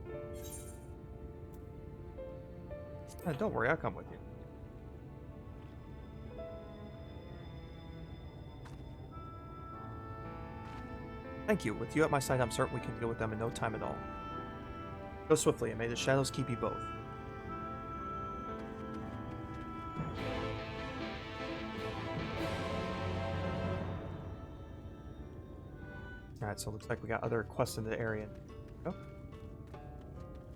Don't worry, I'll come with you. Thank you. With you at my side, I'm certain we can deal with them in no time at all. Go swiftly, and may the shadows keep you both. Alright, so it looks like we got other quests in the area. Oh.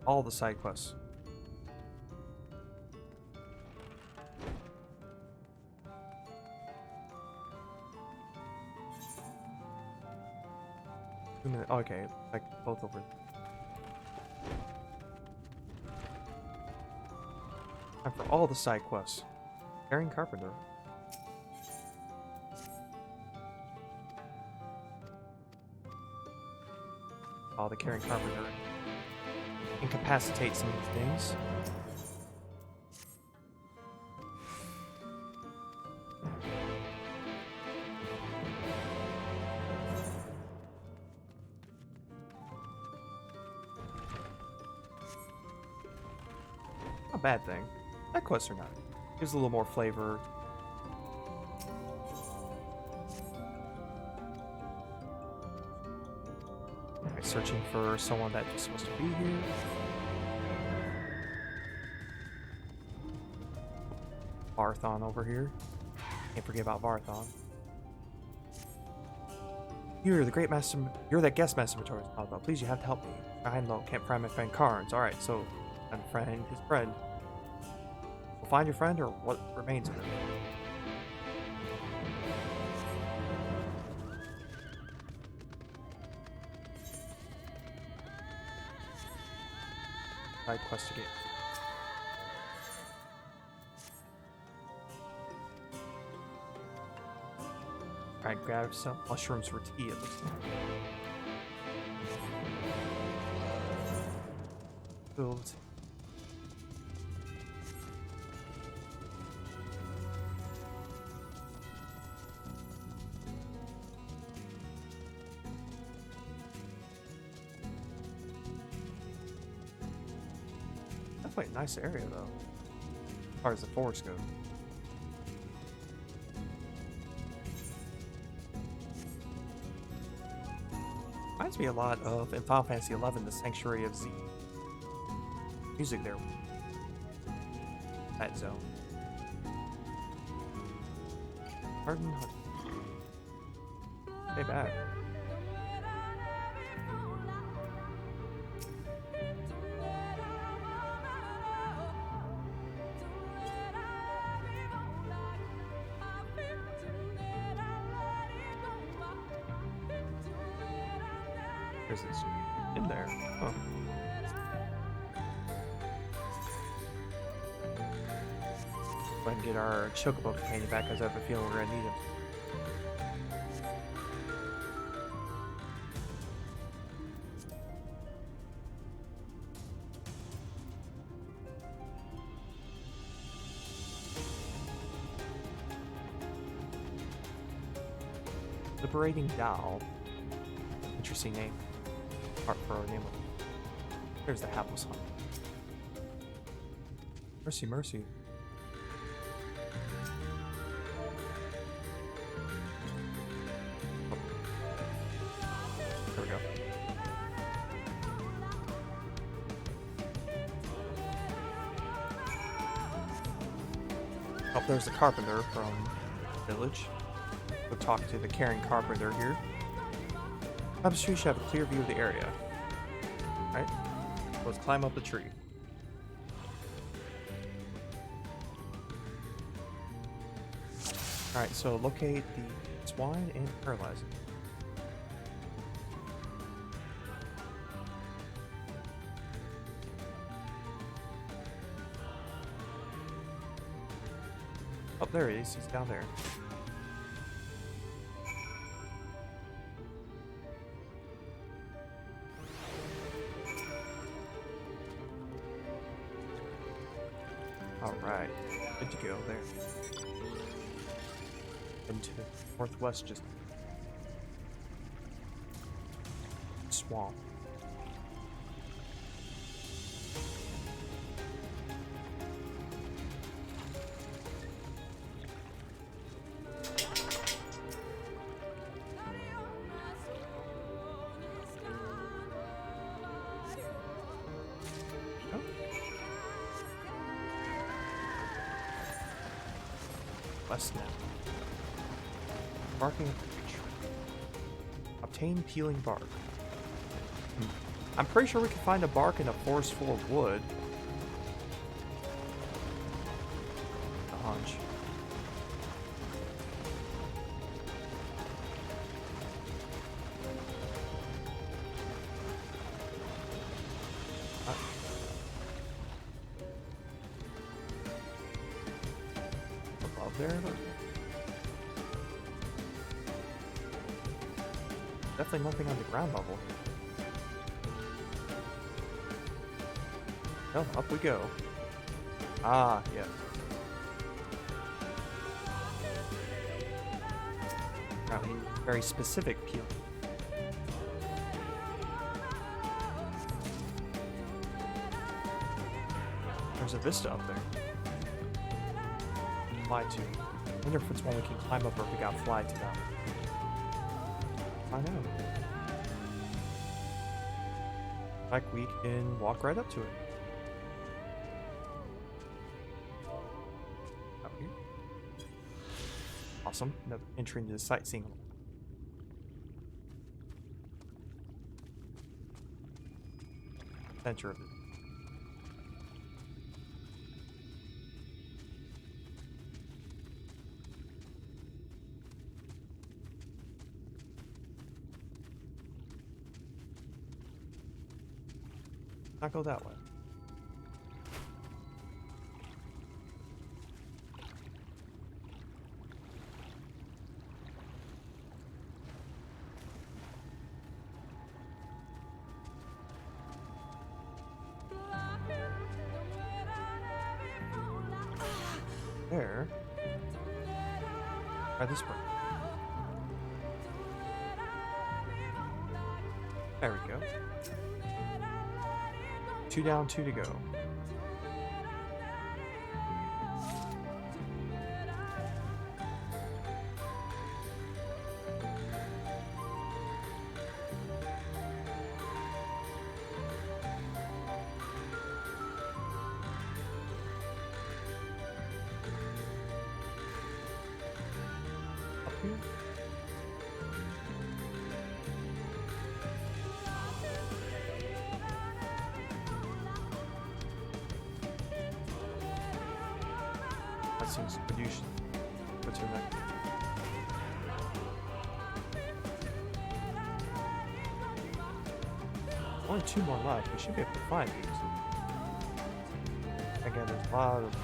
All the side quests. Okay, like both over. Time for all the side quests. Carrying Carpenter. The Carrying Carpenter incapacitate some of these things. Not a bad thing. That quests are not. Gives a little more flavor. Searching for someone that is supposed to be here. Varthon over here. Can't forget about Varthon. You're the great master. You're that guest master Matori's talking about. Please, you have to help me. Behind low, can't find my friend Carnes. All right, so I'm friend his friend. We'll find your friend, or what remains of him. Side quest again. Alright, grab some mushrooms for tea, it looks like. Build. Definitely a nice area though, as far as the forest goes. Reminds me a lot of, in Final Fantasy XI, the Sanctuary of Z. Music there. That zone. Garden Hut. Stay back. There's this in there. Oh. Go ahead and get our Chocobo companion back, because I have a feeling we're gonna need him. Liberating Doll. Interesting name. Art for a name. There's the Hapless Hunt. Mercy, mercy. Oh. There we go. Oh, there's the carpenter from the village. We'll talk to the caring carpenter here. Up the tree should have a clear view of the area. Alright, let's climb up the tree. Alright, so locate the swine and paralyze it. Oh, there he is. He's down there. Alright, good to go there. Into the northwest, just swamp. West now. Barking at the tree. Obtain peeling bark. I'm pretty sure we can find a bark in a forest full of wood. A hunch. Above there? Definitely nothing on the ground level. Oh, up we go. Ah, yeah. Apparently very specific peel. There's a vista up there. Fly to. I wonder if it's one we can climb up or if we got fly to that. I know. Like we can walk right up to it. Up here. Awesome. Another entry into the sightseeing. Center of it. Not go that way. There. Try this one. There we go. 2 down, 2 to go. Up here? That seems produced. What's your next? Only 2 more left. We should be able to find these. Again, there's a lot of.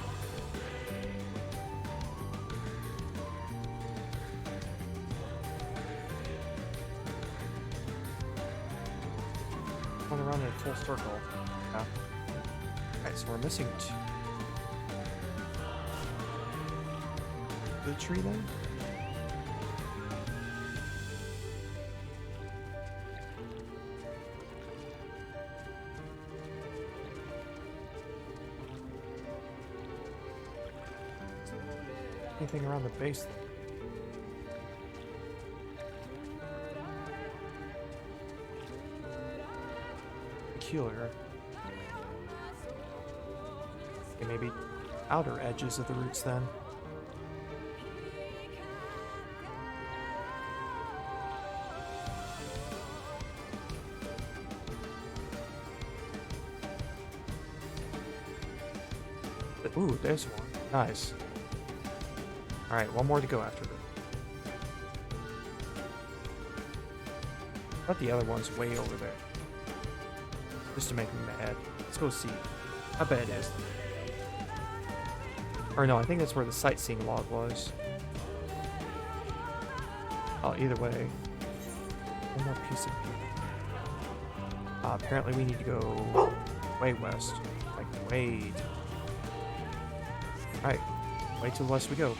Going around in a full circle. Yeah. Alright, so we're missing 2. The tree then? Anything around the base? Peculiar. Okay, maybe outer edges of the roots then. Ooh, there's one. Nice. Alright, one more to go after this. I thought the other one's way over there. Just to make me mad. Let's go see. I bet it is. Or no, I think that's where the sightseeing log was. Oh, either way. One more piece of paper. Apparently we need to go way west. Like, way. Alright, way to the west we go.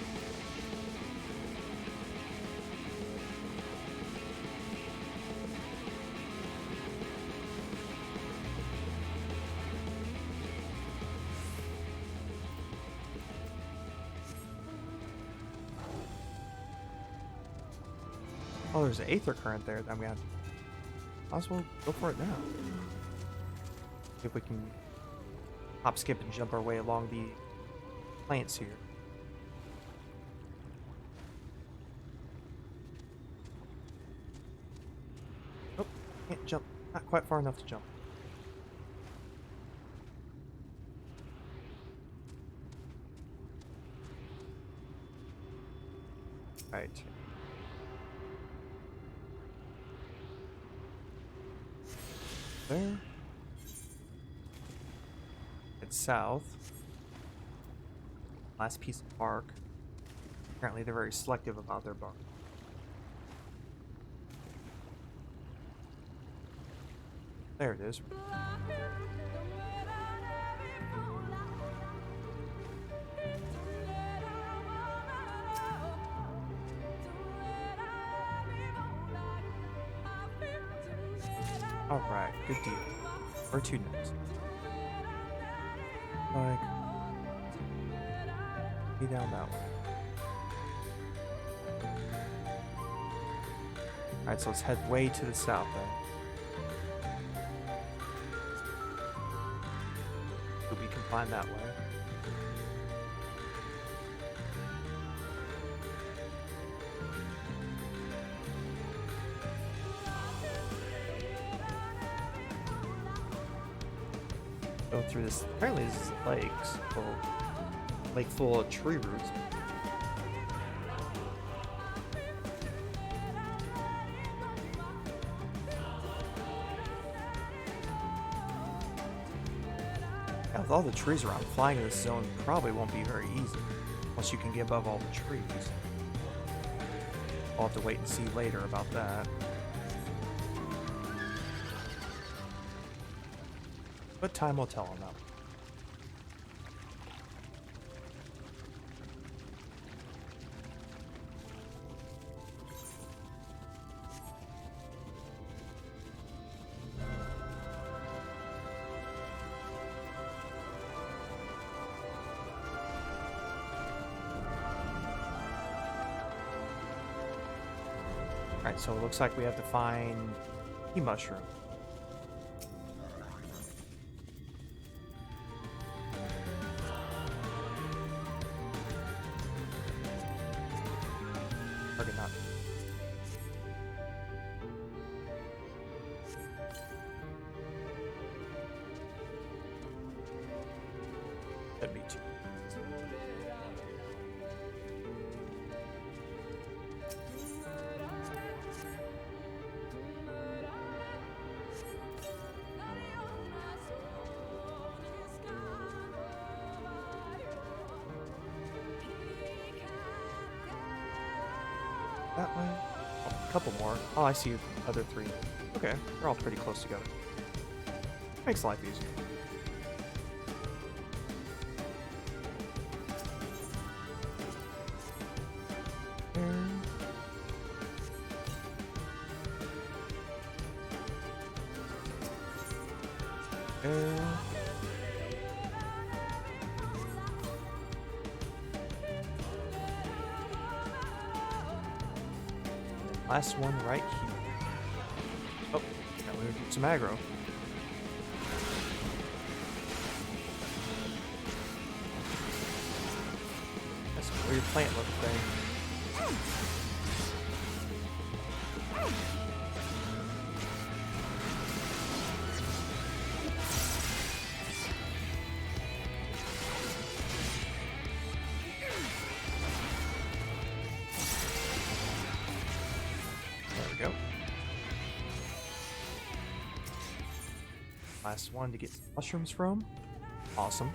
Oh, there's an aether current there that I'm gonna might as well go for it now. See if we can hop, skip, and jump our way along the plants here. Oh, can't jump. Not quite far enough to jump. Right. There. It's south. Last piece of bark. Apparently they're very selective about their bark. There it is. Alright, good deal. Where to next? Like, be down that way. Alright, so let's head way to the south then. So we can climb that way. Go through this. Apparently this is lakes. Lake full of tree roots. Yeah, with all the trees around, flying in this zone probably won't be very easy. Once you can get above all the trees. I'll have to wait and see later about that. But time will tell on that. Alright, so it looks like we have to find key mushroom. Target not. That'd be two. That way. Oh, a couple more. Oh, I see other three. Okay, they're all pretty close together. Makes life easier. Last one right here. Oh, now we're gonna get some aggro. That's a weird plant looking thing. Last one to get some mushrooms from. Awesome.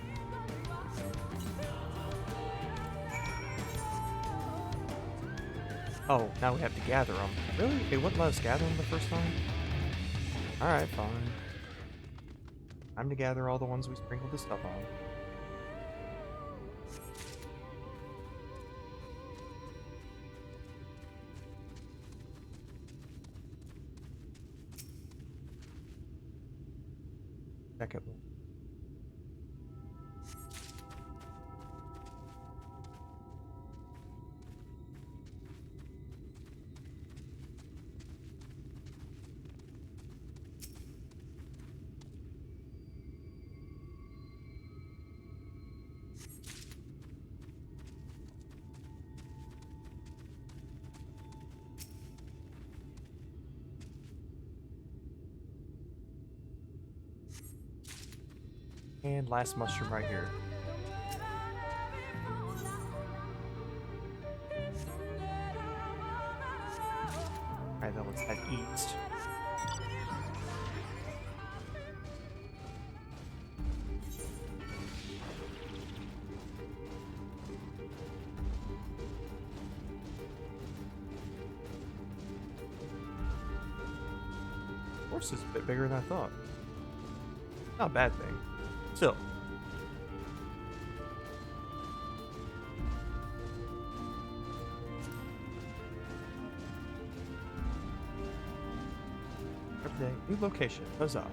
Oh, now we have to gather them. Really? They wouldn't let us gather them the first time? Alright, fine. Time to gather all the ones we sprinkled this stuff on. Second one. And last mushroom right here. Alright, then let's head east. The horse is a bit bigger than I thought. Not a bad thing. Still. Every day, new location. Huzzah.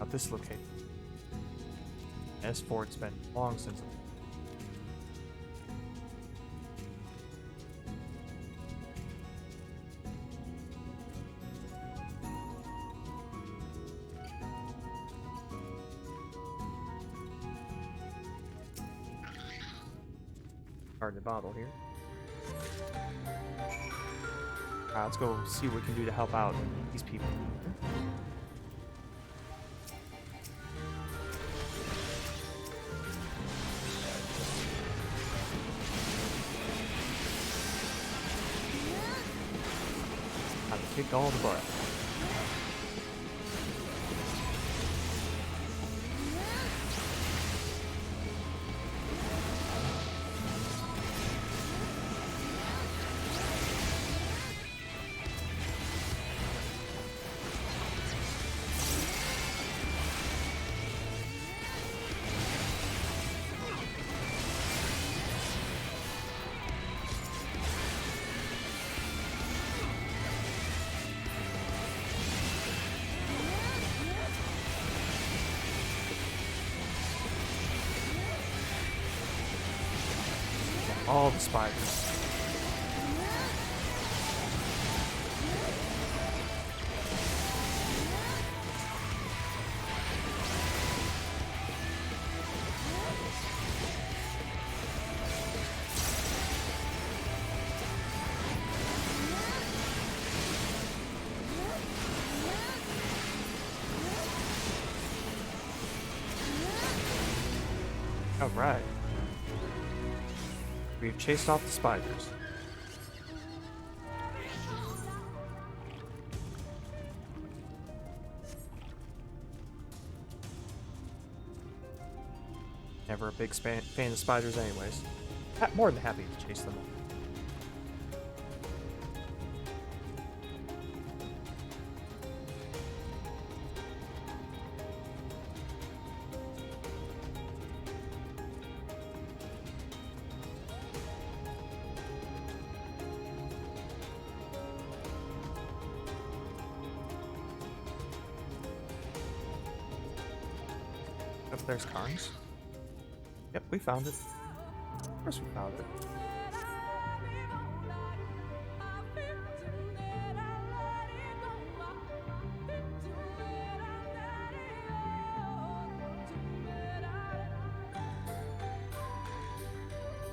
At this location. S4, it's been long since. Hard to bottle here. Alright, let's go see what we can do to help out these people. Kick all the butt. All the spiders. Alright. We've chased off the spiders. Never a big fan of spiders anyways. More than happy to chase them all. There's Carnes. Yep, we found it. Of course we found it.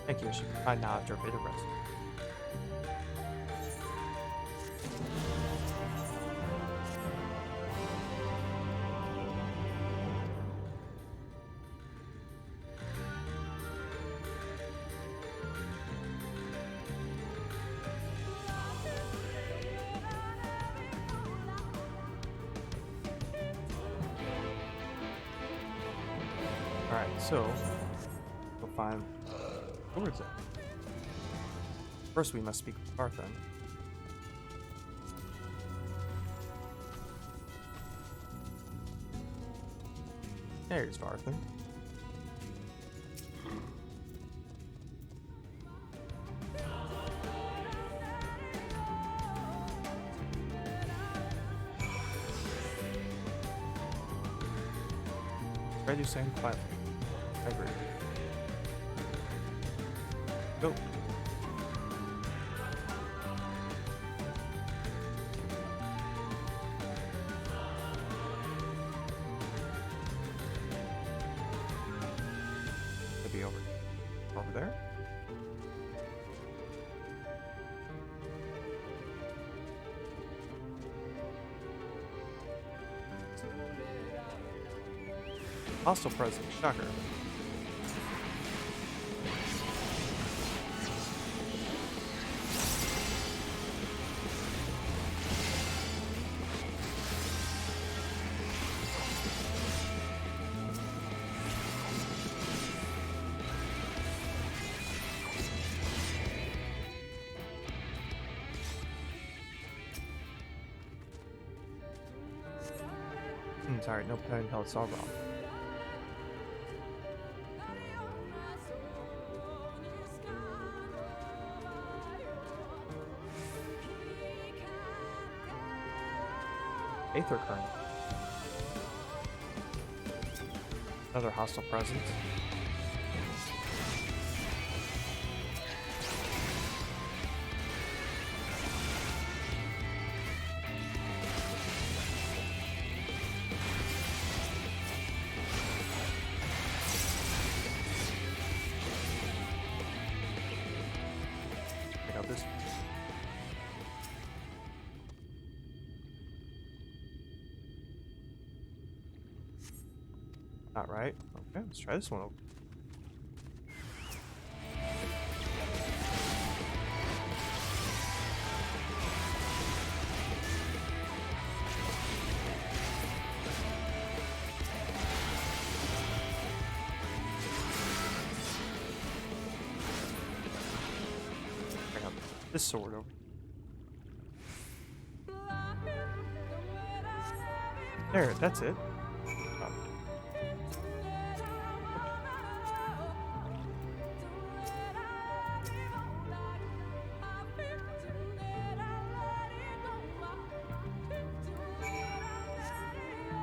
Thank you. I should find now after a bit of rest. Alright, so we'll find where is it? First we must speak with Barthen. There's Barthen. Try to sing quietly. I agree. Go. Maybe over there. Hostile presence, shocker. Sorry, no pen held, it's all wrong. Aether current. Another hostile presence. Pick up this. Not right. Okay, let's try this one over. Bring up this sword over. There, that's it.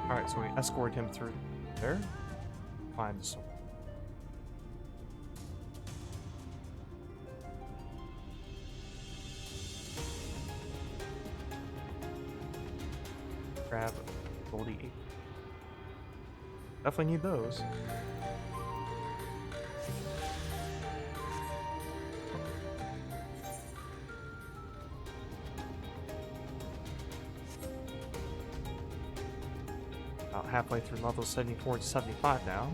Alright, so we escort him through there. Find the sword. Grab Goldie 8. Definitely need those. About halfway through level 74 to 75 now.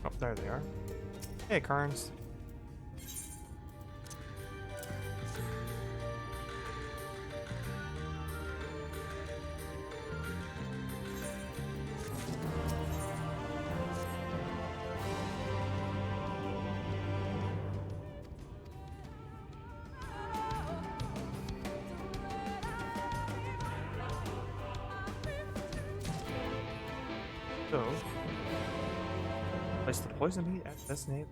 Oh, there they are. Hey, Carnes. So, place the poison meat at designated.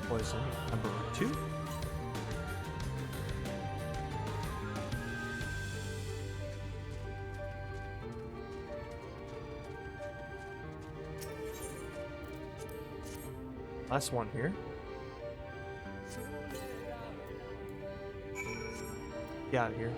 Poison number 2. Last one here. Get out of here.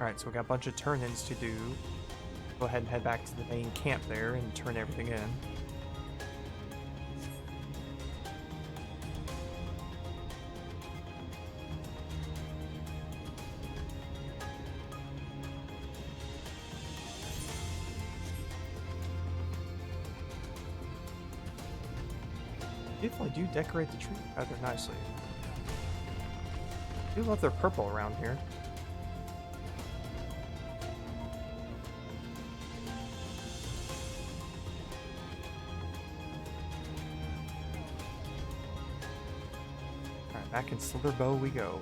Alright, so we got a bunch of turn-ins to do. Go ahead and head back to the main camp there and turn everything in. Definitely do decorate the tree rather nicely. I do love their purple around here. Alright, back in Slitherbow we go.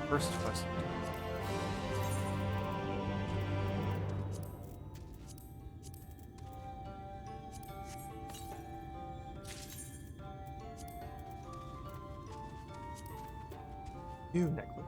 First quest. New necklace.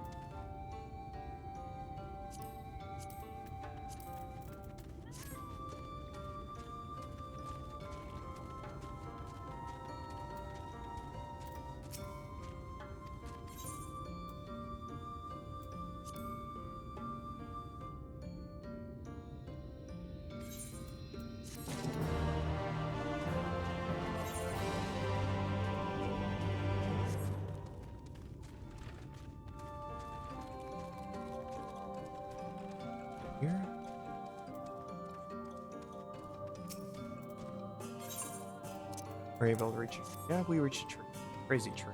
Here. We're able to reach it. Yeah, we reached a tree. Crazy tree.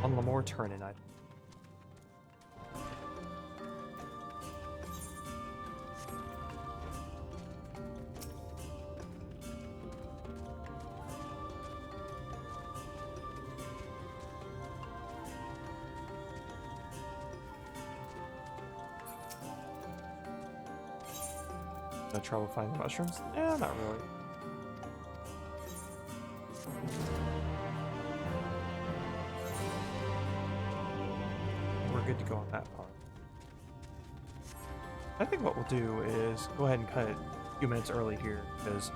One more turn in, I. No trouble finding mushrooms? Yeah, not really. We're good to go on that part. I think what we'll do is go ahead and cut it a few minutes early here, because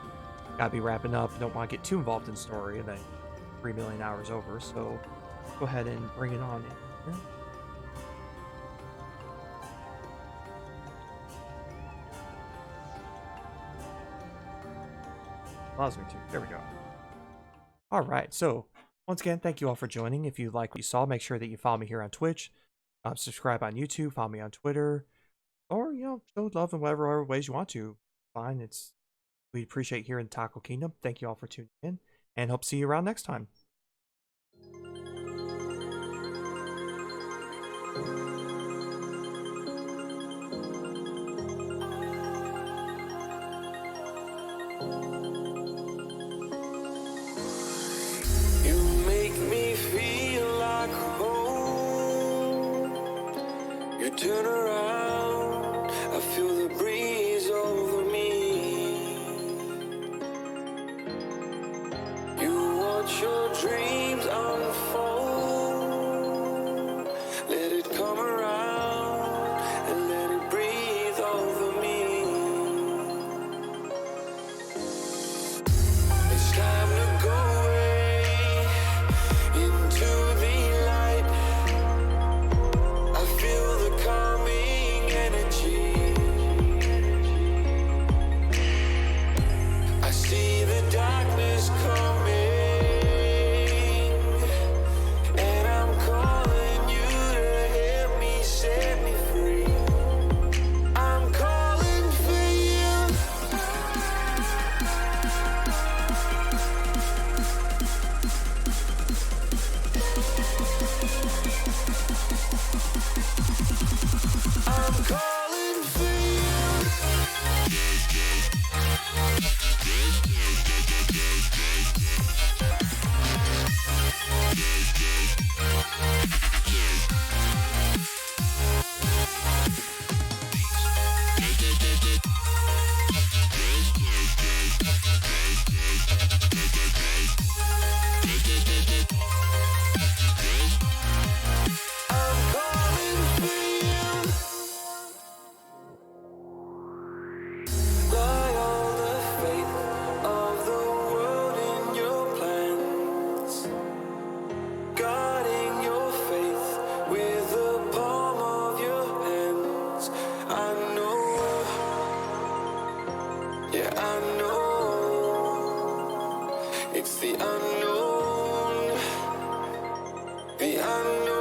gotta be wrapping up. Don't want to get too involved in story and then 3 million hours over, so go ahead and bring it on in here. Allows me to. There we go. Alright, so once again, thank you all for joining. If you like what you saw, make sure that you follow me here on Twitch, subscribe on YouTube, follow me on Twitter, or, you know, show love in whatever other ways you want to. Fine, we appreciate here in Taco Kingdom. Thank you all for tuning in, and hope to see you around next time. Turn around, I feel the breeze over me. You watch your dreams unfold. Let it come around and let it breathe over me. It's time to go away into the light. I feel the calming energy. I see the darkness coming, and I'm calling you to help me set me free. I'm calling for you. I'm calling for it's the unknown, the unknown.